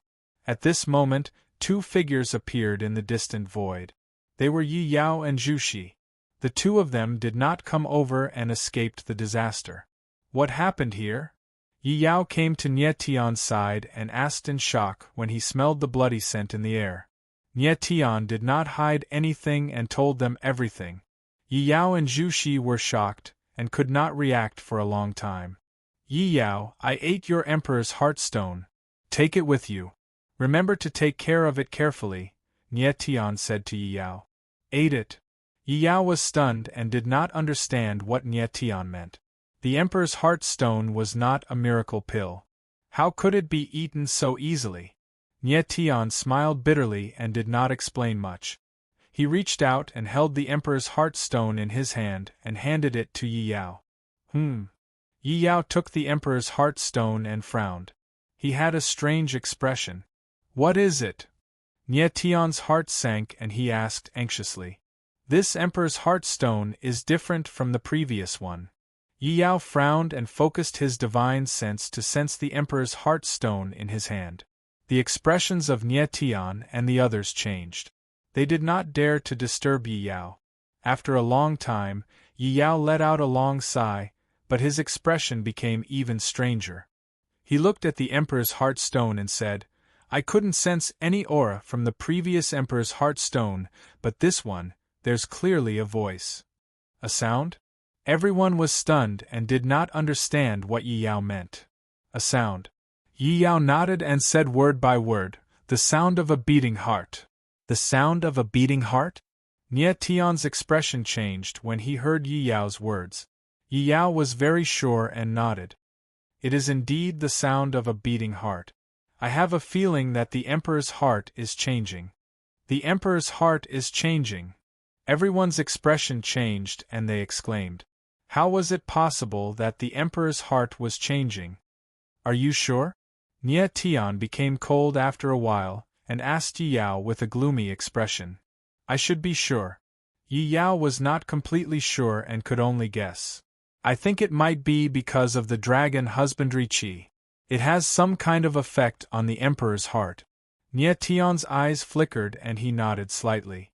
At this moment, two figures appeared in the distant void. They were Yi Yao and Zhu Shi. The two of them did not come over and escaped the disaster. What happened here? Yi Yao came to Nie Tian's side and asked in shock when he smelled the bloody scent in the air. Nie Tian did not hide anything and told them everything. Yi Yao and Zhu Shi were shocked and could not react for a long time. Yi Yao, I ate your Emperor's Heartstone. Take it with you. Remember to take care of it carefully, Nie Tian said to Yi Yao. Ate it. Yi Yao was stunned and did not understand what Nie Tian meant. The Emperor's Heartstone was not a miracle pill. How could it be eaten so easily? Nie Tian smiled bitterly and did not explain much. He reached out and held the Emperor's Heartstone in his hand and handed it to Yi Yao. Yi Yao took the Emperor's Heartstone and frowned. He had a strange expression. What is it? Nie Tian's heart sank and he asked anxiously. This Emperor's heart stone is different from the previous one. Yi Yao frowned and focused his divine sense to sense the Emperor's heart stone in his hand. The expressions of Nie Tian and the others changed. They did not dare to disturb Yi Yao. After a long time, Yi Yao let out a long sigh, but his expression became even stranger. He looked at the Emperor's heart stone and said, I couldn't sense any aura from the previous Emperor's heart stone, but this one, there's clearly a voice. A sound? Everyone was stunned and did not understand what Yi Yao meant. A sound. Yi Yao nodded and said word by word, the sound of a beating heart. The sound of a beating heart? Nie Tian's expression changed when he heard Yi Yao's words. Yi Yao was very sure and nodded. It is indeed the sound of a beating heart. I have a feeling that the Emperor's heart is changing. The Emperor's heart is changing. Everyone's expression changed and they exclaimed. How was it possible that the Emperor's heart was changing? Are you sure? Nie Tian became cold after a while and asked Yi Yao with a gloomy expression. I should be sure. Yi Yao was not completely sure and could only guess. I think it might be because of the dragon husbandry qi. It has some kind of effect on the Emperor's heart. Nie Tian's eyes flickered and he nodded slightly.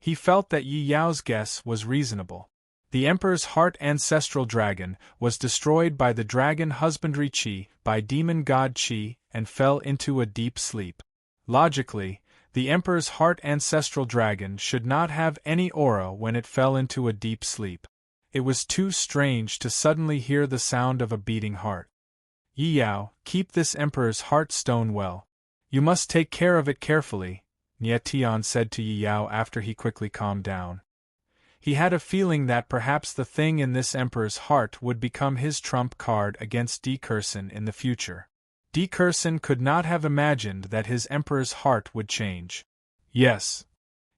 He felt that Yi Yao's guess was reasonable. The Emperor's heart ancestral dragon was destroyed by the dragon husbandry qi by demon god qi and fell into a deep sleep. Logically, the Emperor's heart ancestral dragon should not have any aura when it fell into a deep sleep. It was too strange to suddenly hear the sound of a beating heart. Yi Yao, keep this Emperor's heart stone well. You must take care of it carefully, Nie Tian said to Yi Yao after he quickly calmed down. He had a feeling that perhaps the thing in this Emperor's heart would become his trump card against D. Curson in the future. D. Curson could not have imagined that his Emperor's heart would change. Yes.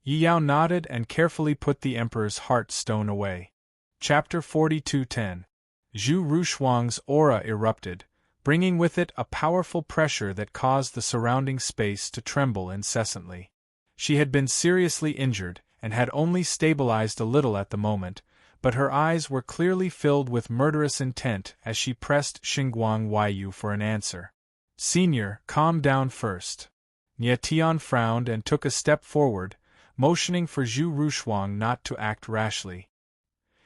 Yi Yao nodded and carefully put the Emperor's heart stone away. Chapter 42:10. Zhu Rushuang's aura erupted, bringing with it a powerful pressure that caused the surrounding space to tremble incessantly. She had been seriously injured, and had only stabilized a little at the moment, but her eyes were clearly filled with murderous intent as she pressed Xinguang Huaiyu for an answer. Senior, calm down first. Nie Tian frowned and took a step forward, motioning for Zhu Rushuang not to act rashly.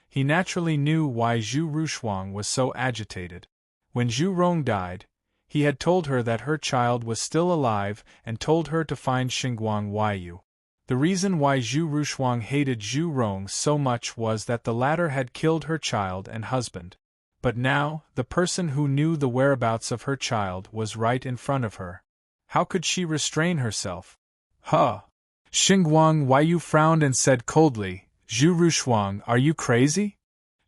He naturally knew why Zhu Rushuang was so agitated. When Zhu Rong died, he had told her that her child was still alive and told her to find Xinguang Huaiyu. The reason why Zhu Rushuang hated Zhu Rong so much was that the latter had killed her child and husband. But now, the person who knew the whereabouts of her child was right in front of her. How could she restrain herself? Huh! Xinguang Huaiyu frowned and said coldly, Zhu Rushuang, are you crazy?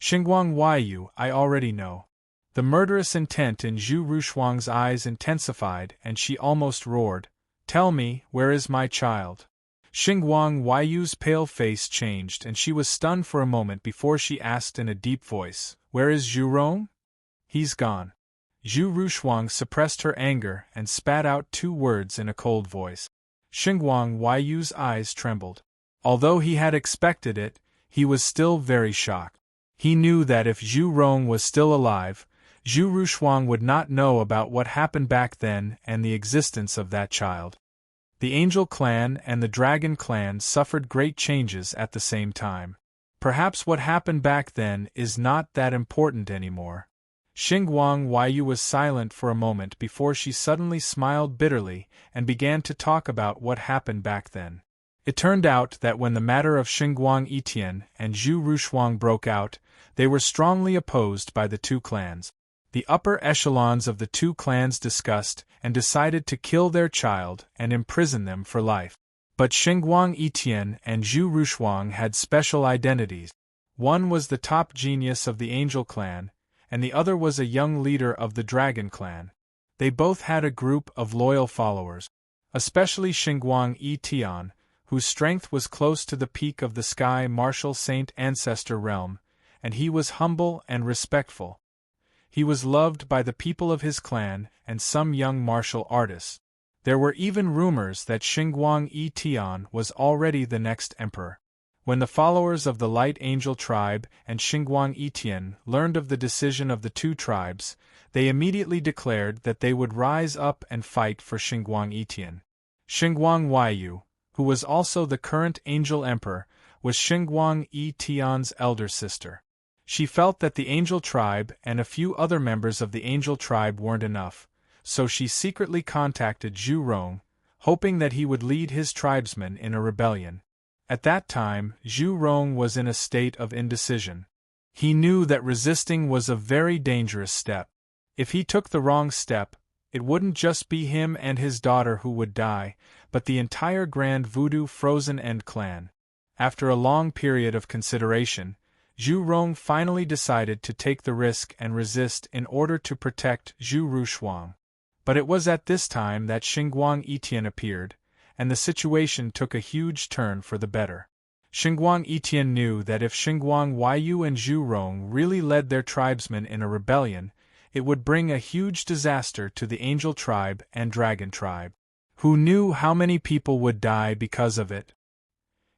Xinguang Huaiyu, I already know. The murderous intent in Zhu Rushuang's eyes intensified and she almost roared, Tell me, where is my child? Xinguang Huaiyu's pale face changed and she was stunned for a moment before she asked in a deep voice, Where is Zhu Rong? He's gone. Zhu Rushuang suppressed her anger and spat out 2 words in a cold voice. Xinguang Huaiyu's eyes trembled. Although he had expected it, he was still very shocked. He knew that if Zhu Rong was still alive, Zhu Rushuang would not know about what happened back then and the existence of that child. The Angel clan and the Dragon clan suffered great changes at the same time. Perhaps what happened back then is not that important anymore. Xinguang Huaiyu was silent for a moment before she suddenly smiled bitterly and began to talk about what happened back then. It turned out that when the matter of Xinguang Etian and Zhu Rushuang broke out, they were strongly opposed by the 2 clans. The upper echelons of the 2 clans discussed and decided to kill their child and imprison them for life. But Xinguang Etian and Zhu Rushuang had special identities. One was the top genius of the Angel clan, and the other was a young leader of the Dragon clan. They both had a group of loyal followers, especially Xinguang Etian, whose strength was close to the peak of the Sky Martial Saint Ancestor realm, and he was humble and respectful. He was loved by the people of his clan and some young martial artists. There were even rumors that Xinguang Yi Tian was already the next emperor. When the followers of the Light Angel tribe and Xinguang Yi Tian learned of the decision of the two tribes, they immediately declared that they would rise up and fight for Xinguang Yi Tian. Xinguang Huaiyu, who was also the current Angel Emperor, was Xinguang Yi Tian's elder sister. She felt that the Angel tribe and a few other members of the Angel tribe weren't enough, so she secretly contacted Zhu Rong, hoping that he would lead his tribesmen in a rebellion. At that time, Zhu Rong was in a state of indecision. He knew that resisting was a very dangerous step. If he took the wrong step, it wouldn't just be him and his daughter who would die, but the entire Grand Voodoo Frozen End clan. After a long period of consideration, Zhu Rong finally decided to take the risk and resist in order to protect Zhu Rushuang. But it was at this time that Xinguang Yi Tian appeared, and the situation took a huge turn for the better. Xinguang Yi Tian knew that if Xinguang Huaiyu and Zhu Rong really led their tribesmen in a rebellion, it would bring a huge disaster to the Angel tribe and Dragon tribe. Who knew how many people would die because of it?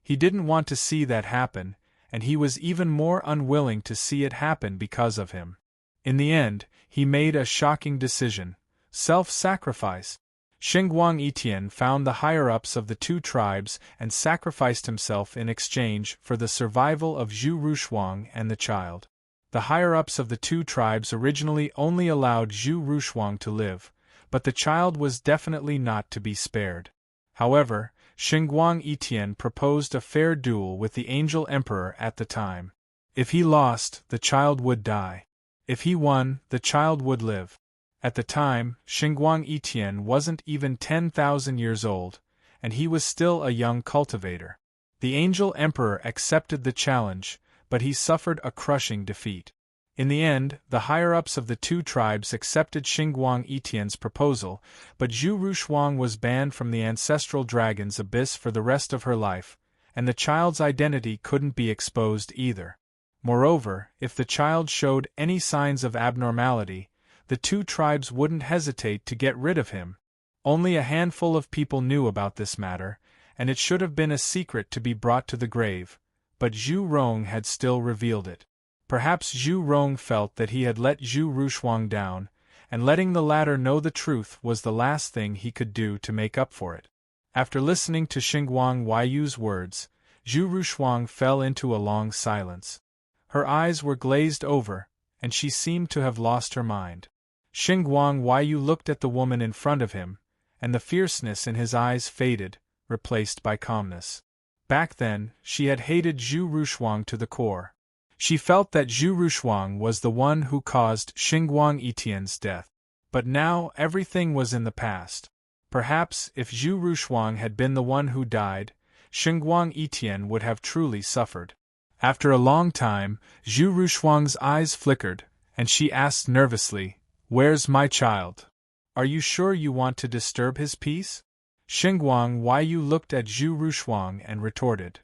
He didn't want to see that happen, and he was even more unwilling to see it happen because of him. In the end, he made a shocking decision: self-sacrifice. Xinguang Yi Tian found the higher-ups of the two tribes and sacrificed himself in exchange for the survival of Zhu Rushuang and the child. The higher-ups of the two tribes originally only allowed Zhu Rushuang to live, but the child was definitely not to be spared. However, Xinguang Yi Tian proposed a fair duel with the Angel Emperor at the time. If he lost, the child would die. If he won, the child would live. At the time, Xinguang Yi Tian wasn't even 10,000 years old, and he was still a young cultivator. The Angel Emperor accepted the challenge, but he suffered a crushing defeat. In the end, the higher-ups of the two tribes accepted Xinguang Yi Tian's proposal, but Zhu Rushuang was banned from the ancestral dragon's abyss for the rest of her life, and the child's identity couldn't be exposed either. Moreover, if the child showed any signs of abnormality, the two tribes wouldn't hesitate to get rid of him. Only a handful of people knew about this matter, and it should have been a secret to be brought to the grave, but Zhu Rong had still revealed it. Perhaps Zhu Rong felt that he had let Zhu Rushuang down, and letting the latter know the truth was the last thing he could do to make up for it. After listening to Xinguang Huaiyu's words, Zhu Rushuang fell into a long silence. Her eyes were glazed over, and she seemed to have lost her mind. Xinguang Huaiyu looked at the woman in front of him, and the fierceness in his eyes faded, replaced by calmness. Back then, she had hated Zhu Rushuang to the core. She felt that Zhu Rushuang was the one who caused Xinguang Yi Tian's death. But now everything was in the past. Perhaps if Zhu Rushuang had been the one who died, Xinguang Yi Tian would have truly suffered. After a long time, Zhu Rushuang's eyes flickered, and she asked nervously, "Where's my child? Are you sure you want to disturb his peace?" Xinguang Huaiyu looked at Zhu Rushuang and retorted,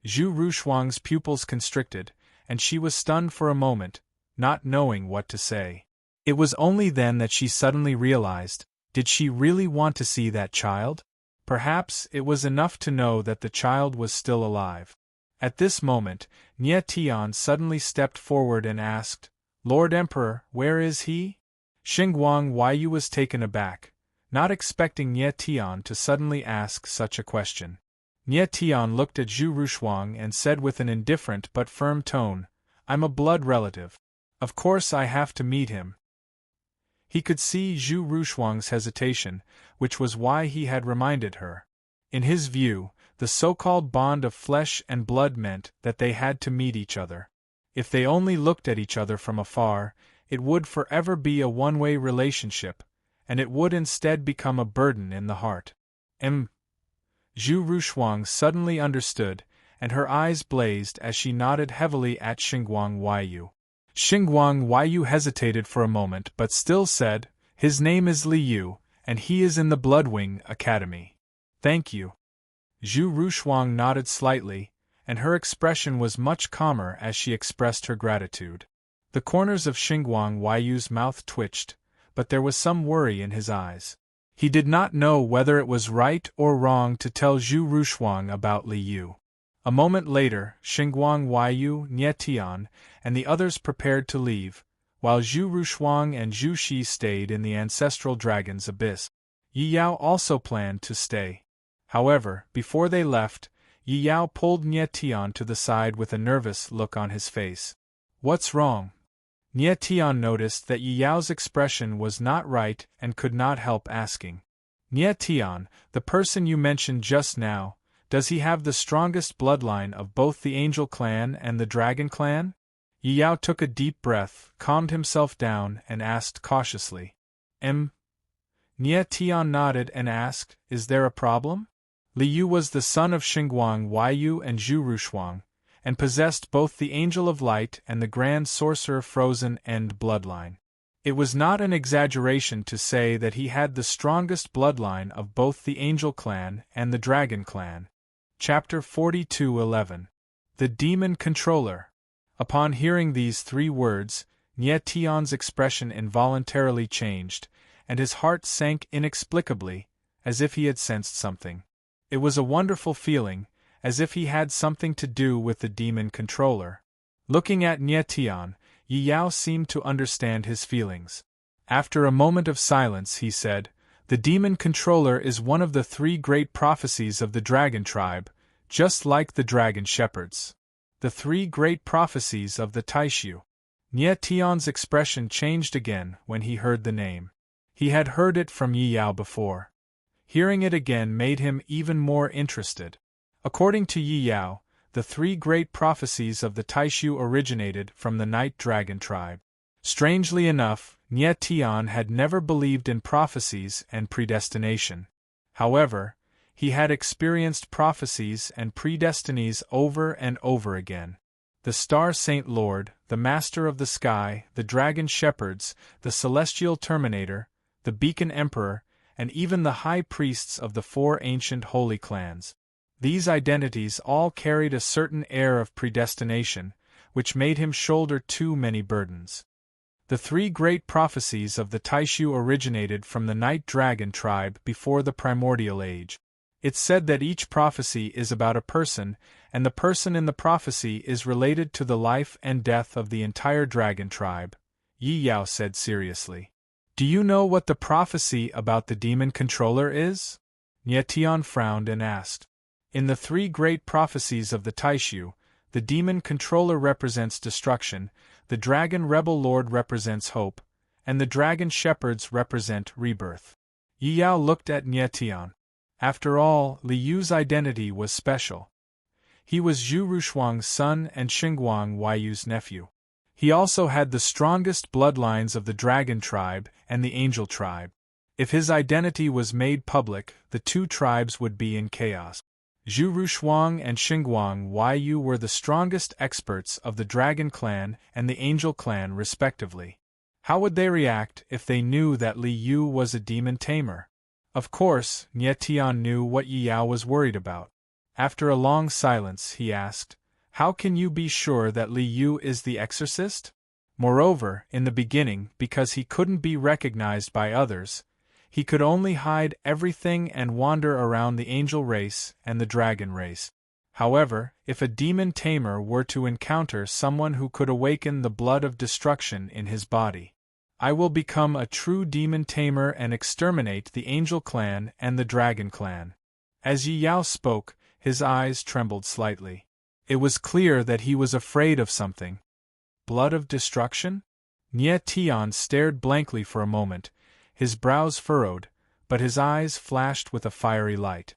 Zhu Rushuang's pupils constricted, and she was stunned for a moment, not knowing what to say. It was only then that she suddenly realized, did she really want to see that child? Perhaps it was enough to know that the child was still alive. At this moment, Nie Tian suddenly stepped forward and asked, "Lord Emperor, where is he?" Xinguang Huaiyu was taken aback, not expecting Nie Tian to suddenly ask such a question. Nie Tian looked at Zhu Rushuang and said with an indifferent but firm tone, "I'm a blood relative. Of course I have to meet him." He could see Zhu Rushuang's hesitation, which was why he had reminded her. In his view, the so-called bond of flesh and blood meant that they had to meet each other. If they only looked at each other from afar, it would forever be a one-way relationship, and it would instead become a burden in the heart. Zhu Rushuang suddenly understood, and her eyes blazed as she nodded heavily at Xinguang Huaiyu. Xinguang Huaiyu hesitated for a moment but still said, "His name is Li Yu, and he is in the Bloodwing Academy." "Thank you." Zhu Rushuang nodded slightly, and her expression was much calmer as she expressed her gratitude. The corners of Xinguang Huaiyu's mouth twitched, but there was some worry in his eyes. He did not know whether it was right or wrong to tell Zhu Rushuang about Li Yu. A moment later, Xingguang Huaiyu, Nie Tian, and the others prepared to leave, while Zhu Rushuang and Zhu Shi stayed in the ancestral dragon's abyss. Yi Yao also planned to stay. However, before they left, Yi Yao pulled Nie Tian to the side with a nervous look on his face. "What's wrong?" Nie Tian noticed that Yi Yao's expression was not right and could not help asking. "Nie Tian, the person you mentioned just now, does he have the strongest bloodline of both the Angel clan and the Dragon clan?" Yi Yao took a deep breath, calmed himself down, and asked cautiously. Nie Tian nodded and asked, "Is there a problem?" Li Yu was the son of Xingguang Huaiyu and Zhu Rushuang, and possessed both the Angel of Light and the Grand Sorcerer Frozen End bloodline. It was not an exaggeration to say that he had the strongest bloodline of both the Angel clan and the Dragon clan. Chapter 42:11. The Demon Controller. Upon hearing these 3 words, Nie Tian's expression involuntarily changed, and his heart sank inexplicably, as if he had sensed something. It was a wonderful feeling, as if he had something to do with the Demon Controller. Looking at Nie Tian, Yi Yao seemed to understand his feelings. After a moment of silence he said, "The Demon Controller is one of the 3 great prophecies of the Dragon tribe, just like the Dragon Shepherds. The 3 great prophecies of the Taishu." Nie Tian's expression changed again when he heard the name. He had heard it from Yi Yao before. Hearing it again made him even more interested. According to Yi Yao, the 3 great prophecies of the Taishu originated from the Night Dragon tribe. Strangely enough, Nie Tian had never believed in prophecies and predestination. However, he had experienced prophecies and predestinies over and over again. The Star Saint Lord, the Master of the Sky, the Dragon Shepherds, the Celestial Terminator, the Beacon Emperor, and even the High Priests of the 4 ancient holy clans. These identities all carried a certain air of predestination, which made him shoulder too many burdens. The 3 great prophecies of the Taishu originated from the Night Dragon tribe before the Primordial Age. It's said that each prophecy is about a person, and the person in the prophecy is related to the life and death of the entire Dragon tribe, Yi Yao said seriously. "Do you know what the prophecy about the Demon Controller is?" Nie Tian frowned and asked. In the 3 great prophecies of the Taishu, the Demon Controller represents destruction, the Dragon Rebel Lord represents hope, and the Dragon Shepherds represent rebirth. Yi Yao looked at Nie Tian. After all, Li Yu's identity was special. He was Zhu Rushuang's son and Xingguang Huaiyu's nephew. He also had the strongest bloodlines of the Dragon tribe and the Angel tribe. If his identity was made public, the 2 tribes would be in chaos. Zhu Rushuang and Xingguang Huaiyu were the strongest experts of the Dragon clan and the Angel clan respectively. How would they react if they knew that Li Yu was a demon tamer? Of course, Nie Tian knew what Yi Yao was worried about. After a long silence, he asked, "How can you be sure that Li Yu is the exorcist?" Moreover, in the beginning, because he couldn't be recognized by others, he could only hide everything and wander around the angel race and the dragon race. However, if a demon tamer were to encounter someone who could awaken the blood of destruction in his body, "I will become a true demon tamer and exterminate the Angel clan and the Dragon clan." As Yi Yao spoke, his eyes trembled slightly. It was clear that he was afraid of something. Blood of destruction? Nie Tian stared blankly for a moment, his brows furrowed, but his eyes flashed with a fiery light.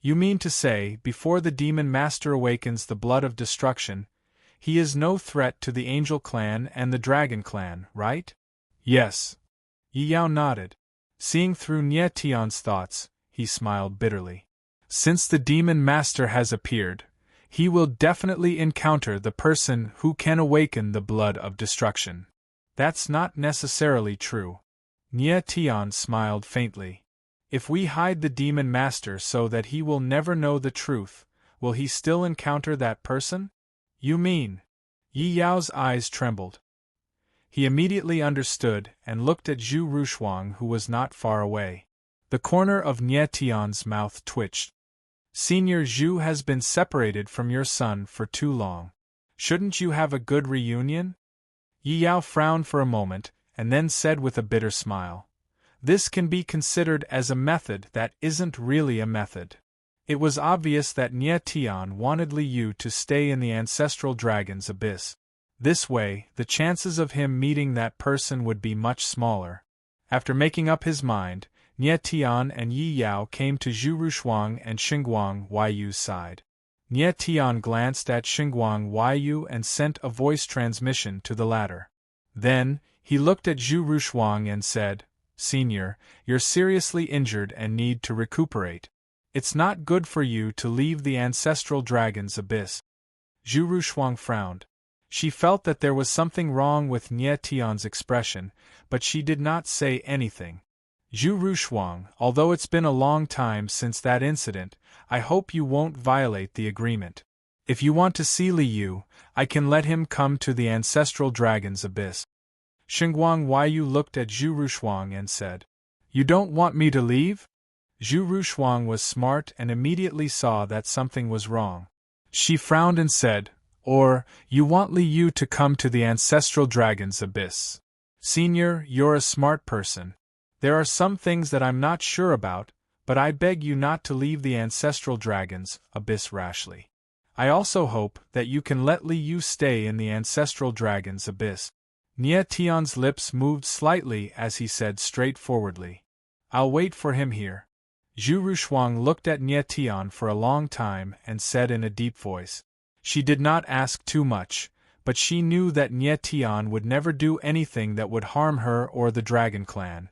"You mean to say, before the Demon Master awakens the blood of destruction, he is no threat to the Angel clan and the Dragon clan, right?" "Yes." Yi Yao nodded. Seeing through Nie Tian's thoughts, he smiled bitterly. "Since the Demon Master has appeared, he will definitely encounter the person who can awaken the blood of destruction." "That's not necessarily true." Nie Tian smiled faintly. "If we hide the Demon Master so that he will never know the truth, will he still encounter that person?" "You mean?" Yi Yao's eyes trembled. He immediately understood and looked at Zhu Rushuang, who was not far away. The corner of Nie Tian's mouth twitched. Senior Zhu has been separated from your son for too long. Shouldn't you have a good reunion? Yi Yao frowned for a moment, and then said with a bitter smile, "This can be considered as a method that isn't really a method." It was obvious that Nie Tian wanted Li Yu to stay in the ancestral dragon's abyss. This way, the chances of him meeting that person would be much smaller. After making up his mind, Nie Tian and Yi Yao came to Zhu Rushuang and Xinguang Huaiyu's side. Nie Tian glanced at Xinguang Huaiyu and sent a voice transmission to the latter. Then, he looked at Zhu Rushuang and said, "Senior, you're seriously injured and need to recuperate. It's not good for you to leave the ancestral dragon's abyss." Zhu Rushuang frowned. She felt that there was something wrong with Nie Tian's expression, but she did not say anything. "Zhu Rushuang, although it's been a long time since that incident, I hope you won't violate the agreement. If you want to see Li Yu, I can let him come to the ancestral dragon's abyss." Xinguang Huaiyu looked at Zhu Rushuang and said, "You don't want me to leave?" Zhu Rushuang was smart and immediately saw that something was wrong. She frowned and said, "Or, you want Li Yu to come to the ancestral dragon's abyss. Senior, you're a smart person. There are some things that I'm not sure about, but I beg you not to leave the ancestral dragon's abyss rashly. I also hope that you can let Li Yu stay in the ancestral dragon's abyss." Nie Tian's lips moved slightly as he said straightforwardly, "I'll wait for him here." Zhu Rushuang looked at Nie Tian for a long time and said in a deep voice. She did not ask too much, but she knew that Nie Tian would never do anything that would harm her or the Dragon Clan.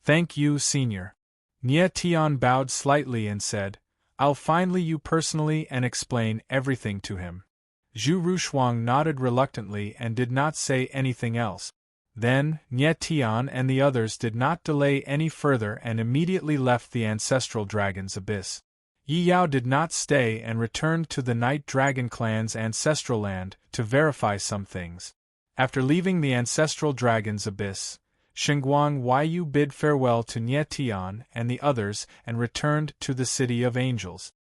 "Thank you, Senior." Nie Tian bowed slightly and said, "I'll find Li Yu personally and explain everything to him." Zhu Rushuang nodded reluctantly and did not say anything else. Then, Nie Tian and the others did not delay any further and immediately left the ancestral dragon's abyss. Yi Yao did not stay and returned to the Night Dragon Clan's ancestral land to verify some things. After leaving the ancestral dragon's abyss, Xinguang Huaiyu bid farewell to Nie Tian and the others and returned to the City of Angels.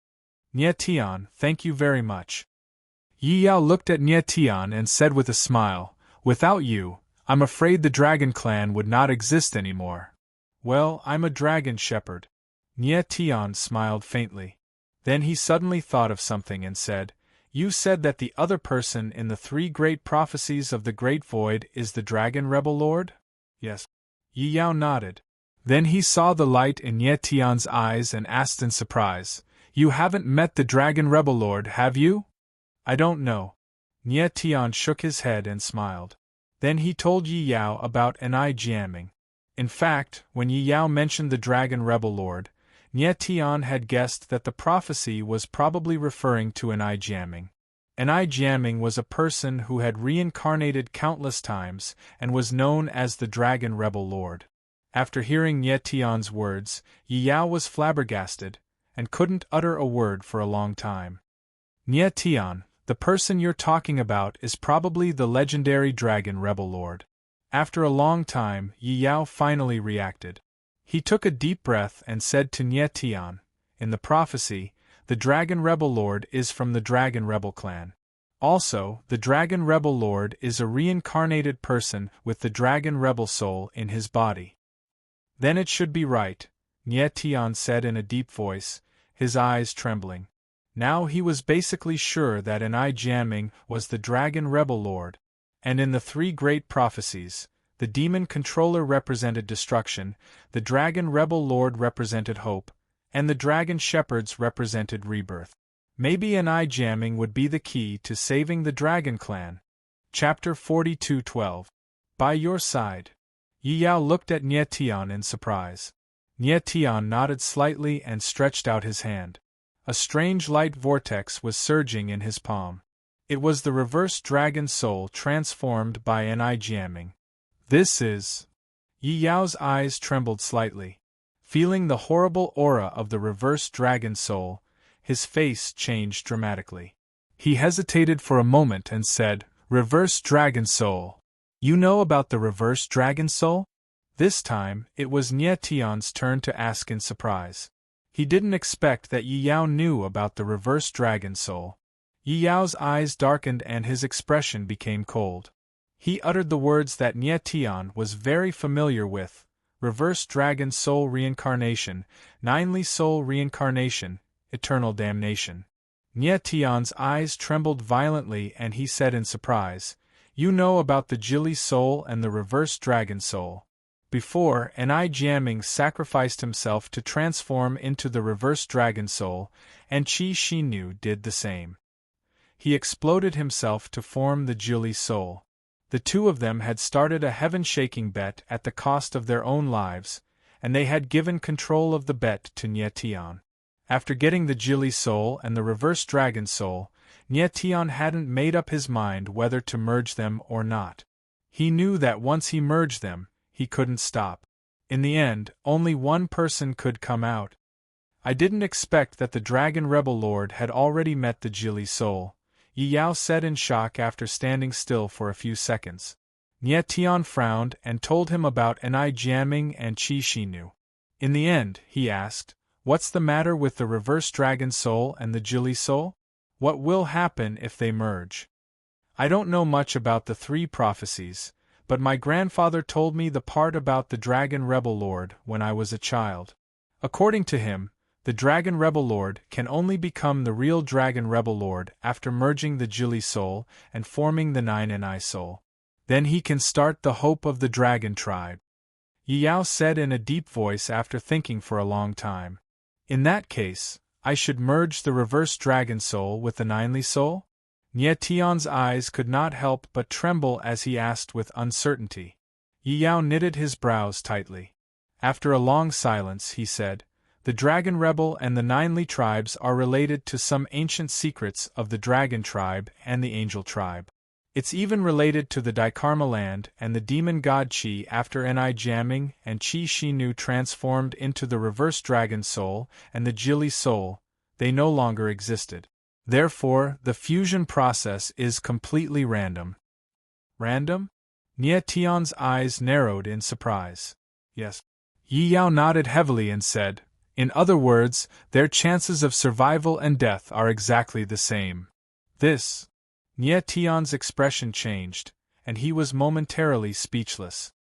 "Nie Tian, thank you very much." Yi Yao looked at Nie Tian and said with a smile, "Without you, I'm afraid the Dragon Clan would not exist anymore." "Well, I'm a dragon shepherd." Nie Tian smiled faintly. Then he suddenly thought of something and said, "You said that the other person in the 3 great prophecies of the Great Void is the Dragon Rebel Lord?" "Yes." Yi Yao nodded. Then he saw the light in Nie Tian's eyes and asked in surprise, "You haven't met the Dragon Rebel Lord, have you?" "I don't know." Nie Tian shook his head and smiled. Then he told Yi Yao about Enai Jiaming. In fact, when Yi Yao mentioned the Dragon Rebel Lord, Nie Tian had guessed that the prophecy was probably referring to Enai Jiaming. Enai Jiaming was a person who had reincarnated countless times and was known as the Dragon Rebel Lord. After hearing Nie Tian's words, Yi Yao was flabbergasted and couldn't utter a word for a long time. "Nie Tian, the person you're talking about is probably the legendary Dragon Rebel Lord." After a long time, Yi Yao finally reacted. He took a deep breath and said to Nie Tian, "In the prophecy, the Dragon Rebel Lord is from the Dragon Rebel Clan. Also, the Dragon Rebel Lord is a reincarnated person with the Dragon Rebel soul in his body." "Then it should be right," Nie Tian said in a deep voice, his eyes trembling. Now he was basically sure that Enai Jiaming was the Dragon Rebel Lord, and in the 3 great prophecies, the Demon Controller represented destruction, the Dragon Rebel Lord represented hope, and the Dragon Shepherds represented rebirth. Maybe Enai Jiaming would be the key to saving the Dragon Clan. Chapter 42:12. By your side. Yi Yao looked at Nie Tian in surprise. Nie Tian nodded slightly and stretched out his hand. A strange light vortex was surging in his palm. It was the reverse dragon soul transformed by Enai Jiaming. "This is..." Yi Yao's eyes trembled slightly. Feeling the horrible aura of the reverse dragon soul, his face changed dramatically. He hesitated for a moment and said, "Reverse dragon soul. You know about the reverse dragon soul?" This time, it was Nie Tian's turn to ask in surprise. He didn't expect that Yi Yao knew about the reverse dragon soul. Yi Yao's eyes darkened and his expression became cold. He uttered the words that Nie Tian was very familiar with: reverse dragon soul reincarnation, ninely soul reincarnation, eternal damnation. Nie Tian's eyes trembled violently and he said in surprise, "You know about the Jili soul and the reverse dragon soul." Before, Enai Jiaming sacrificed himself to transform into the reverse dragon soul, and Qi Xinyu did the same. He exploded himself to form the Jili soul. The two of them had started a heaven-shaking bet at the cost of their own lives, and they had given control of the bet to Nie Tian. After getting the Jili soul and the reverse dragon soul, Nie Tian hadn't made up his mind whether to merge them or not. He knew that once he merged them, he couldn't stop. In the end, only one person could come out. "I didn't expect that the Dragon Rebel Lord had already met the Jili soul," Yi Yao said in shock after standing still for a few seconds. Nie Tian frowned and told him about Enai Jiaming and Qi Xinyu. In the end, he asked, "What's the matter with the reverse dragon soul and the Jili soul? What will happen if they merge?" "I don't know much about the three prophecies, but my grandfather told me the part about the Dragon Rebel Lord when I was a child. According to him, the Dragon Rebel Lord can only become the real Dragon Rebel Lord after merging the Jili soul and forming the 9 Enai soul. Then he can start the hope of the Dragon tribe," Yi Yao said in a deep voice after thinking for a long time. "In that case, I should merge the reverse dragon soul with the ninely soul?" Nie Tian's eyes could not help but tremble as he asked with uncertainty. Yi Yao knitted his brows tightly. After a long silence, he said, "The Dragon Rebel and the Ninely tribes are related to some ancient secrets of the Dragon tribe and the Angel tribe. It's even related to the Daikarma land and the demon god Qi after Enai Jiaming and Qi Xinyu transformed into the reverse dragon soul and the Jili soul. They no longer existed. Therefore, the fusion process is completely random." "Random?" Nie Tian's eyes narrowed in surprise. "Yes." Yi Yao nodded heavily and said, "In other words, their chances of survival and death are exactly the same." This. Nie Tian's expression changed, and he was momentarily speechless.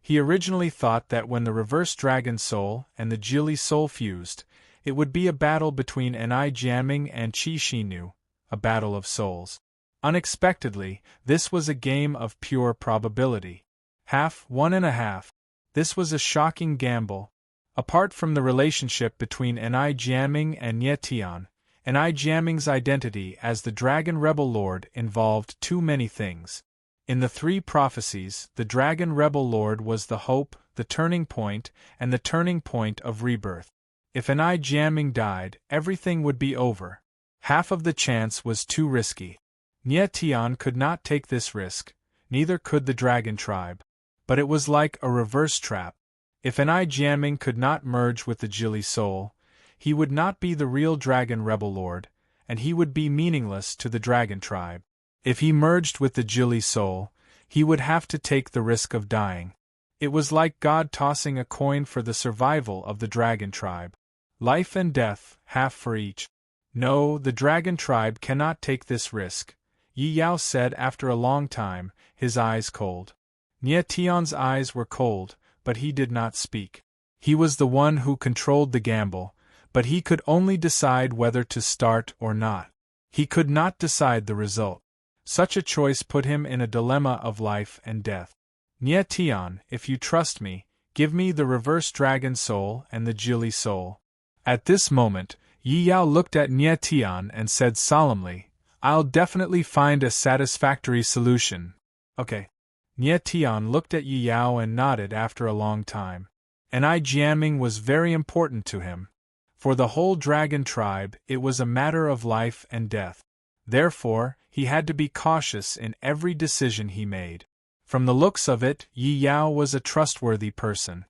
He originally thought that when the reverse dragon soul and the Jili soul fused, it would be a battle between Enai Jiaming and Qi Xinyu, a battle of souls. Unexpectedly, this was a game of pure probability. 1.5. This was a shocking gamble. Apart from the relationship between Enai Jiaming and Nie Tian, Enai Jiaming's identity as the Dragon Rebel Lord involved too many things. In the three prophecies, the Dragon Rebel Lord was the hope, the turning point, and the turning point of rebirth. If Enai Jiaming died, everything would be over. Half of the chance was too risky. Nie Tian could not take this risk, neither could the Dragon tribe. But it was like a reverse trap. If Enai Jiaming could not merge with the Jili soul, he would not be the real Dragon Rebel Lord, and he would be meaningless to the Dragon tribe. If he merged with the Jili soul, he would have to take the risk of dying. It was like God tossing a coin for the survival of the Dragon tribe. Life and death, half for each. "No, the Dragon tribe cannot take this risk," Yi Yao said after a long time, his eyes cold. Nie Tian's eyes were cold, but he did not speak. He was the one who controlled the gamble, but he could only decide whether to start or not. He could not decide the result. Such a choice put him in a dilemma of life and death. "Nie Tian, if you trust me, give me the reverse dragon soul and the Jili soul." At this moment, Yi Yao looked at Nie Tian and said solemnly, "I'll definitely find a satisfactory solution." "Okay." Nie Tian looked at Yi Yao and nodded after a long time. Enai Jiaming was very important to him. For the whole Dragon tribe, it was a matter of life and death. Therefore, he had to be cautious in every decision he made. From the looks of it, Yi Yao was a trustworthy person.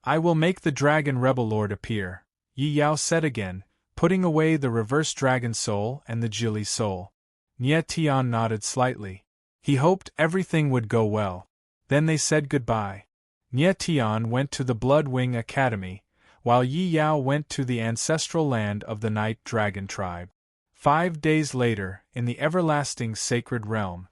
"I will make the Dragon Rebel Lord appear," Yi Yao said again, putting away the reverse dragon soul and the Jili soul. Nie Tian nodded slightly. He hoped everything would go well. Then they said goodbye. Nie Tian went to the Bloodwing Academy, while Yi Yao went to the ancestral land of the Night Dragon tribe. 5 days later, in the everlasting sacred realm,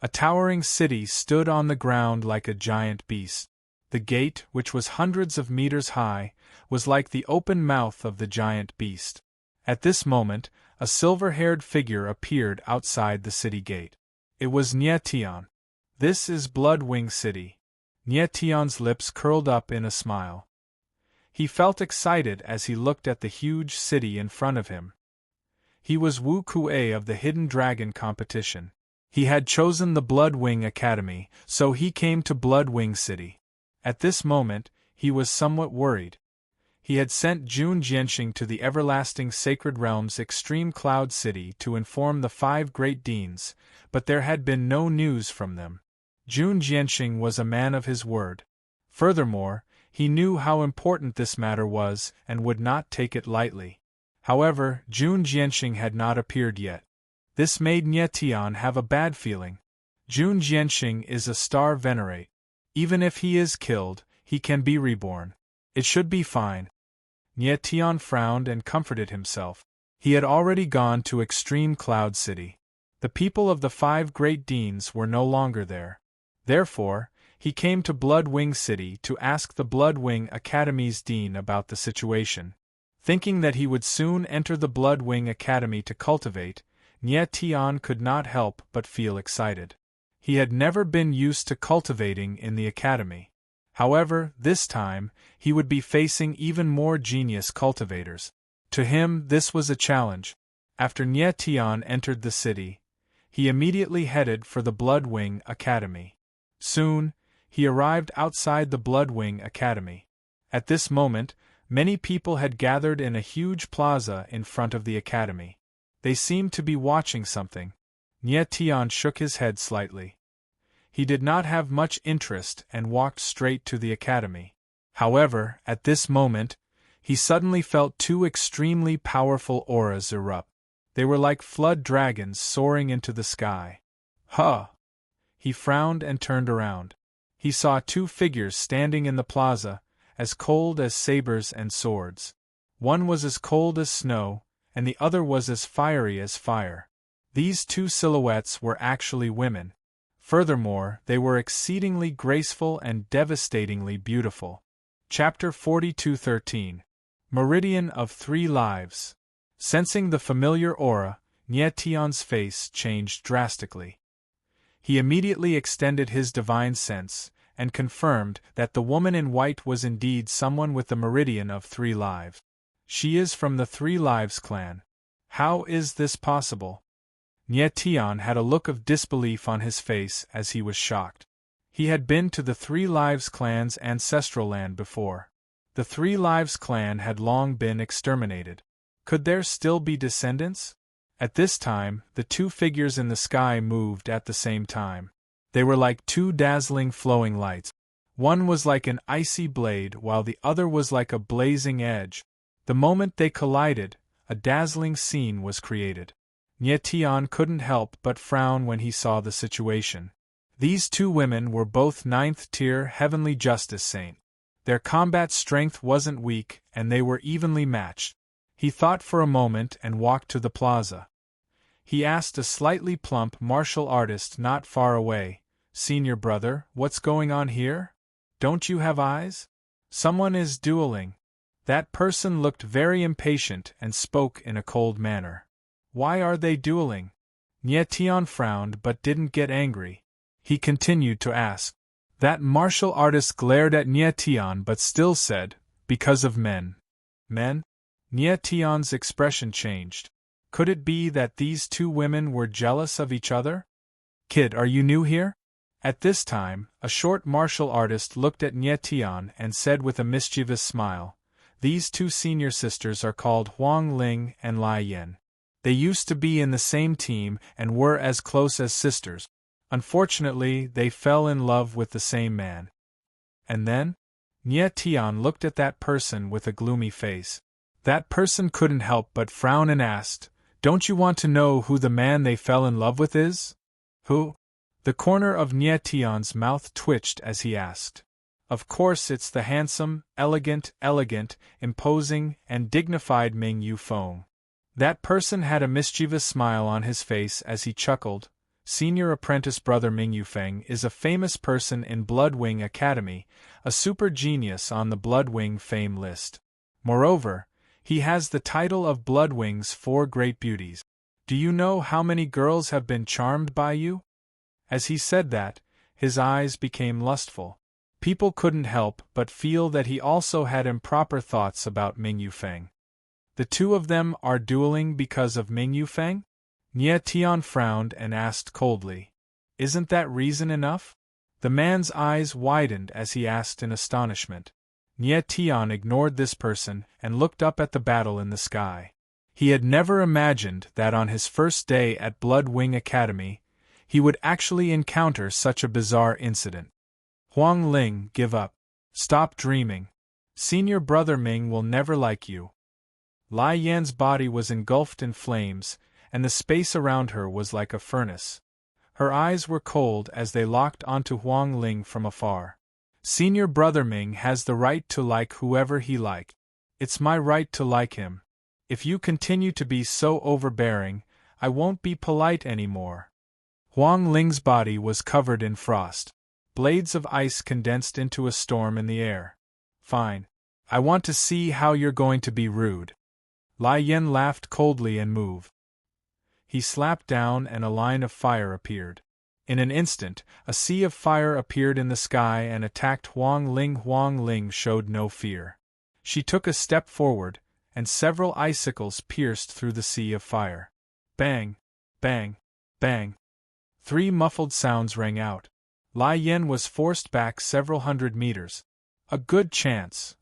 a towering city stood on the ground like a giant beast. The gate, which was hundreds of meters high, was like the open mouth of the giant beast. At this moment, a silver-haired figure appeared outside the city gate. It was Nie Tian. "This is Bloodwing City." Nie Tian's lips curled up in a smile. He felt excited as he looked at the huge city in front of him. He was Wu Kuei of the Hidden Dragon competition. He had chosen the Bloodwing Academy, so he came to Bloodwing City. At this moment, he was somewhat worried. He had sent Jun Jianxing to the everlasting sacred realm's extreme cloud city to inform the 5 great deans, but there had been no news from them. Jun Jianxing was a man of his word. Furthermore, he knew how important this matter was and would not take it lightly. However, Jun Jianxing had not appeared yet. This made Nie Tian have a bad feeling. Jun Jianxing is a star venerate. Even if he is killed, he can be reborn. It should be fine. Nie Tian frowned and comforted himself. He had already gone to Extreme Cloud City. The people of the 5 great deans were no longer there. Therefore, he came to Bloodwing City to ask the Bloodwing Academy's dean about the situation. Thinking that he would soon enter the Bloodwing Academy to cultivate, Nie Tian could not help but feel excited. He had never been used to cultivating in the academy. However, this time, he would be facing even more genius cultivators. To him, this was a challenge. After Nie Tian entered the city, he immediately headed for the Bloodwing Academy. Soon, he arrived outside the Bloodwing Academy. At this moment, many people had gathered in a huge plaza in front of the academy. They seemed to be watching something. Nie Tian shook his head slightly. He did not have much interest and walked straight to the academy. However, at this moment, he suddenly felt 2 extremely powerful auras erupt. They were like flood dragons soaring into the sky. Huh! He frowned and turned around. He saw 2 figures standing in the plaza, as cold as sabers and swords. One was as cold as snow, and the other was as fiery as fire. These 2 silhouettes were actually women. Furthermore, they were exceedingly graceful and devastatingly beautiful. Chapter 42:13. Meridian of 3 Lives. Sensing the familiar aura, Nie Tian's face changed drastically. He immediately extended his divine sense, and confirmed that the woman in white was indeed someone with the Meridian of 3 Lives. She is from the 3 Lives clan. How is this possible? Nie Tian had a look of disbelief on his face as he was shocked. He had been to the 3 Lives clan's ancestral land before. The 3 Lives clan had long been exterminated. Could there still be descendants? At this time, the 2 figures in the sky moved at the same time. They were like 2 dazzling flowing lights. One was like an icy blade while the other was like a blazing edge. The moment they collided, a dazzling scene was created. Nie Tian couldn't help but frown when he saw the situation. These 2 women were both 9th-tier Heavenly Justice Saint. Their combat strength wasn't weak, and they were evenly matched. He thought for a moment and walked to the plaza. He asked a slightly plump martial artist not far away, "Senior brother, what's going on here? Don't you have eyes? Someone is dueling." That person looked very impatient and spoke in a cold manner. "Why are they dueling?" Nie Tian frowned but didn't get angry. He continued to ask. That martial artist glared at Nie Tian but still said, "Because of men." Men? Nie Tian's expression changed. Could it be that these 2 women were jealous of each other? "Kid, are you new here?" At this time, a short martial artist looked at Nie Tian and said with a mischievous smile, "These 2 senior sisters are called Huang Ling and Lai Yan. They used to be in the same team and were as close as sisters. Unfortunately, they fell in love with the same man." And then? Nie Tian looked at that person with a gloomy face. That person couldn't help but frown and asked, "Don't you want to know who the man they fell in love with is?" "Who?" The corner of Nie Tian's mouth twitched as he asked. Of course it's the handsome, elegant, imposing, and dignified Ming Yu Feng. That person had a mischievous smile on his face as he chuckled. Senior apprentice brother Ming Yufeng is a famous person in Bloodwing Academy, a super genius on the Bloodwing fame list. Moreover, he has the title of Bloodwing's Four Great Beauties. Do you know how many girls have been charmed by you? As he said that, his eyes became lustful. People couldn't help but feel that he also had improper thoughts about Ming Yufeng. The two of them are dueling because of Ming Yufeng? Nie Tian frowned and asked coldly. Isn't that reason enough? The man's eyes widened as he asked in astonishment. Nie Tian ignored this person and looked up at the battle in the sky. He had never imagined that on his first day at Bloodwing Academy, he would actually encounter such a bizarre incident. Huang Ling, give up. Stop dreaming. Senior brother Ming will never like you. Lai Yan's body was engulfed in flames, and the space around her was like a furnace. Her eyes were cold as they locked onto Huang Ling from afar. Senior brother Ming has the right to like whoever he likes. It's my right to like him. If you continue to be so overbearing, I won't be polite anymore. Huang Ling's body was covered in frost. Blades of ice condensed into a storm in the air. Fine. I want to see how you're going to be rude. Lai Yan laughed coldly and moved. He slapped down and a line of fire appeared. In an instant, a sea of fire appeared in the sky and attacked Huang Ling. Huang Ling showed no fear. She took a step forward, and several icicles pierced through the sea of fire. Bang! Bang! Bang! 3 muffled sounds rang out. Lai Yan was forced back several hundred meters. A good chance.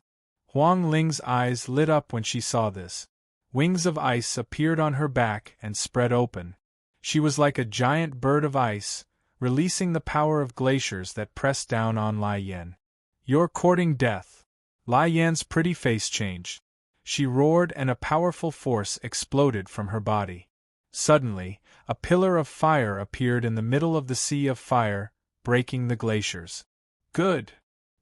Huang Ling's eyes lit up when she saw this. Wings of ice appeared on her back and spread open. She was like a giant bird of ice, releasing the power of glaciers that pressed down on Lai Yan. You're courting death. Lai Yan's pretty face changed. She roared and a powerful force exploded from her body. Suddenly, a pillar of fire appeared in the middle of the sea of fire, breaking the glaciers. Good!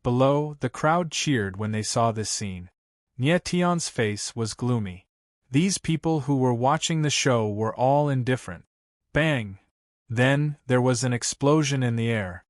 Below, the crowd cheered when they saw this scene. Nie Tian's face was gloomy. These people who were watching the show were all indifferent. Bang! Then, there was an explosion in the air.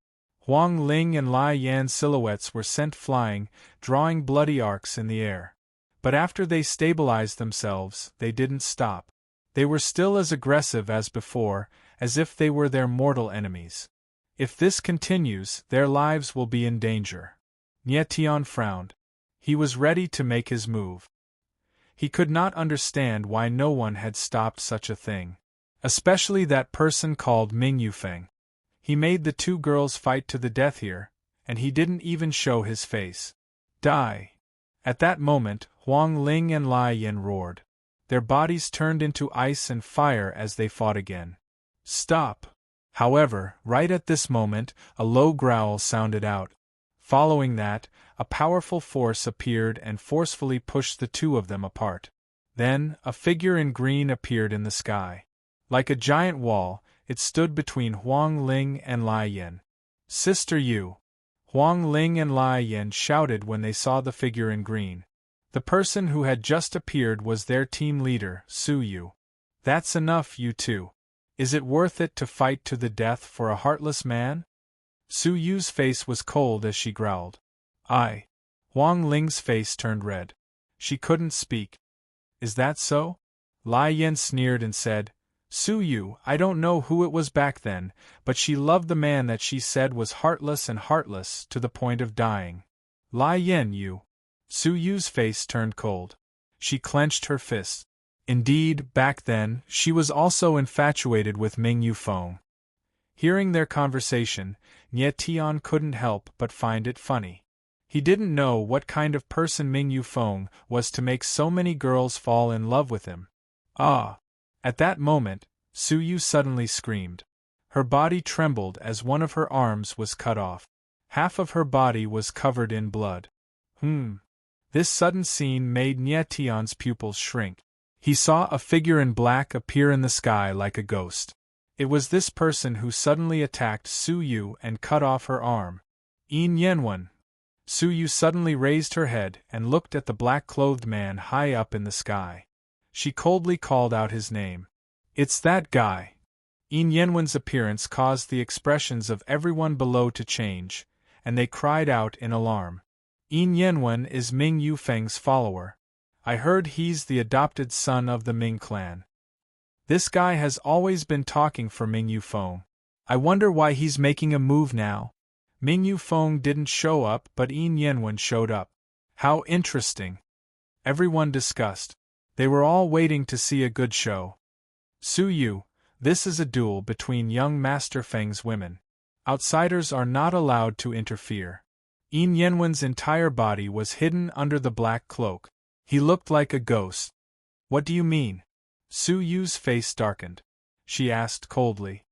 Huang Ling and Lai Yan's silhouettes were sent flying, drawing bloody arcs in the air. But after they stabilized themselves, they didn't stop. They were still as aggressive as before, as if they were their mortal enemies. If this continues, their lives will be in danger. Nie Tian frowned. He was ready to make his move. He could not understand why no one had stopped such a thing. Especially that person called Ming Yufeng. He made the 2 girls fight to the death here, and he didn't even show his face. Die! At that moment, Huang Ling and Lai Yan roared. Their bodies turned into ice and fire as they fought again. Stop! However, right at this moment, a low growl sounded out. Following that, a powerful force appeared and forcefully pushed the 2 of them apart. Then, a figure in green appeared in the sky. Like a giant wall, it stood between Huang Ling and Lai Yan. Sister Yu! Huang Ling and Lai Yan shouted when they saw the figure in green. The person who had just appeared was their team leader, Su Yu. That's enough, you two. Is it worth it to fight to the death for a heartless man? Su Yu's face was cold as she growled. I. Huang Ling's face turned red. She couldn't speak. Is that so? Lai Yan sneered and said, Su Yu, I don't know who it was back then, but she loved the man that she said was heartless to the point of dying. Lai Yan, you. Su Yu's face turned cold. She clenched her fists. Indeed, back then, she was also infatuated with Ming Yufeng. Hearing their conversation, Nie Tian couldn't help but find it funny. He didn't know what kind of person Ming Yufeng was to make so many girls fall in love with him. Ah! At that moment, Su Yu suddenly screamed. Her body trembled as one of her arms was cut off. Half of her body was covered in blood. This sudden scene made Nie Tian's pupils shrink. He saw a figure in black appear in the sky like a ghost. It was this person who suddenly attacked Su Yu and cut off her arm. Yin Yenwen. Su Yu suddenly raised her head and looked at the black-clothed man high up in the sky. She coldly called out his name. It's that guy. Yin Yanwen's appearance caused the expressions of everyone below to change, and they cried out in alarm. Yin Yanwen is Ming Yufeng's follower. I heard he's the adopted son of the Ming clan. This guy has always been talking for Ming Yufeng. I wonder why he's making a move now. Ming Yufeng didn't show up, but Yin Yanwen showed up. How interesting. Everyone discussed. They were all waiting to see a good show. Su Yu, this is a duel between young Master Feng's women. Outsiders are not allowed to interfere. Yin Yanwen's entire body was hidden under the black cloak. He looked like a ghost. What do you mean? Su Yu's face darkened. She asked coldly.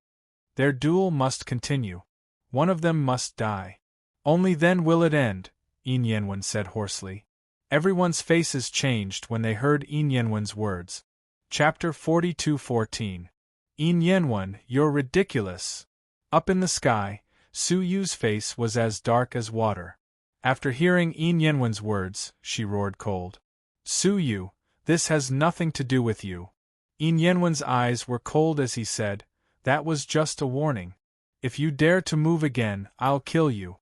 Their duel must continue. One of them must die. Only then will it end, Yin Yanwen said hoarsely. Everyone's faces changed when they heard Yin Yanwen's words. Chapter 42:14. Yin Yanwen, you're ridiculous. Up in the sky, Su Yu's face was as dark as water. After hearing Yin Yanwen's words, she roared cold. Su Yu, this has nothing to do with you. Yin Yanwen's eyes were cold as he said, that was just a warning. If you dare to move again, I'll kill you.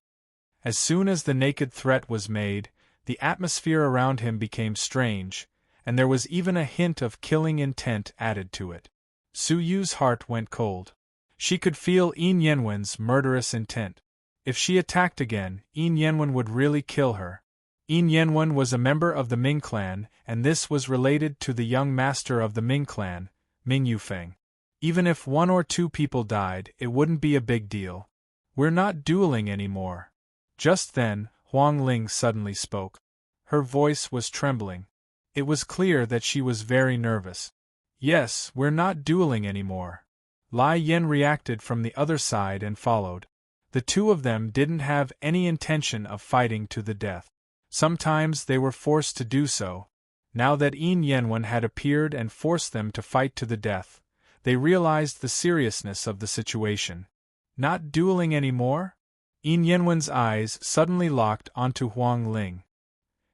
As soon as the naked threat was made, the atmosphere around him became strange, and there was even a hint of killing intent added to it. Su Yu's heart went cold. She could feel Yin Yanwen's murderous intent. If she attacked again, Yin Yanwen would really kill her. Yin Yanwen was a member of the Ming clan, and this was related to the young master of the Ming clan, Ming Yufeng. Even if 1 or 2 people died, it wouldn't be a big deal. We're not dueling anymore. Just then, Huang Ling suddenly spoke. Her voice was trembling. It was clear that she was very nervous. Yes, we're not dueling anymore. Lai Yen reacted from the other side and followed. The two of them didn't have any intention of fighting to the death. Sometimes they were forced to do so. Now that Yin Yanwen had appeared and forced them to fight to the death, they realized the seriousness of the situation. Not dueling anymore? Yin Yanwen's eyes suddenly locked onto Huang Ling.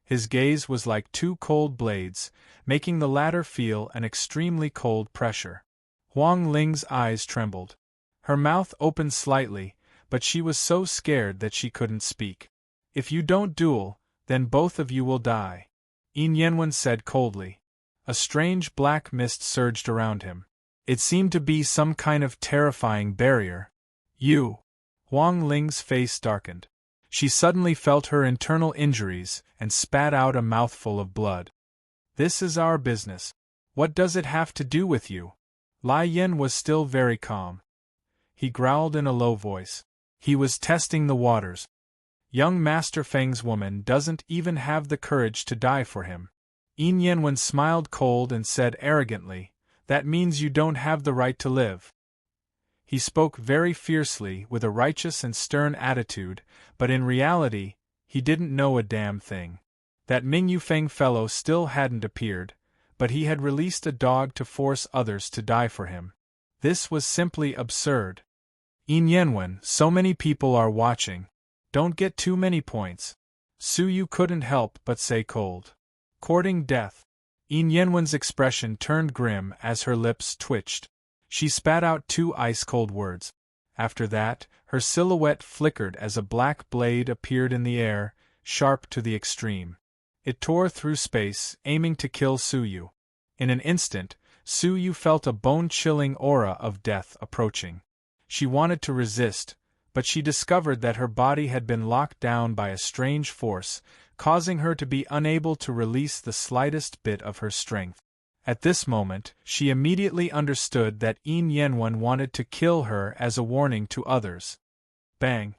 His gaze was like 2 cold blades, making the latter feel an extremely cold pressure. Huang Ling's eyes trembled. Her mouth opened slightly, but she was so scared that she couldn't speak. If you don't duel, then both of you will die, Yin Yanwen said coldly. A strange black mist surged around him. It seemed to be some kind of terrifying barrier. You! Huang Ling's face darkened. She suddenly felt her internal injuries and spat out a mouthful of blood. This is our business. What does it have to do with you? Lai Yen was still very calm. He growled in a low voice. He was testing the waters. Young Master Feng's woman doesn't even have the courage to die for him. Yin Yanwen smiled cold and said arrogantly, that means you don't have the right to live. He spoke very fiercely with a righteous and stern attitude, but in reality, he didn't know a damn thing. That Ming Yufeng fellow still hadn't appeared, but he had released a dog to force others to die for him. This was simply absurd. Yin Yanwen, so many people are watching. Don't get too many points. Su Yu couldn't help but say cold. Courting death. Yin Yanwen's expression turned grim as her lips twitched. She spat out 2 ice-cold words. After that, her silhouette flickered as a black blade appeared in the air, sharp to the extreme. It tore through space, aiming to kill Su Yu. In an instant, Su Yu felt a bone-chilling aura of death approaching. She wanted to resist, but she discovered that her body had been locked down by a strange force, causing her to be unable to release the slightest bit of her strength. At this moment, she immediately understood that Yin Yanwen wanted to kill her as a warning to others. Bang!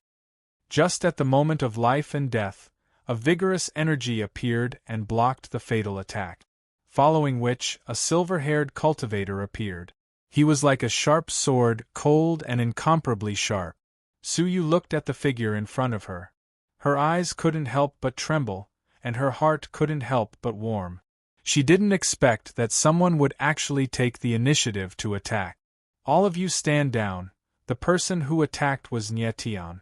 Just at the moment of life and death, a vigorous energy appeared and blocked the fatal attack. Following which, a silver-haired cultivator appeared. He was like a sharp sword, cold and incomparably sharp. Su Yu looked at the figure in front of her. Her eyes couldn't help but tremble, and her heart couldn't help but warm. She didn't expect that someone would actually take the initiative to attack. All of you stand down. The person who attacked was Nye Tian.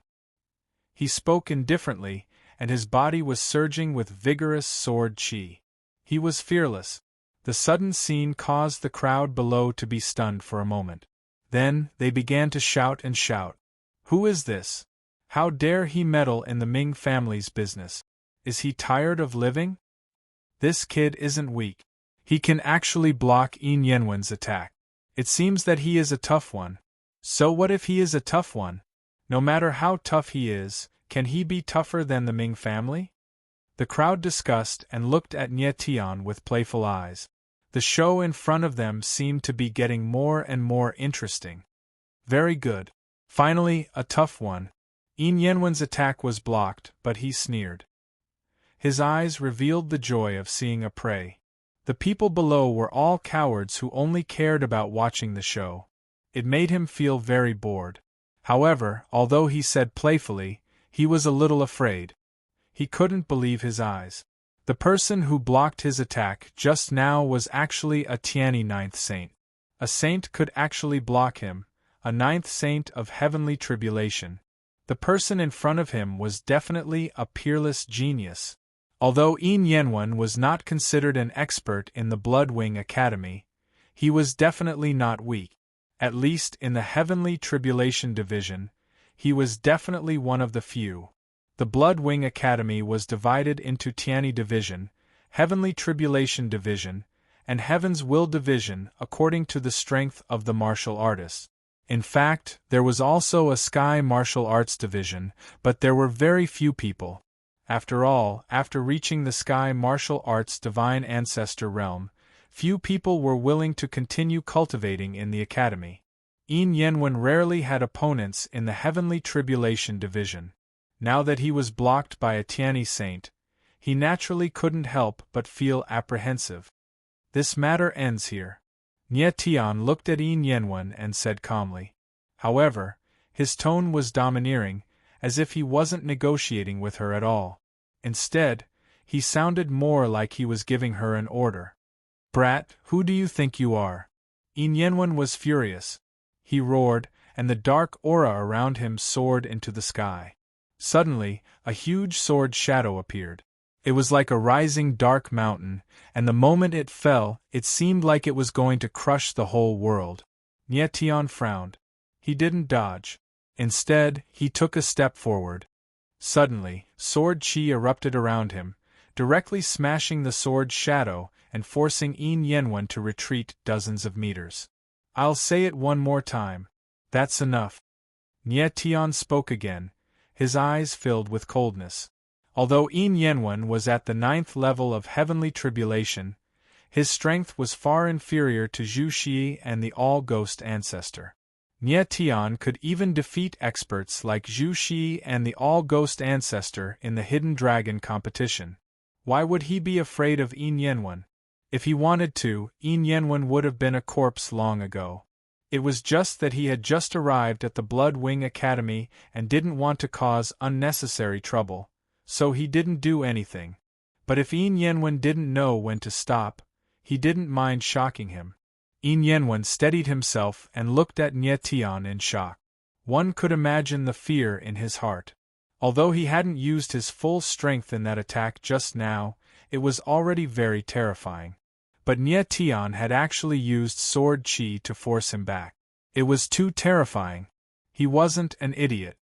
He spoke indifferently, and his body was surging with vigorous sword chi. He was fearless. The sudden scene caused the crowd below to be stunned for a moment. Then, they began to shout and shout. Who is this? How dare he meddle in the Ming family's business? Is he tired of living? This kid isn't weak. He can actually block Yin Yanwen's attack. It seems that he is a tough one. So what if he is a tough one? No matter how tough he is, can he be tougher than the Ming family? The crowd discussed and looked at Nie Tian with playful eyes. The show in front of them seemed to be getting more and more interesting. Very good. Finally, a tough one. Yin Yanwen's attack was blocked, but he sneered. His eyes revealed the joy of seeing a prey. The people below were all cowards who only cared about watching the show. It made him feel very bored. However, although he said playfully, he was a little afraid. He couldn't believe his eyes. The person who blocked his attack just now was actually a Tianyi ninth saint. A saint could actually block him, a ninth saint of heavenly tribulation. The person in front of him was definitely a peerless genius. Although Yin Yanwen was not considered an expert in the Bloodwing Academy, he was definitely not weak. At least in the Heavenly Tribulation Division, he was definitely one of the few. The Bloodwing Academy was divided into Tianyi Division, Heavenly Tribulation Division, and Heaven's Will Division according to the strength of the martial artists. In fact, there was also a Sky Martial Arts Division, but there were very few people. After all, after reaching the Sky Martial Arts Divine Ancestor realm, few people were willing to continue cultivating in the academy. Yin Yanwen rarely had opponents in the Heavenly Tribulation Division. Now that he was blocked by a Tianyi saint, he naturally couldn't help but feel apprehensive. This matter ends here. Nie Tian looked at Yin Yanwen and said calmly. However, his tone was domineering, as if he wasn't negotiating with her at all. Instead, he sounded more like he was giving her an order. Brat, who do you think you are? Yin Yanwen was furious. He roared, and the dark aura around him soared into the sky. Suddenly, a huge sword shadow appeared. It was like a rising dark mountain, and the moment it fell, it seemed like it was going to crush the whole world. Nie Tian frowned. He didn't dodge. Instead, he took a step forward. Suddenly, sword chi erupted around him, directly smashing the sword's shadow and forcing Yin Yanwen to retreat dozens of meters. I'll say it one more time. That's enough. Nie Tian spoke again, his eyes filled with coldness. Although Yin Yanwen was at the 9th level of heavenly tribulation, his strength was far inferior to Zhu Xi and the All-Ghost Ancestor. Nie Tian could even defeat experts like Zhu Xi and the All-Ghost Ancestor in the Hidden Dragon competition. Why would he be afraid of Yin Yanwen? If he wanted to, Yin Yanwen would have been a corpse long ago. It was just that he had just arrived at the Blood Wing Academy and didn't want to cause unnecessary trouble, so he didn't do anything. But if Yin Yanwen didn't know when to stop, he didn't mind shocking him. Yin Yanwen steadied himself and looked at Nie Tian in shock. One could imagine the fear in his heart. Although he hadn't used his full strength in that attack just now, it was already very terrifying. But Nie Tian had actually used sword chi to force him back. It was too terrifying. He wasn't an idiot.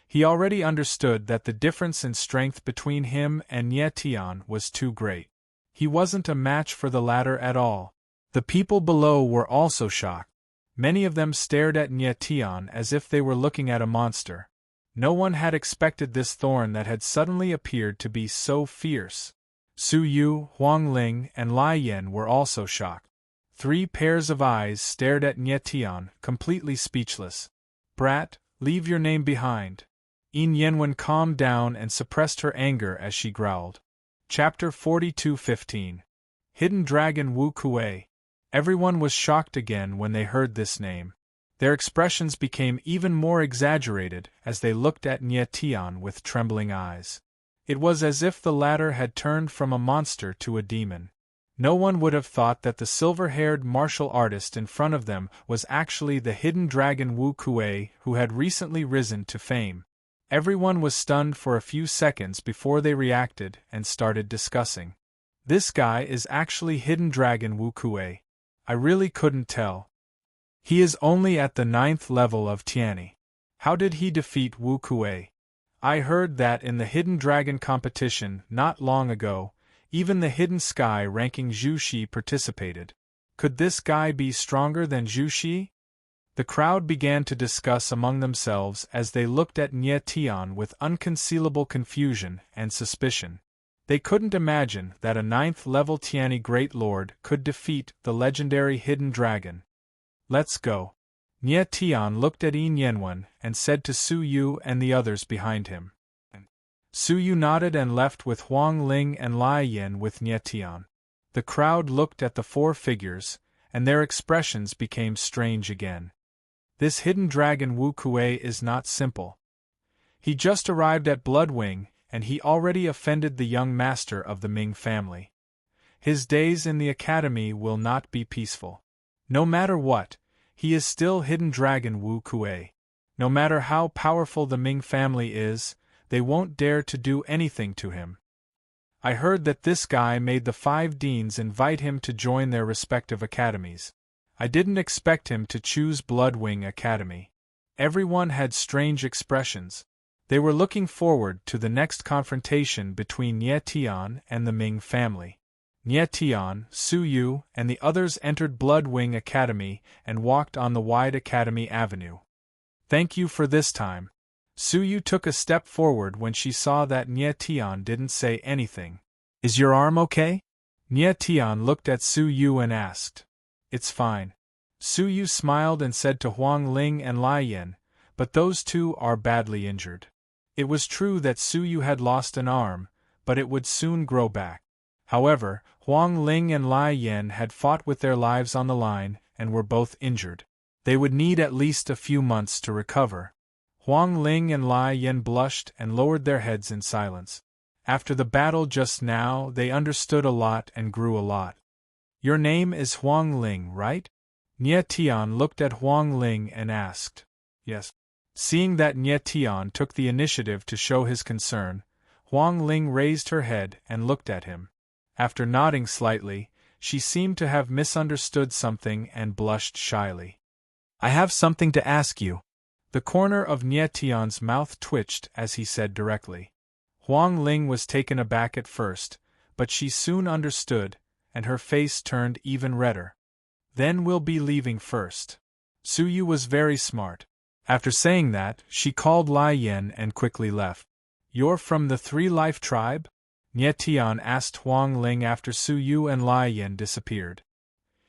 He already understood that the difference in strength between him and Nie Tian was too great. He wasn't a match for the latter at all. The people below were also shocked. Many of them stared at Nie Tian as if they were looking at a monster. No one had expected this thorn that had suddenly appeared to be so fierce. Su Yu, Huang Ling, and Lai Yan were also shocked. 3 pairs of eyes stared at Nie Tian, completely speechless. Brat, leave your name behind. Yin Yanwen calmed down and suppressed her anger as she growled. Chapter 42:15. Hidden Dragon Wu Kuei. Everyone was shocked again when they heard this name. Their expressions became even more exaggerated as they looked at Nie Tian with trembling eyes. It was as if the latter had turned from a monster to a demon. No one would have thought that the silver-haired martial artist in front of them was actually the hidden dragon Wu Kuei who had recently risen to fame. Everyone was stunned for a few seconds before they reacted and started discussing. This guy is actually Hidden Dragon Wu Kuei. I really couldn't tell. He is only at the 9th level of Tianyi. How did he defeat Wu Kuei? I heard that in the Hidden Dragon competition not long ago, even the Hidden Sky ranking Zhu Shi participated. Could this guy be stronger than Zhu Shi? The crowd began to discuss among themselves as they looked at Nie Tian with unconcealable confusion and suspicion. They couldn't imagine that a 9th-level Tianyi Great Lord could defeat the legendary Hidden Dragon. Let's go. Nie Tian looked at Yi Nianwen and said to Su Yu and the others behind him. Su Yu nodded and left with Huang Ling and Lai Yin with Nie Tian. The crowd looked at the four figures, and their expressions became strange again. This Hidden Dragon Wu Kuei is not simple. He just arrived at Bloodwing, and he already offended the young master of the Ming family. His days in the academy will not be peaceful. No matter what, he is still Hidden Dragon Wu Kuei. No matter how powerful the Ming family is, they won't dare to do anything to him. I heard that this guy made the 5 deans invite him to join their respective academies. I didn't expect him to choose Bloodwing Academy. Everyone had strange expressions. They were looking forward to the next confrontation between Nie Tian and the Ming family. Nie Tian, Su Yu, and the others entered Bloodwing Academy and walked on the wide academy avenue. Thank you for this time. Su Yu took a step forward when she saw that Nie Tian didn't say anything. Is your arm okay? Nie Tian looked at Su Yu and asked. It's fine. Su Yu smiled and said to Huang Ling and Lai Yin, but those two are badly injured. It was true that Su Yu had lost an arm, but it would soon grow back. However, Huang Ling and Lai Yin had fought with their lives on the line and were both injured. They would need at least a few months to recover. Huang Ling and Lai Yin blushed and lowered their heads in silence. After the battle just now, they understood a lot and grew a lot. Your name is Huang Ling, right? Nie Tian looked at Huang Ling and asked. Yes. Seeing that Nie Tian took the initiative to show his concern, Huang Ling raised her head and looked at him. After nodding slightly, she seemed to have misunderstood something and blushed shyly. I have something to ask you. The corner of Nie Tian's mouth twitched as he said directly. Huang Ling was taken aback at first, but she soon understood, and her face turned even redder. Then we'll be leaving first. Su Yu was very smart. After saying that, she called Lai Yin and quickly left. You're from the Three Life Tribe? Nie Tian asked Huang Ling after Su Yu and Lai Yin disappeared.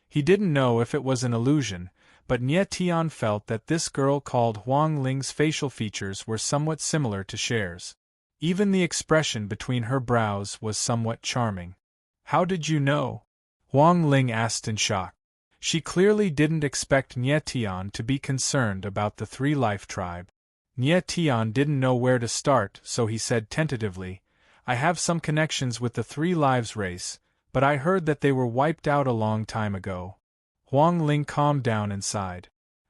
He didn't know if it was an illusion, but Nie Tian felt that this girl called Huang Ling's facial features were somewhat similar to Cher's. Even the expression between her brows was somewhat charming. How did you know? Huang Ling asked in shock. She clearly didn't expect Nie Tian to be concerned about the Three Life Tribe. Nie Tian didn't know where to start, so he said tentatively, I have some connections with the Three Lives race, but I heard that they were wiped out a long time ago. Huang Ling calmed down and sighed.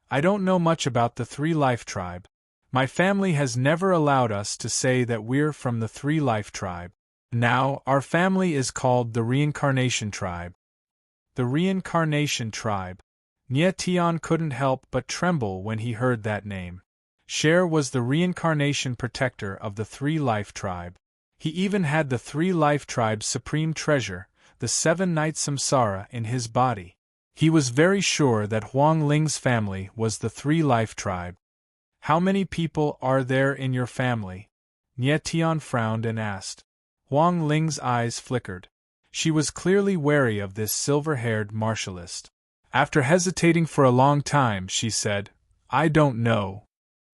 I don't know much about the Three Life Tribe. My family has never allowed us to say that we're from the Three Life Tribe. Now, our family is called the Reincarnation Tribe. The Reincarnation Tribe. Nie Tian couldn't help but tremble when he heard that name. Cher was the reincarnation protector of the Three Life Tribe. He even had the Three Life Tribe's supreme treasure, the 7 Night Samsara, in his body. He was very sure that Huang Ling's family was the Three Life Tribe. How many people are there in your family? Nie Tian frowned and asked. Huang Ling's eyes flickered. She was clearly wary of this silver-haired martialist. After hesitating for a long time, she said, I don't know.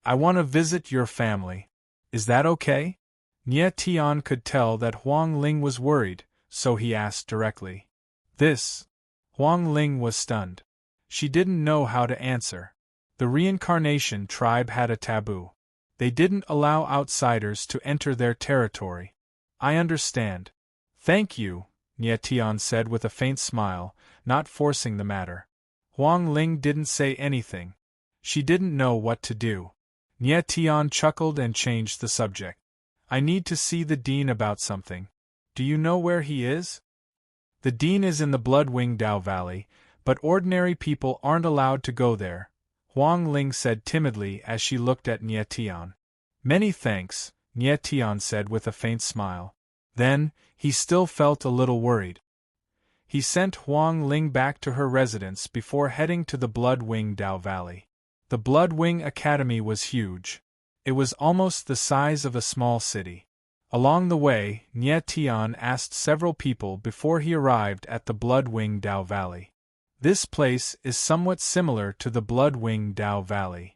I want to visit your family. Is that okay? Nie Tian could tell that Huang Ling was worried, so he asked directly. This? Huang Ling was stunned. She didn't know how to answer. The Reincarnation Tribe had a taboo. They didn't allow outsiders to enter their territory. I understand. Thank you, Nie Tian said with a faint smile, not forcing the matter. Huang Ling didn't say anything. She didn't know what to do. Nie Tian chuckled and changed the subject. I need to see the Dean about something. Do you know where he is? The Dean is in the Bloodwing Dao Valley, but ordinary people aren't allowed to go there, Huang Ling said timidly as she looked at Nie Tian. Many thanks, Nie Tian said with a faint smile. Then, he still felt a little worried. He sent Huang Ling back to her residence before heading to the Bloodwing Dao Valley. The Bloodwing Academy was huge. It was almost the size of a small city. Along the way, Nie Tian asked several people before he arrived at the Bloodwing Dao Valley. This place is somewhat similar to the Bloodwing Dao Valley.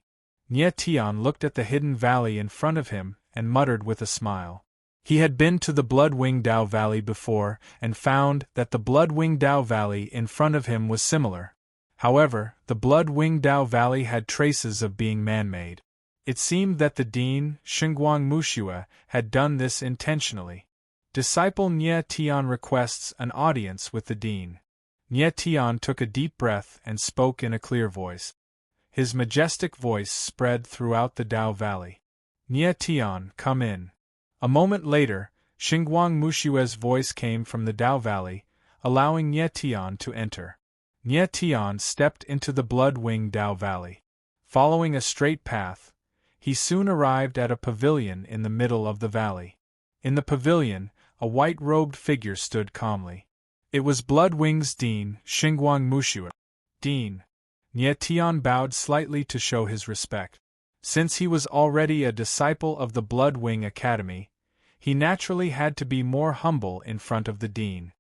Nie Tian looked at the hidden valley in front of him and muttered with a smile. He had been to the Bloodwing Dao Valley before and found that the Bloodwing Dao Valley in front of him was similar. However, the Bloodwing Dao Valley had traces of being man-made. It seemed that the Dean, Xinguang Muxue, had done this intentionally. Disciple Nie Tian requests an audience with the Dean. Nie Tian took a deep breath and spoke in a clear voice. His majestic voice spread throughout the Dao Valley. Nie Tian, come in. A moment later, Xinguang Mushue's voice came from the Dao Valley, allowing Nie Tian to enter. Nie Tian stepped into the Bloodwing Dao Valley. Following a straight path, he soon arrived at a pavilion in the middle of the valley. In the pavilion, a white-robed figure stood calmly. It was Bloodwing's Dean, Xinguang Muxue. Dean. Nie Tian bowed slightly to show his respect. Since he was already a disciple of the Bloodwing Academy, he naturally had to be more humble in front of the Dean.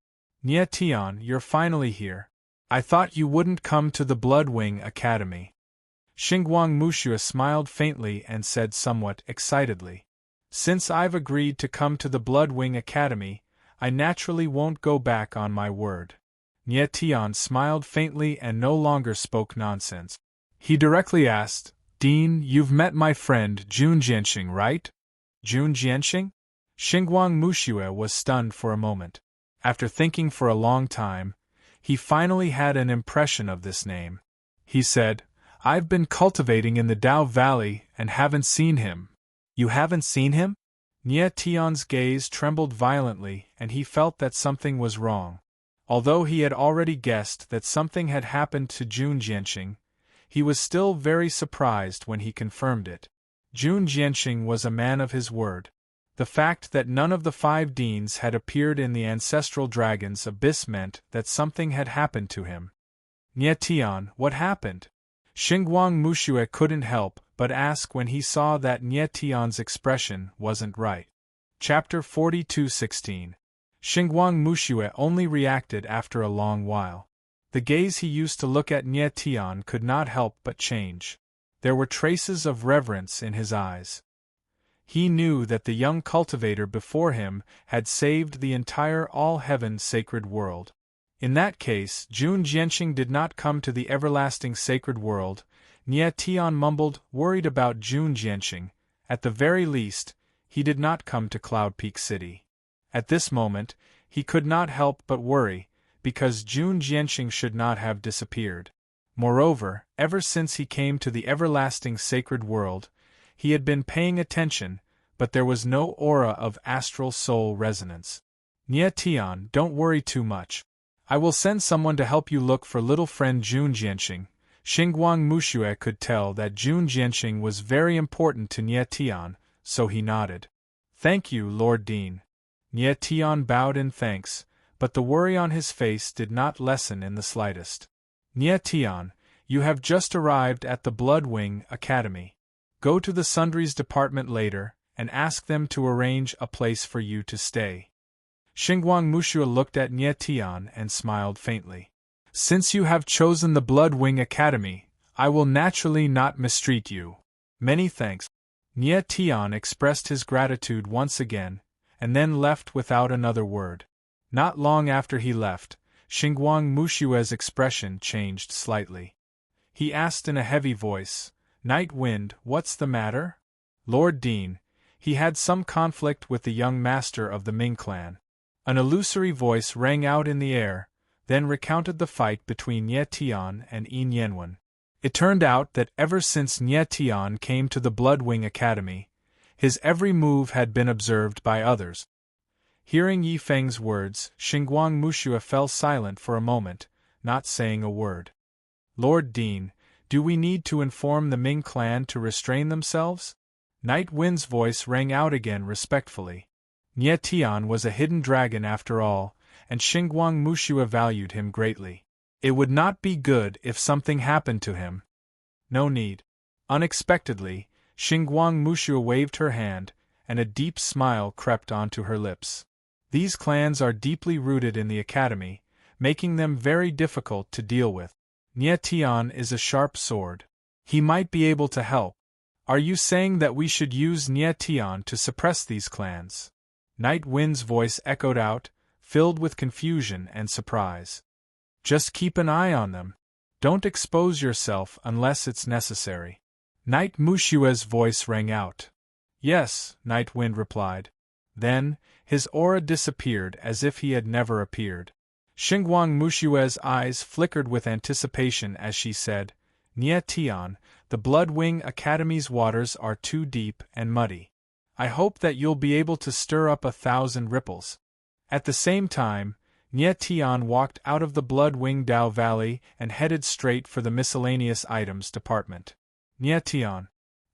Nie Tian, you're finally here. I thought you wouldn't come to the Bloodwing Academy. Xinguang Muxue smiled faintly and said somewhat excitedly. Since I've agreed to come to the Bloodwing Academy, I naturally won't go back on my word. Nie Tian smiled faintly and no longer spoke nonsense. He directly asked, Dean, you've met my friend Jun Jianxing, right? Jun Jianxing? Xinguang Muxue was stunned for a moment. After thinking for a long time, he finally had an impression of this name. He said, I've been cultivating in the Dao Valley and haven't seen him. You haven't seen him? Nie Tian's gaze trembled violently and he felt that something was wrong. Although he had already guessed that something had happened to Jun Jianxing, he was still very surprised when he confirmed it. Jun Jianxing was a man of his word. The fact that none of the 5 deans had appeared in the ancestral dragon's abyss meant that something had happened to him. Nie Tian, what happened? Xinguang Muxue couldn't help but ask when he saw that Nie Tian's expression wasn't right. Chapter 42:16. Xinguang Muxue only reacted after a long while. The gaze he used to look at Nie Tian could not help but change. There were traces of reverence in his eyes. He knew that the young cultivator before him had saved the entire all-heaven sacred world. In that case, Jun Jianxing did not come to the everlasting sacred world. Nie Tian mumbled, worried about Jun Jianxing. At the very least, he did not come to Cloud Peak City. At this moment, he could not help but worry, because Jun Jianxing should not have disappeared. Moreover, ever since he came to the everlasting sacred world, he had been paying attention, but there was no aura of astral soul resonance. Nie Tian, don't worry too much. I will send someone to help you look for little friend Jun Jianxing. Xinguang Muxue could tell that Jun Jianxing was very important to Nie Tian, so he nodded. Thank you, Lord Dean. Nie Tian bowed in thanks, but the worry on his face did not lessen in the slightest. Nie Tian, you have just arrived at the Bloodwing Academy. Go to the sundries department later, and ask them to arrange a place for you to stay. Xinguang Muxue looked at Nie Tian and smiled faintly. Since you have chosen the Bloodwing Academy, I will naturally not mistreat you. Many thanks. Nie Tian expressed his gratitude once again, and then left without another word. Not long after he left, Xinguang Mushue's expression changed slightly. He asked in a heavy voice, Night Wind, what's the matter? Lord Dean, he had some conflict with the young master of the Ming clan. An illusory voice rang out in the air, then recounted the fight between Nie Tian and Yin Yanwen. It turned out that ever since Nie Tian came to the Bloodwing Academy, his every move had been observed by others. Hearing Yi Feng's words, Xingguang Muxue fell silent for a moment, not saying a word. Lord Dean, do we need to inform the Ming clan to restrain themselves? Night Wind's voice rang out again respectfully. Nie Tian was a hidden dragon after all, and Xingguang Muxue valued him greatly. It would not be good if something happened to him. No need. Unexpectedly, Xingguang Muxue waved her hand, and a deep smile crept onto her lips. These clans are deeply rooted in the academy, making them very difficult to deal with. Nie Tian is a sharp sword. He might be able to help. Are you saying that we should use Nie Tian to suppress these clans? Night Wind's voice echoed out, filled with confusion and surprise. Just keep an eye on them. Don't expose yourself unless it's necessary. Night Mushue's voice rang out. Yes, Night Wind replied. Then, his aura disappeared as if he had never appeared. Xingguang Mushue's eyes flickered with anticipation as she said, Nie Tian, the Bloodwing Academy's waters are too deep and muddy. I hope that you'll be able to stir up 1,000 ripples. At the same time, Nie Tian walked out of the Bloodwing Dao Valley and headed straight for the miscellaneous items department. Nie Tian.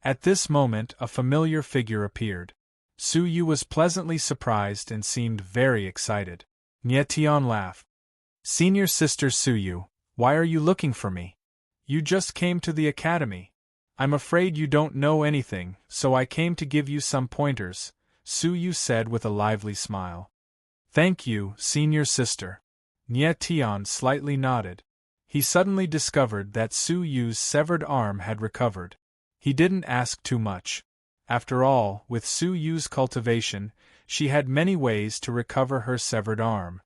At this moment a familiar figure appeared. Su Yu was pleasantly surprised and seemed very excited. Nie Tian laughed. Senior Sister Su Yu, why are you looking for me? You just came to the academy. I'm afraid you don't know anything, so I came to give you some pointers, Su Yu said with a lively smile. Thank you, Senior Sister. Nie Tian slightly nodded. He suddenly discovered that Su Yu's severed arm had recovered. He didn't ask too much. After all, with Su Yu's cultivation, she had many ways to recover her severed arm.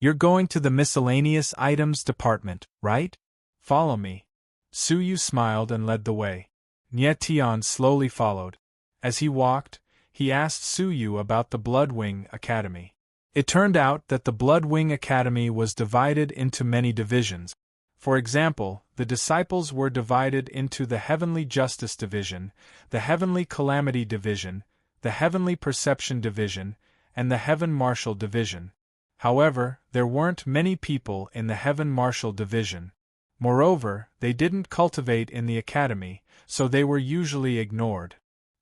You're going to the miscellaneous items department, right? Follow me. Su Yu smiled and led the way. Nie Tian slowly followed. As he walked, he asked Su Yu about the Bloodwing Academy. It turned out that the Bloodwing Academy was divided into many divisions. For example, the disciples were divided into the Heavenly Justice Division, the Heavenly Calamity Division, the Heavenly Perception Division, and the Heaven Martial Division. However, there weren't many people in the Heaven Martial Division. Moreover, they didn't cultivate in the academy, so they were usually ignored.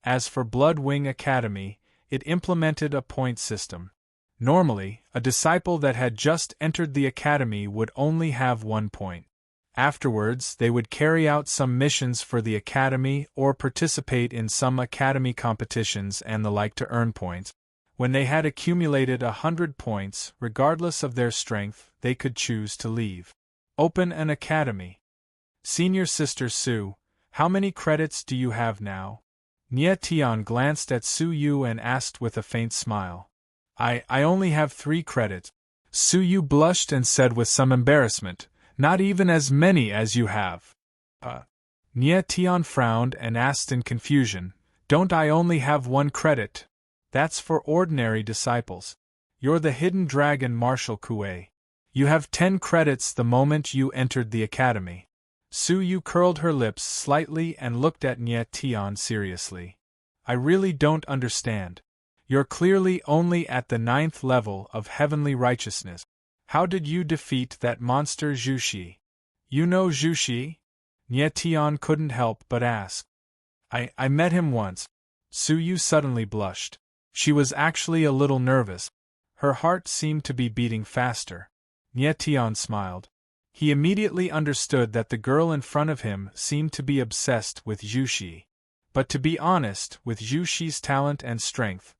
As for Bloodwing Academy, it implemented a point system. Normally, a disciple that had just entered the academy would only have 1 point. Afterwards, they would carry out some missions for the academy or participate in some academy competitions and the like to earn points. When they had accumulated 100 points, regardless of their strength, they could choose to leave. Open an academy. Senior Sister Su, how many credits do you have now? Nie Tian glanced at Su Yu and asked with a faint smile. I only have 3 credits. Su Yu blushed and said with some embarrassment, not even as many as you have. Nie Tian frowned and asked in confusion, don't I only have 1 credit? That's for ordinary disciples. You're the hidden dragon Martial Kuei. You have 10 credits the moment you entered the academy. Su Yu curled her lips slightly and looked at Nie Tian seriously. I really don't understand. You're clearly only at the 9th level of heavenly righteousness. How did you defeat that monster Zhu Shi? You know Zhu Shi? Nie Tian couldn't help but ask. I met him once. Su Yu suddenly blushed. She was actually a little nervous. Her heart seemed to be beating faster. Nie Tian smiled. He immediately understood that the girl in front of him seemed to be obsessed with Zhu Shi. But to be honest, with Zhu Shi's talent and strength,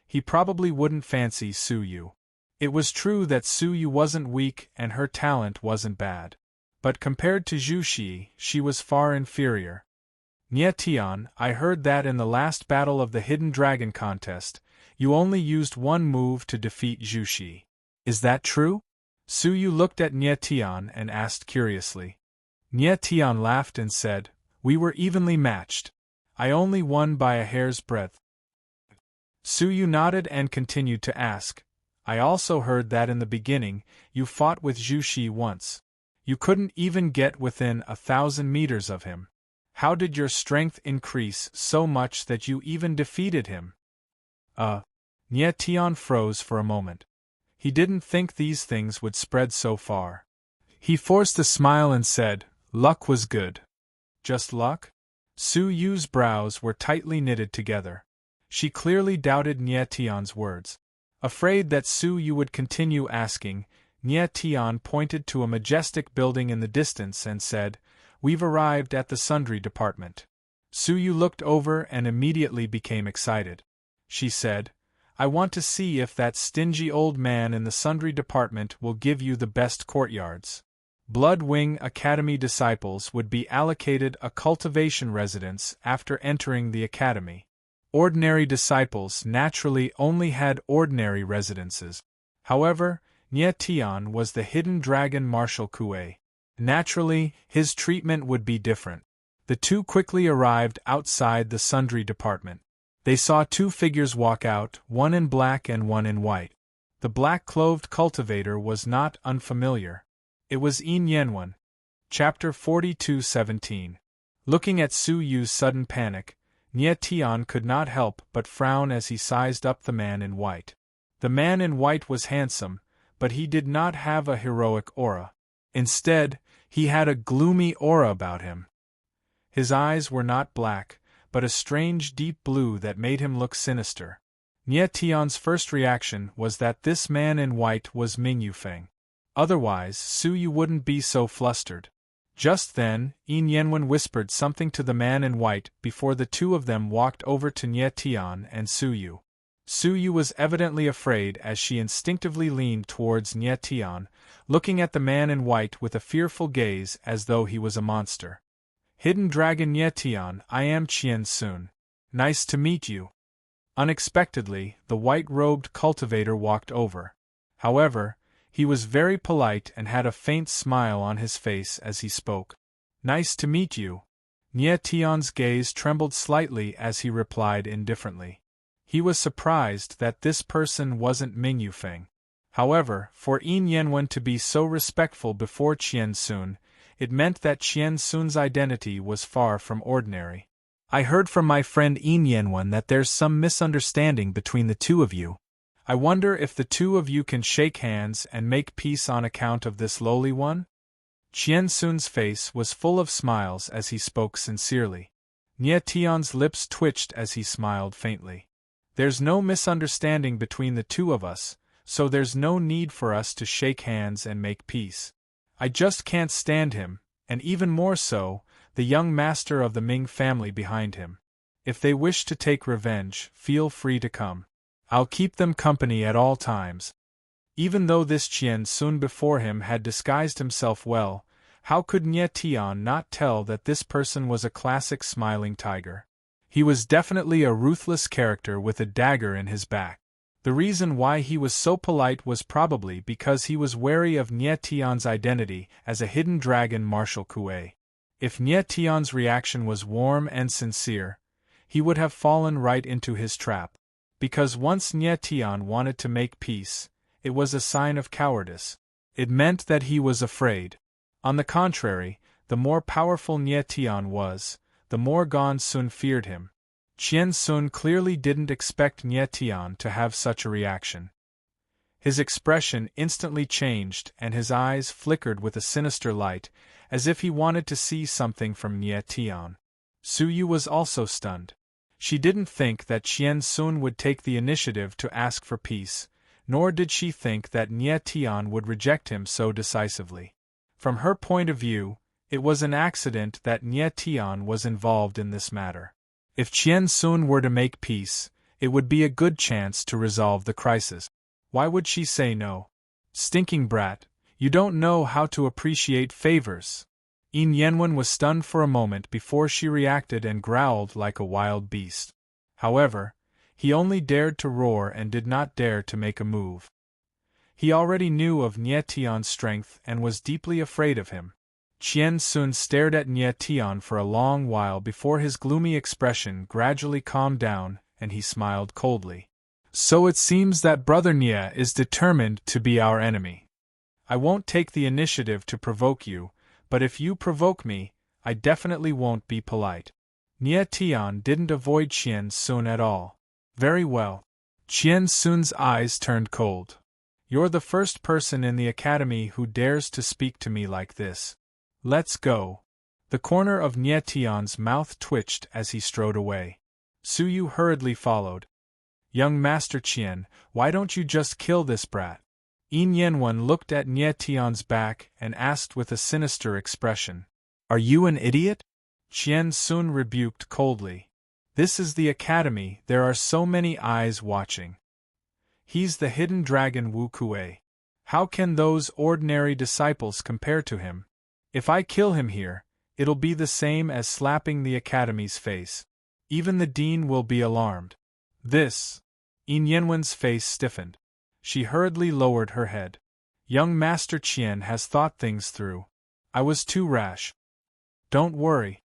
he probably wouldn't fancy Su Yu. It was true that Su Yu wasn't weak and her talent wasn't bad. But compared to Zhu Shi, she was far inferior. Nie Tian, I heard that in the last battle of the Hidden Dragon contest, you only used 1 move to defeat Zhu Shi. Is that true? Su Yu looked at Nie Tian and asked curiously. Nie Tian laughed and said, we were evenly matched. I only won by a hair's breadth. Su Yu nodded and continued to ask, I also heard that in the beginning, you fought with Zhu Shi once. You couldn't even get within 1,000 meters of him. How did your strength increase so much that you even defeated him? Nie Tian froze for a moment. He didn't think these things would spread so far. He forced a smile and said, "Luck was good." Just luck? Su Yu's brows were tightly knitted together. She clearly doubted Nie Tian's words. Afraid that Su Yu would continue asking, Nie Tian pointed to a majestic building in the distance and said, "We've arrived at the sundry department." Su Yu looked over and immediately became excited. She said, "I want to see if that stingy old man in the sundry department will give you the best courtyards." Blood Wing Academy disciples would be allocated a cultivation residence after entering the academy. Ordinary disciples naturally only had ordinary residences. However, Nie Tian was the hidden dragon Marshal Kuei. Naturally, his treatment would be different. The two quickly arrived outside the sundry department. They saw two figures walk out, one in black and one in white. The black-clothed cultivator was not unfamiliar. It was Yin Yanwen. Chapter 42:17. Looking at Su Yu's sudden panic, Nie Tian could not help but frown as he sized up the man in white. The man in white was handsome, but he did not have a heroic aura. Instead, he had a gloomy aura about him. His eyes were not black, but a strange deep blue that made him look sinister. Nie Tian's first reaction was that this man in white was Ming Yufeng. Otherwise, Su Yu wouldn't be so flustered. Just then, Yin Yanwen whispered something to the man in white before the two of them walked over to Nie Tian and Su Yu. Su Yu was evidently afraid as she instinctively leaned towards Nie Tian, looking at the man in white with a fearful gaze as though he was a monster. "Hidden Dragon Nie Tian, I am Qian Sun. Nice to meet you." Unexpectedly, the white-robed cultivator walked over. However, he was very polite and had a faint smile on his face as he spoke. "Nice to meet you." Nie Tian's gaze trembled slightly as he replied indifferently. He was surprised that this person wasn't Ming Yufeng. However, for Yin Yanwen to be so respectful before Qian Sun, it meant that Qian Sun's identity was far from ordinary. "I heard from my friend Yin Yanwen that there's some misunderstanding between the two of you. I wonder if the two of you can shake hands and make peace on account of this lowly one?" Qian Sun's face was full of smiles as he spoke sincerely. Nie Tian's lips twitched as he smiled faintly. "There's no misunderstanding between the two of us, so there's no need for us to shake hands and make peace. I just can't stand him, and even more so, the young master of the Ming family behind him. If they wish to take revenge, feel free to come. I'll keep them company at all times." Even though this Qian Sun before him had disguised himself well, how could Nie Tian not tell that this person was a classic smiling tiger? He was definitely a ruthless character with a dagger in his back. The reason why he was so polite was probably because he was wary of Nie Tian's identity as a hidden dragon Marshal Kuei. If Nie Tian's reaction was warm and sincere, he would have fallen right into his trap. Because once Nie Tian wanted to make peace, it was a sign of cowardice. It meant that he was afraid. On the contrary, the more powerful Nie Tian was, the more Gon Sun feared him. Qian Sun clearly didn't expect Nie Tian to have such a reaction. His expression instantly changed and his eyes flickered with a sinister light, as if he wanted to see something from Nie Tian. Su Yu was also stunned. She didn't think that Qian Sun would take the initiative to ask for peace, nor did she think that Nie Tian would reject him so decisively. From her point of view, it was an accident that Nie Tian was involved in this matter. If Qian Sun were to make peace, it would be a good chance to resolve the crisis. Why would she say no? Stinking brat, you don't know how to appreciate favors. Yin Yanwen was stunned for a moment before she reacted and growled like a wild beast. However, he only dared to roar and did not dare to make a move. He already knew of Nie Tian's strength and was deeply afraid of him. Qian Sun stared at Nie Tian for a long while before his gloomy expression gradually calmed down and he smiled coldly. "So it seems that Brother Nie is determined to be our enemy. I won't take the initiative to provoke you, but if you provoke me, I definitely won't be polite. Nie Tian didn't avoid Qian Sun at all. Very well. Qian Sun's eyes turned cold. You're the first person in the academy who dares to speak to me like this. Let's go. The corner of Nie Tian's mouth twitched as he strode away. Su Yu hurriedly followed. Young Master Qian, why don't you just kill this brat? Yin Yanwen looked at Nie Tian's back and asked with a sinister expression. Are you an idiot? Qian Sun rebuked coldly. This is the academy, there are so many eyes watching. He's the hidden dragon Wu Kuei. How can those ordinary disciples compare to him? If I kill him here, it'll be the same as slapping the academy's face. Even the dean will be alarmed. Yin Yanwen's face stiffened. She hurriedly lowered her head. Young Master Qian has thought things through. I was too rash. Don't worry.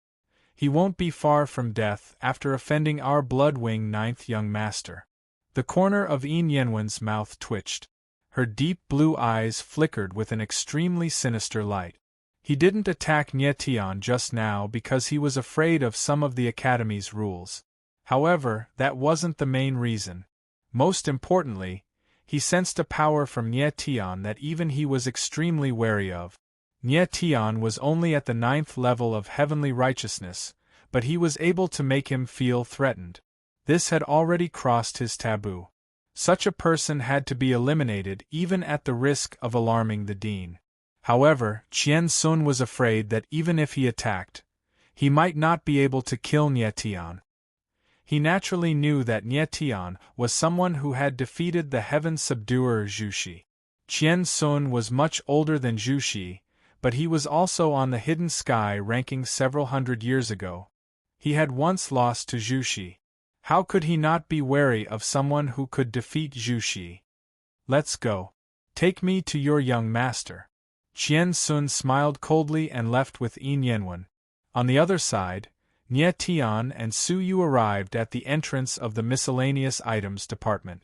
He won't be far from death after offending our blood-wing ninth young master. The corner of Yin Yanwen's mouth twitched. Her deep blue eyes flickered with an extremely sinister light. He didn't attack Nie Tian just now because he was afraid of some of the academy's rules. However, that wasn't the main reason. Most importantly, he sensed a power from Nie Tian that even he was extremely wary of. Nie Tian was only at the 9th level of heavenly righteousness, but he was able to make him feel threatened. This had already crossed his taboo. Such a person had to be eliminated even at the risk of alarming the dean. However, Qian Sun was afraid that even if he attacked, he might not be able to kill Nie Tian. He naturally knew that Nie Tian was someone who had defeated the heaven subduer Zhu Shi. Qian Sun was much older than Zhu Shi, but he was also on the hidden sky ranking several hundred years ago. He had once lost to Zhu Shi. How could he not be wary of someone who could defeat Zhu Shi? Let's go. Take me to your young master. Qian Sun smiled coldly and left with Yin Yanwen. On the other side, Nie Tian and Su Yu arrived at the entrance of the miscellaneous items department.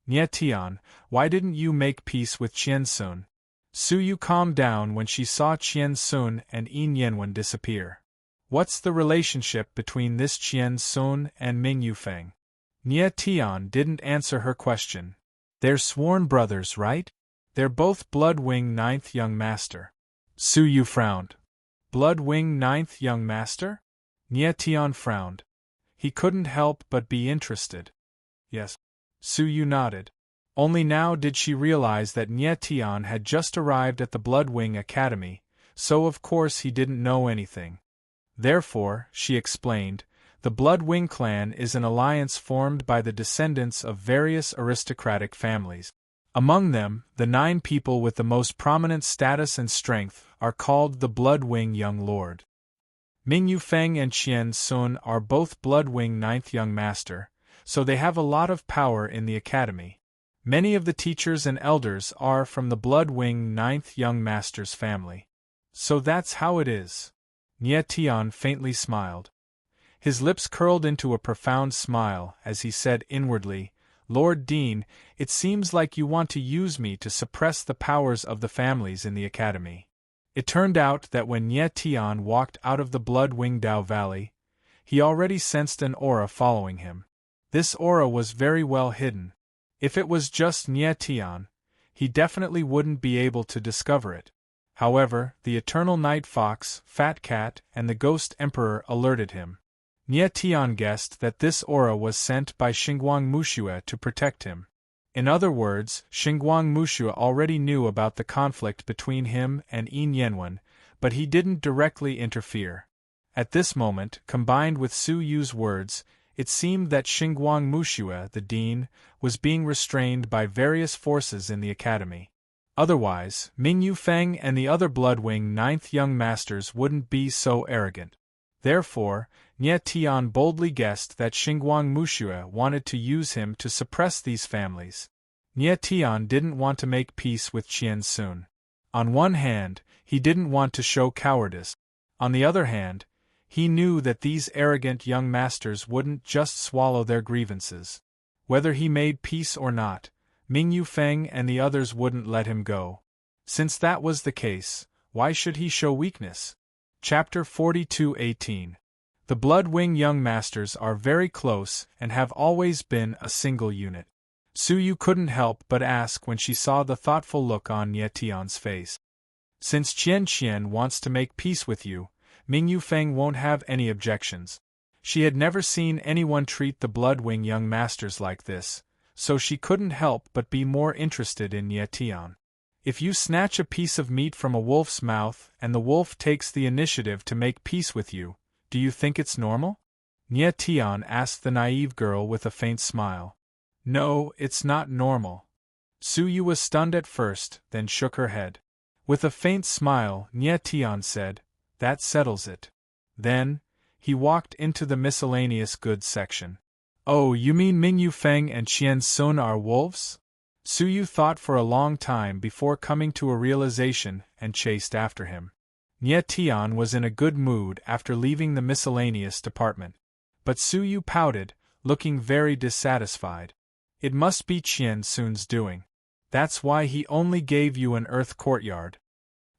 Nie Tian, why didn't you make peace with Qian Sun? Su Yu calmed down when she saw Qian Sun and Yin Yanwen disappear. What's the relationship between this Qian Sun and Ming Yufeng? Nie Tian didn't answer her question. They're sworn brothers, right? They're both Blood-Wing 9th young master. Su Yu frowned. Blood-Wing 9th young master? Nie Tian frowned. He couldn't help but be interested. Yes. Su Yu nodded. Only now did she realize that Nie Tian had just arrived at the Blood-Wing Academy, so of course he didn't know anything. Therefore, she explained, the Blood-Wing clan is an alliance formed by the descendants of various aristocratic families. Among them, the 9 people with the most prominent status and strength are called the Blood-Wing Young Lord. Ming Yufeng and Qian Sun are both Blood-Wing 9th young master, so they have a lot of power in the academy. Many of the teachers and elders are from the Blood-Wing 9th young master's family. So that's how it is. Nie Tian faintly smiled. His lips curled into a profound smile as he said inwardly, Lord Dean, it seems like you want to use me to suppress the powers of the families in the academy. It turned out that when Nie Tian walked out of the Blood-Wing Dao Valley, he already sensed an aura following him. This aura was very well hidden. If it was just Nie Tian, he definitely wouldn't be able to discover it. However, the Eternal Night Fox, Fat Cat, and the Ghost Emperor alerted him. Nie Tian guessed that this aura was sent by Xinguang Muxue to protect him. In other words, Xinguang Muxue already knew about the conflict between him and Yin Yanwen, but he didn't directly interfere. At this moment, combined with Su Yu's words, it seemed that Xinguang Muxue, the dean, was being restrained by various forces in the academy. Otherwise, Ming Yufeng and the other Blood-Wing 9th young masters wouldn't be so arrogant. Therefore, Nie Tian boldly guessed that Xinguang Muxue wanted to use him to suppress these families. Nie Tian didn't want to make peace with Qian Sun. On one hand, he didn't want to show cowardice. On the other hand, he knew that these arrogant young masters wouldn't just swallow their grievances. Whether he made peace or not, Ming Yufeng and the others wouldn't let him go. Since that was the case, why should he show weakness? Chapter 42:18. The Bloodwing young masters are very close and have always been a single unit. Su Yu couldn't help but ask when she saw the thoughtful look on Nie Tian's face. Since Qian Qian wants to make peace with you, Ming Yufeng won't have any objections. She had never seen anyone treat the Bloodwing young masters like this, so she couldn't help but be more interested in Nie Tian. If you snatch a piece of meat from a wolf's mouth and the wolf takes the initiative to make peace with you, do you think it's normal? Nie Tian asked the naive girl with a faint smile. No, it's not normal. Su Yu was stunned at first, then shook her head. With a faint smile, Nie Tian said, "That settles it." Then, he walked into the miscellaneous goods section. "Oh, you mean Ming Yufeng and Qian Sun are wolves?" Su Yu thought for a long time before coming to a realization and chased after him. Nie Tian was in a good mood after leaving the miscellaneous department. But Su Yu pouted, looking very dissatisfied. It must be Qian Sun's doing. That's why he only gave you an earth courtyard.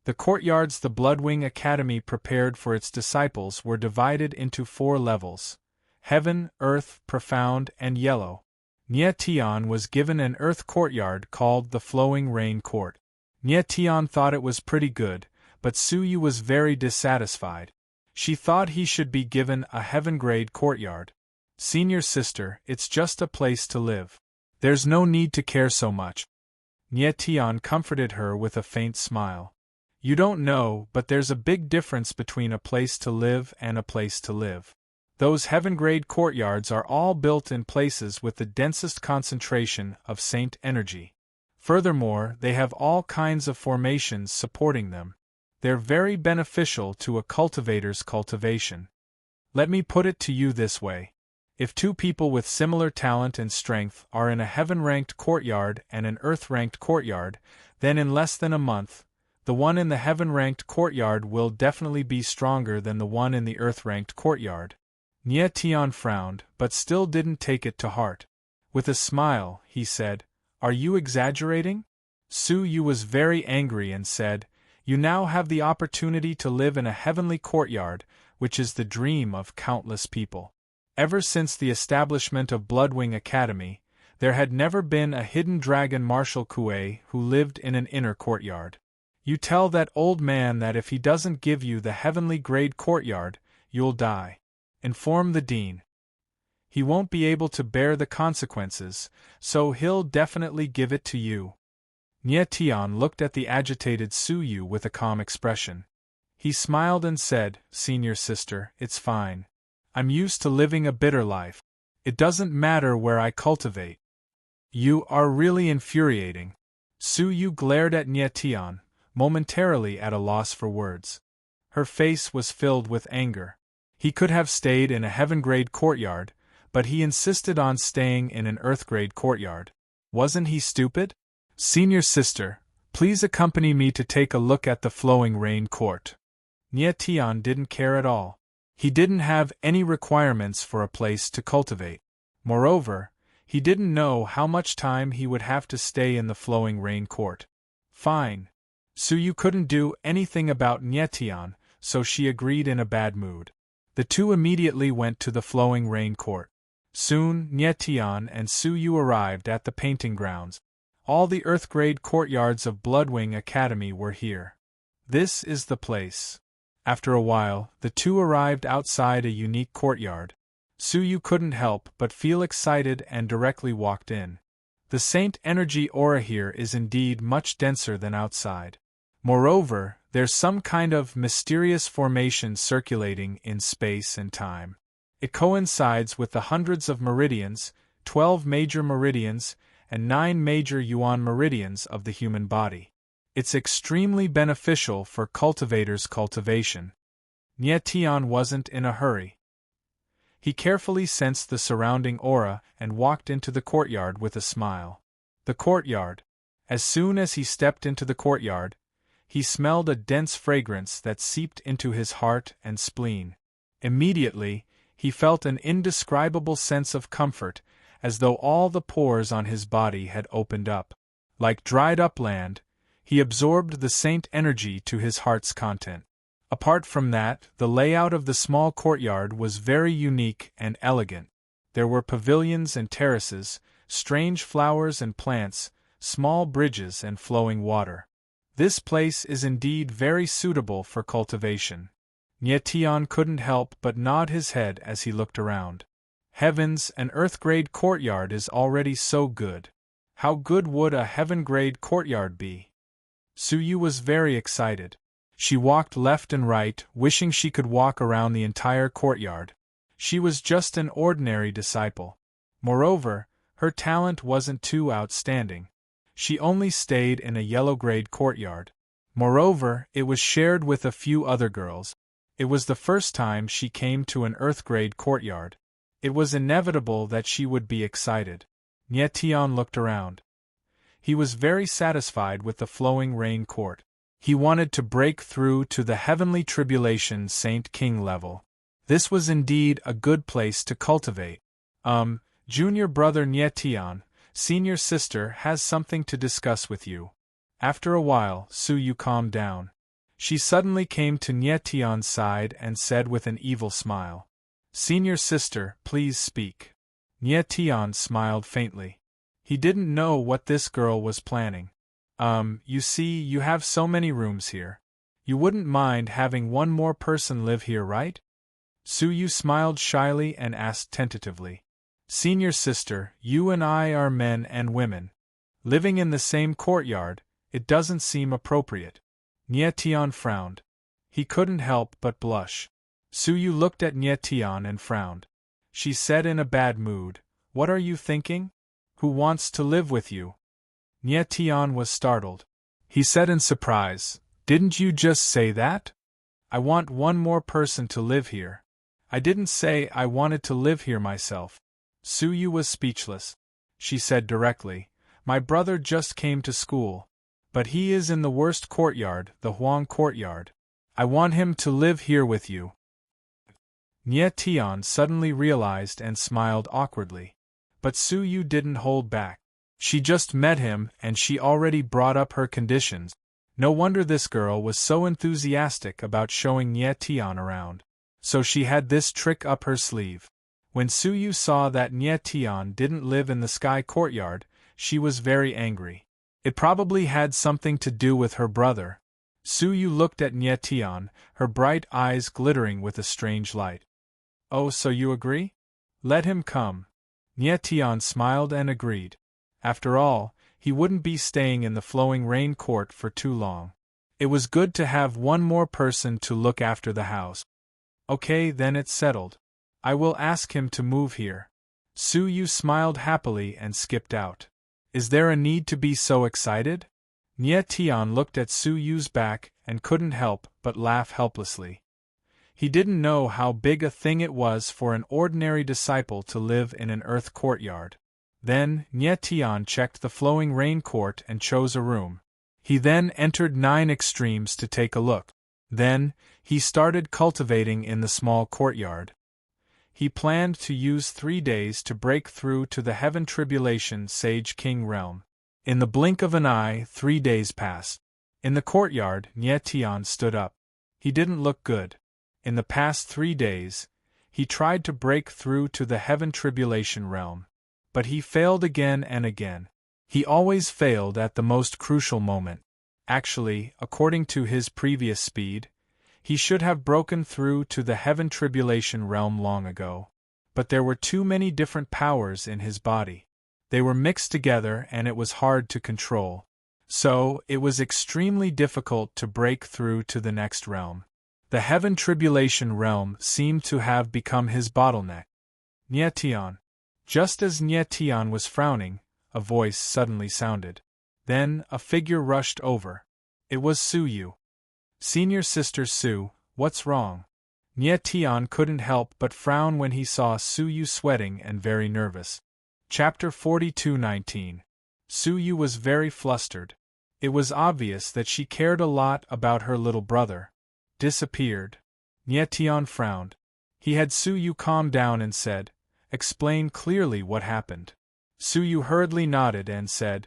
The courtyards the Bloodwing Academy prepared for its disciples were divided into 4 levels: Heaven, Earth, Profound, and Yellow. Nie Tian was given an earth courtyard called the Flowing Rain Court. Nie Tian thought it was pretty good, but Su Yu was very dissatisfied. She thought he should be given a heaven-grade courtyard. "Senior sister, it's just a place to live. There's no need to care so much." Nie Tian comforted her with a faint smile. "You don't know, but there's a big difference between a place to live and a place to live. Those heaven-grade courtyards are all built in places with the densest concentration of saint energy. Furthermore, they have all kinds of formations supporting them. They're very beneficial to a cultivator's cultivation. Let me put it to you this way. If 2 people with similar talent and strength are in a heaven-ranked courtyard and an earth-ranked courtyard, then in less than a month, the one in the heaven-ranked courtyard will definitely be stronger than the one in the earth-ranked courtyard." Nie Tian frowned, but still didn't take it to heart. With a smile, he said, "Are you exaggerating?" Su Yu was very angry and said, "You now have the opportunity to live in a heavenly courtyard, which is the dream of countless people. Ever since the establishment of Bloodwing Academy, there had never been a hidden dragon Marshal Kuei who lived in an inner courtyard. You tell that old man that if he doesn't give you the heavenly grade courtyard, you'll die. Inform the dean. He won't be able to bear the consequences, so he'll definitely give it to you." Nie Tian looked at the agitated Su Yu with a calm expression. He smiled and said, "Senior sister, it's fine. I'm used to living a bitter life. It doesn't matter where I cultivate." "You are really infuriating." Su Yu glared at Nie Tian, momentarily at a loss for words. Her face was filled with anger. He could have stayed in a heaven-grade courtyard, but he insisted on staying in an earth-grade courtyard. Wasn't he stupid? "Senior sister, please accompany me to take a look at the Flowing Rain Court." Nie Tian didn't care at all. He didn't have any requirements for a place to cultivate. Moreover, he didn't know how much time he would have to stay in the Flowing Rain Court. Fine. Su Yu couldn't do anything about Nie Tian, so she agreed in a bad mood. The 2 immediately went to the Flowing Rain Court. Soon, Nie Tian and Su Yu arrived at the painting grounds. All the earth-grade courtyards of Bloodwing Academy were here. This is the place. After a while, the 2 arrived outside a unique courtyard. Su Yu couldn't help but feel excited and directly walked in. The saint energy aura here is indeed much denser than outside. Moreover, there's some kind of mysterious formation circulating in space and time. It coincides with the hundreds of meridians, 12 major meridians, and 9 major yuan meridians of the human body. It's extremely beneficial for cultivators' cultivation. Nie Tian wasn't in a hurry. He carefully sensed the surrounding aura and walked into the courtyard with a smile. The courtyard. As soon as he stepped into the courtyard, he smelled a dense fragrance that seeped into his heart and spleen. Immediately, he felt an indescribable sense of comfort, as though all the pores on his body had opened up. Like dried-up land, He absorbed the saint energy to his heart's content. Apart from that, the layout of the small courtyard was very unique and elegant. There were pavilions and terraces, strange flowers and plants, small bridges and flowing water. This place is indeed very suitable for cultivation. Nyetian couldn't help but nod his head as he looked around. Heavens, an earth-grade courtyard is already so good. How good would a heaven-grade courtyard be? Suyu was very excited. She walked left and right, wishing she could walk around the entire courtyard. She was just an ordinary disciple. Moreover, her talent wasn't too outstanding. She only stayed in a yellow-grade courtyard. Moreover, it was shared with a few other girls. It was the first time she came to an earth-grade courtyard. It was inevitable that she would be excited. Nyetian looked around. He was very satisfied with the flowing rain court. He wanted to break through to the heavenly tribulation Saint King level. This was indeed a good place to cultivate. Junior brother Nyetian, senior sister has something to discuss with you. After a while, Suyu calmed down. She suddenly came to Nyetian's side and said with an evil smile, "Senior sister, please speak." Nyetian smiled faintly. He didn't know what this girl was planning. You see, you have so many rooms here. You wouldn't mind having one more person live here, right? Suyu smiled shyly and asked tentatively. Senior sister, you and I are men and women. Living in the same courtyard, it doesn't seem appropriate. Nyetian frowned. He couldn't help but blush. Suyu looked at Nyetian and frowned. She said in a bad mood, "What are you thinking? Who wants to live with you?" Nyetian was startled. He said in surprise, "Didn't you just say that? I want one more person to live here. I didn't say I wanted to live here myself." Suyu was speechless. She said directly, "My brother just came to school. But he is in the worst courtyard, the Huang courtyard. I want him to live here with you." Nyetian suddenly realized and smiled awkwardly. But Suyu didn't hold back. She just met him and she already brought up her conditions. No wonder this girl was so enthusiastic about showing Nyetian around. So she had this trick up her sleeve. When Suyu saw that Nyetian didn't live in the sky courtyard, she was very angry. It probably had something to do with her brother. Suyu looked at Nyetian, her bright eyes glittering with a strange light. "Oh, so you agree? Let him come." Nyetian smiled and agreed. After all, he wouldn't be staying in the flowing rain court for too long. It was good to have one more person to look after the house. Okay, then it's settled. I will ask him to move here. Suyu smiled happily and skipped out. Is there a need to be so excited? Nyetian looked at Suyu's back and couldn't help but laugh helplessly. He didn't know how big a thing it was for an ordinary disciple to live in an earth courtyard. Then, Nyetian checked the flowing rain court and chose a room. He then entered 9 extremes to take a look. Then, he started cultivating in the small courtyard. He planned to use 3 days to break through to the Heaven Tribulation Sage King realm. In the blink of an eye, 3 days passed. In the courtyard, Nyetian stood up. He didn't look good. In the past 3 days, he tried to break through to the Heaven Tribulation realm. But he failed again and again. He always failed at the most crucial moment. Actually, according to his previous speed, he should have broken through to the Heaven Tribulation realm long ago. But there were too many different powers in his body. They were mixed together and it was hard to control. So, it was extremely difficult to break through to the next realm. The Heaven Tribulation realm seemed to have become his bottleneck. Nyetian. Just as Nyetian was frowning, a voice suddenly sounded. Then, a figure rushed over. It was Suyu. Senior sister Su, what's wrong? Nyetian couldn't help but frown when he saw Suyu sweating and very nervous. Chapter 42:19. Suyu was very flustered. It was obvious that she cared a lot about her little brother. Disappeared. Nyetian frowned. He had Suyu calm down and said, "Explain clearly what happened." Suyu hurriedly nodded and said,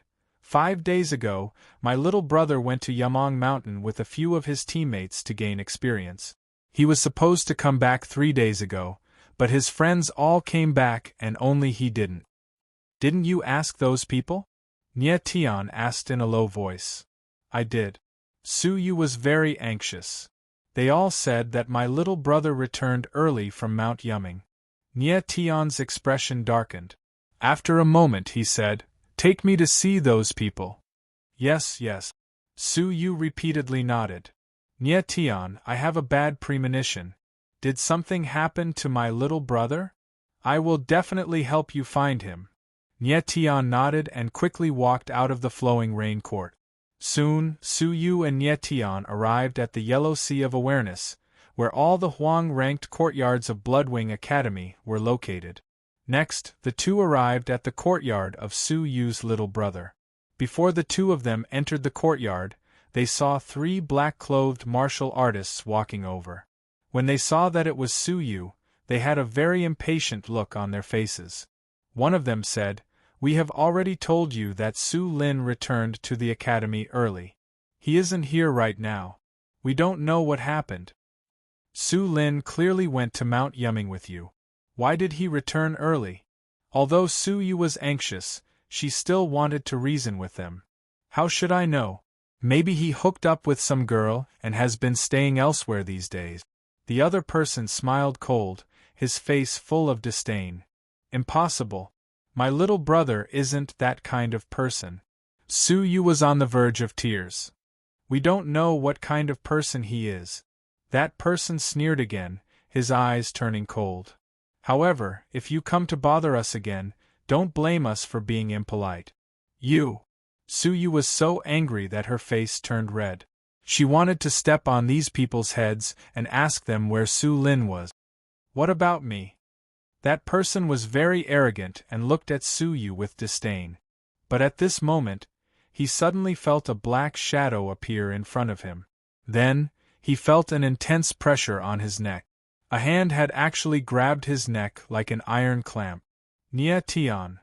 5 days ago, my little brother went to Yamong Mountain with a few of his teammates to gain experience. He was supposed to come back 3 days ago, but his friends all came back and only he didn't. Didn't you ask those people? Nie Tian asked in a low voice. I did. Su Yu was very anxious. They all said that my little brother returned early from Mount Yuming. Nie Tian's expression darkened. After a moment he said, Take me to see those people. Yes, yes. Su Yu repeatedly nodded. Nie Tian, I have a bad premonition. Did something happen to my little brother? I will definitely help you find him. Nie Tian nodded and quickly walked out of the flowing rain court. Soon, Su Yu and Nie Tian arrived at the Yellow Sea of Awareness, where all the Huang-ranked courtyards of Bloodwing Academy were located. Next, the two arrived at the courtyard of Su Yu's little brother. Before the two of them entered the courtyard, they saw 3 black-clothed martial artists walking over. When they saw that it was Su Yu, they had a very impatient look on their faces. One of them said, We have already told you that Su Lin returned to the academy early. He isn't here right now. We don't know what happened. Su Lin clearly went to Mount Yuming with you. Why did he return early? Although Su Yu was anxious, she still wanted to reason with them. How should I know? Maybe he hooked up with some girl and has been staying elsewhere these days. The other person smiled cold, his face full of disdain. Impossible. My little brother isn't that kind of person. Su Yu was on the verge of tears. We don't know what kind of person he is. That person sneered again, his eyes turning cold. However, if you come to bother us again, don't blame us for being impolite. You. Su Yu was so angry that her face turned red. She wanted to step on these people's heads and ask them where Su Lin was. What about me? That person was very arrogant and looked at Su Yu with disdain. But at this moment, he suddenly felt a black shadow appear in front of him. Then, he felt an intense pressure on his neck. A hand had actually grabbed his neck like an iron clamp. Nie Tian.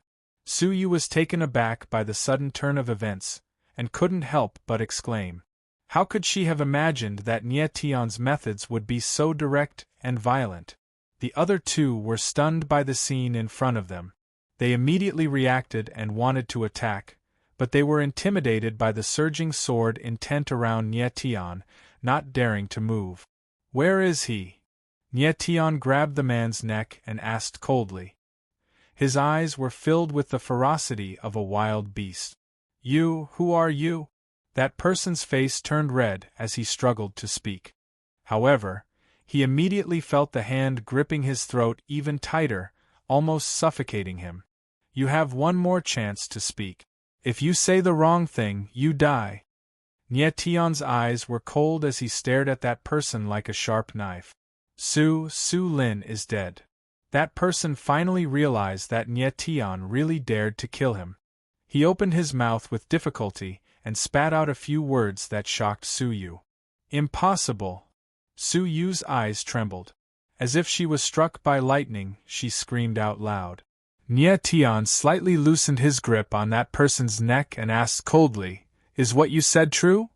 Su Yu was taken aback by the sudden turn of events, and couldn't help but exclaim. How could she have imagined that Nie Tian's methods would be so direct and violent? The other two were stunned by the scene in front of them. They immediately reacted and wanted to attack, but they were intimidated by the surging sword intent around Nie Tian, not daring to move. Where is he? Nie Tian grabbed the man's neck and asked coldly. His eyes were filled with the ferocity of a wild beast. You, who are you? That person's face turned red as he struggled to speak. However, he immediately felt the hand gripping his throat even tighter, almost suffocating him. You have one more chance to speak. If you say the wrong thing, you die. Nie Tian's eyes were cold as he stared at that person like a sharp knife. Su Lin is dead. That person finally realized that Nie Tian really dared to kill him. He opened his mouth with difficulty and spat out a few words that shocked Su Yu. Impossible! Su Yu's eyes trembled. As if she was struck by lightning, she screamed out loud. Nie Tian slightly loosened his grip on that person's neck and asked coldly, Is what you said true?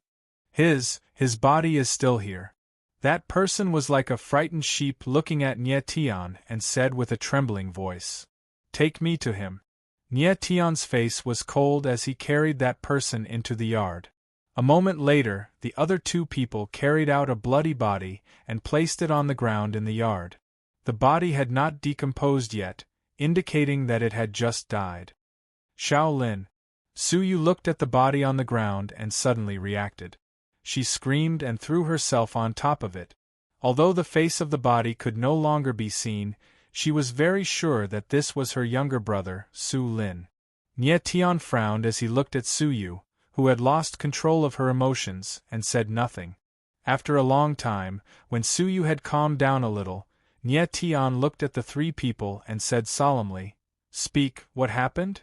His body is still here. That person was like a frightened sheep looking at Nie Tian and said with a trembling voice, Take me to him. Nie Tian's face was cold as he carried that person into the yard. A moment later, the other two people carried out a bloody body and placed it on the ground in the yard. The body had not decomposed yet, indicating that it had just died. Shaolin. Su Yu looked at the body on the ground and suddenly reacted. She screamed and threw herself on top of it. Although the face of the body could no longer be seen, she was very sure that this was her younger brother, Su Lin. Nie Tian frowned as he looked at Su Yu, who had lost control of her emotions, and said nothing. After a long time, when Su Yu had calmed down a little, Nie Tian looked at the 3 people and said solemnly, Speak, what happened?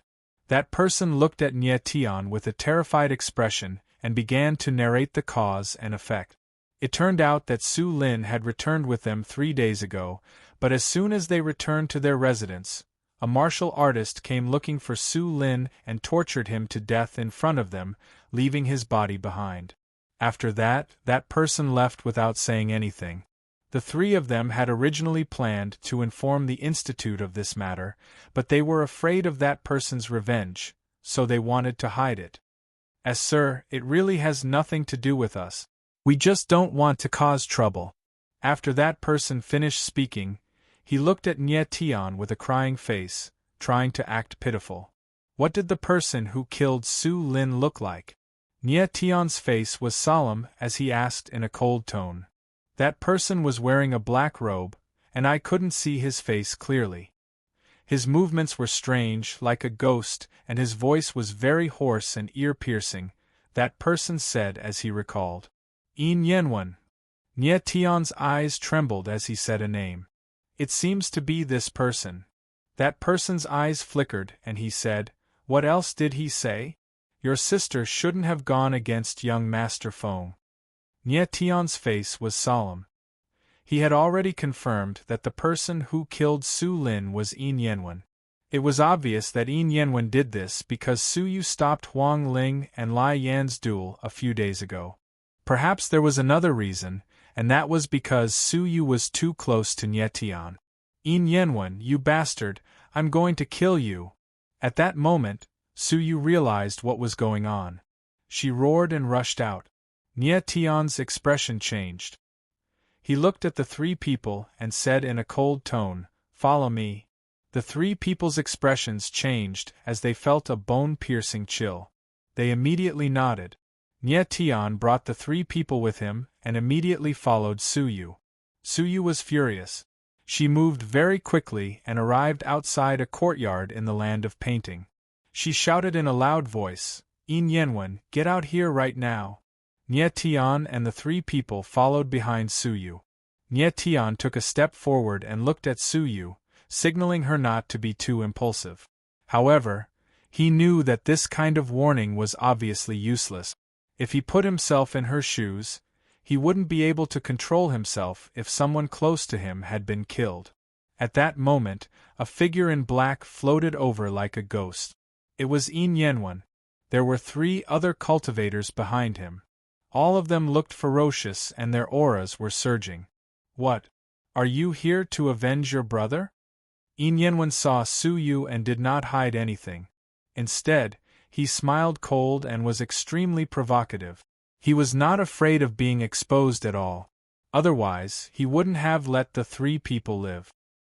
That person looked at Nie Tian with a terrified expression and began to narrate the cause and effect. It turned out that Su Lin had returned with them 3 days ago, but as soon as they returned to their residence, A martial artist came looking for Su Lin and tortured him to death in front of them, leaving his body behind. After that, that person left without saying anything. The three of them had originally planned to inform the Institute of this matter, but they were afraid of that person's revenge, so they wanted to hide it. Sir, it really has nothing to do with us. We just don't want to cause trouble. After that person finished speaking, he looked at Nye Tian with a crying face, trying to act pitiful. What did the person who killed Su Lin look like? Nye Tian's face was solemn as he asked in a cold tone. That person was wearing a black robe, and I couldn't see his face clearly. His movements were strange, like a ghost, and his voice was very hoarse and ear-piercing, that person said as he recalled. Yin Yenwen. Nye Tian's eyes trembled as he said a name. It seems to be this person. That person's eyes flickered and he said, what else did he say? Your sister shouldn't have gone against young Master Feng. Nye Tian's face was solemn. He had already confirmed that the person who killed Su Lin was Yin Yenwen. It was obvious that Yin Yenwen did this because Su Yu stopped Huang Ling and Lai Yan's duel a few days ago. Perhaps there was another reason, and that was because Su Yu was too close to Nye Tian. Yin Yenwen, you bastard, I'm going to kill you. At that moment, Su Yu realized what was going on. She roared and rushed out. Nye Tian's expression changed. He looked at the three people and said in a cold tone, follow me. The three people's expressions changed as they felt a bone-piercing chill. They immediately nodded. Nye Tian brought the three people with him and immediately followed Su Yu. Su Yu was furious. She moved very quickly and arrived outside a courtyard in the land of painting. She shouted in a loud voice, Yin Yenwen, get out here right now. Nye Tian and the three people followed behind Su Yu. Nye Tian took a step forward and looked at Su Yu, signaling her not to be too impulsive. However, he knew that this kind of warning was obviously useless. If he put himself in her shoes, he wouldn't be able to control himself if someone close to him had been killed. At that moment, a figure in black floated over like a ghost. It was Yin Yenwen. There were three other cultivators behind him. All of them looked ferocious and their auras were surging. What? Are you here to avenge your brother? Yin Yenwen saw Su Yu and did not hide anything. Instead, he smiled cold and was extremely provocative. He was not afraid of being exposed at all. Otherwise, he wouldn't have let the three people live.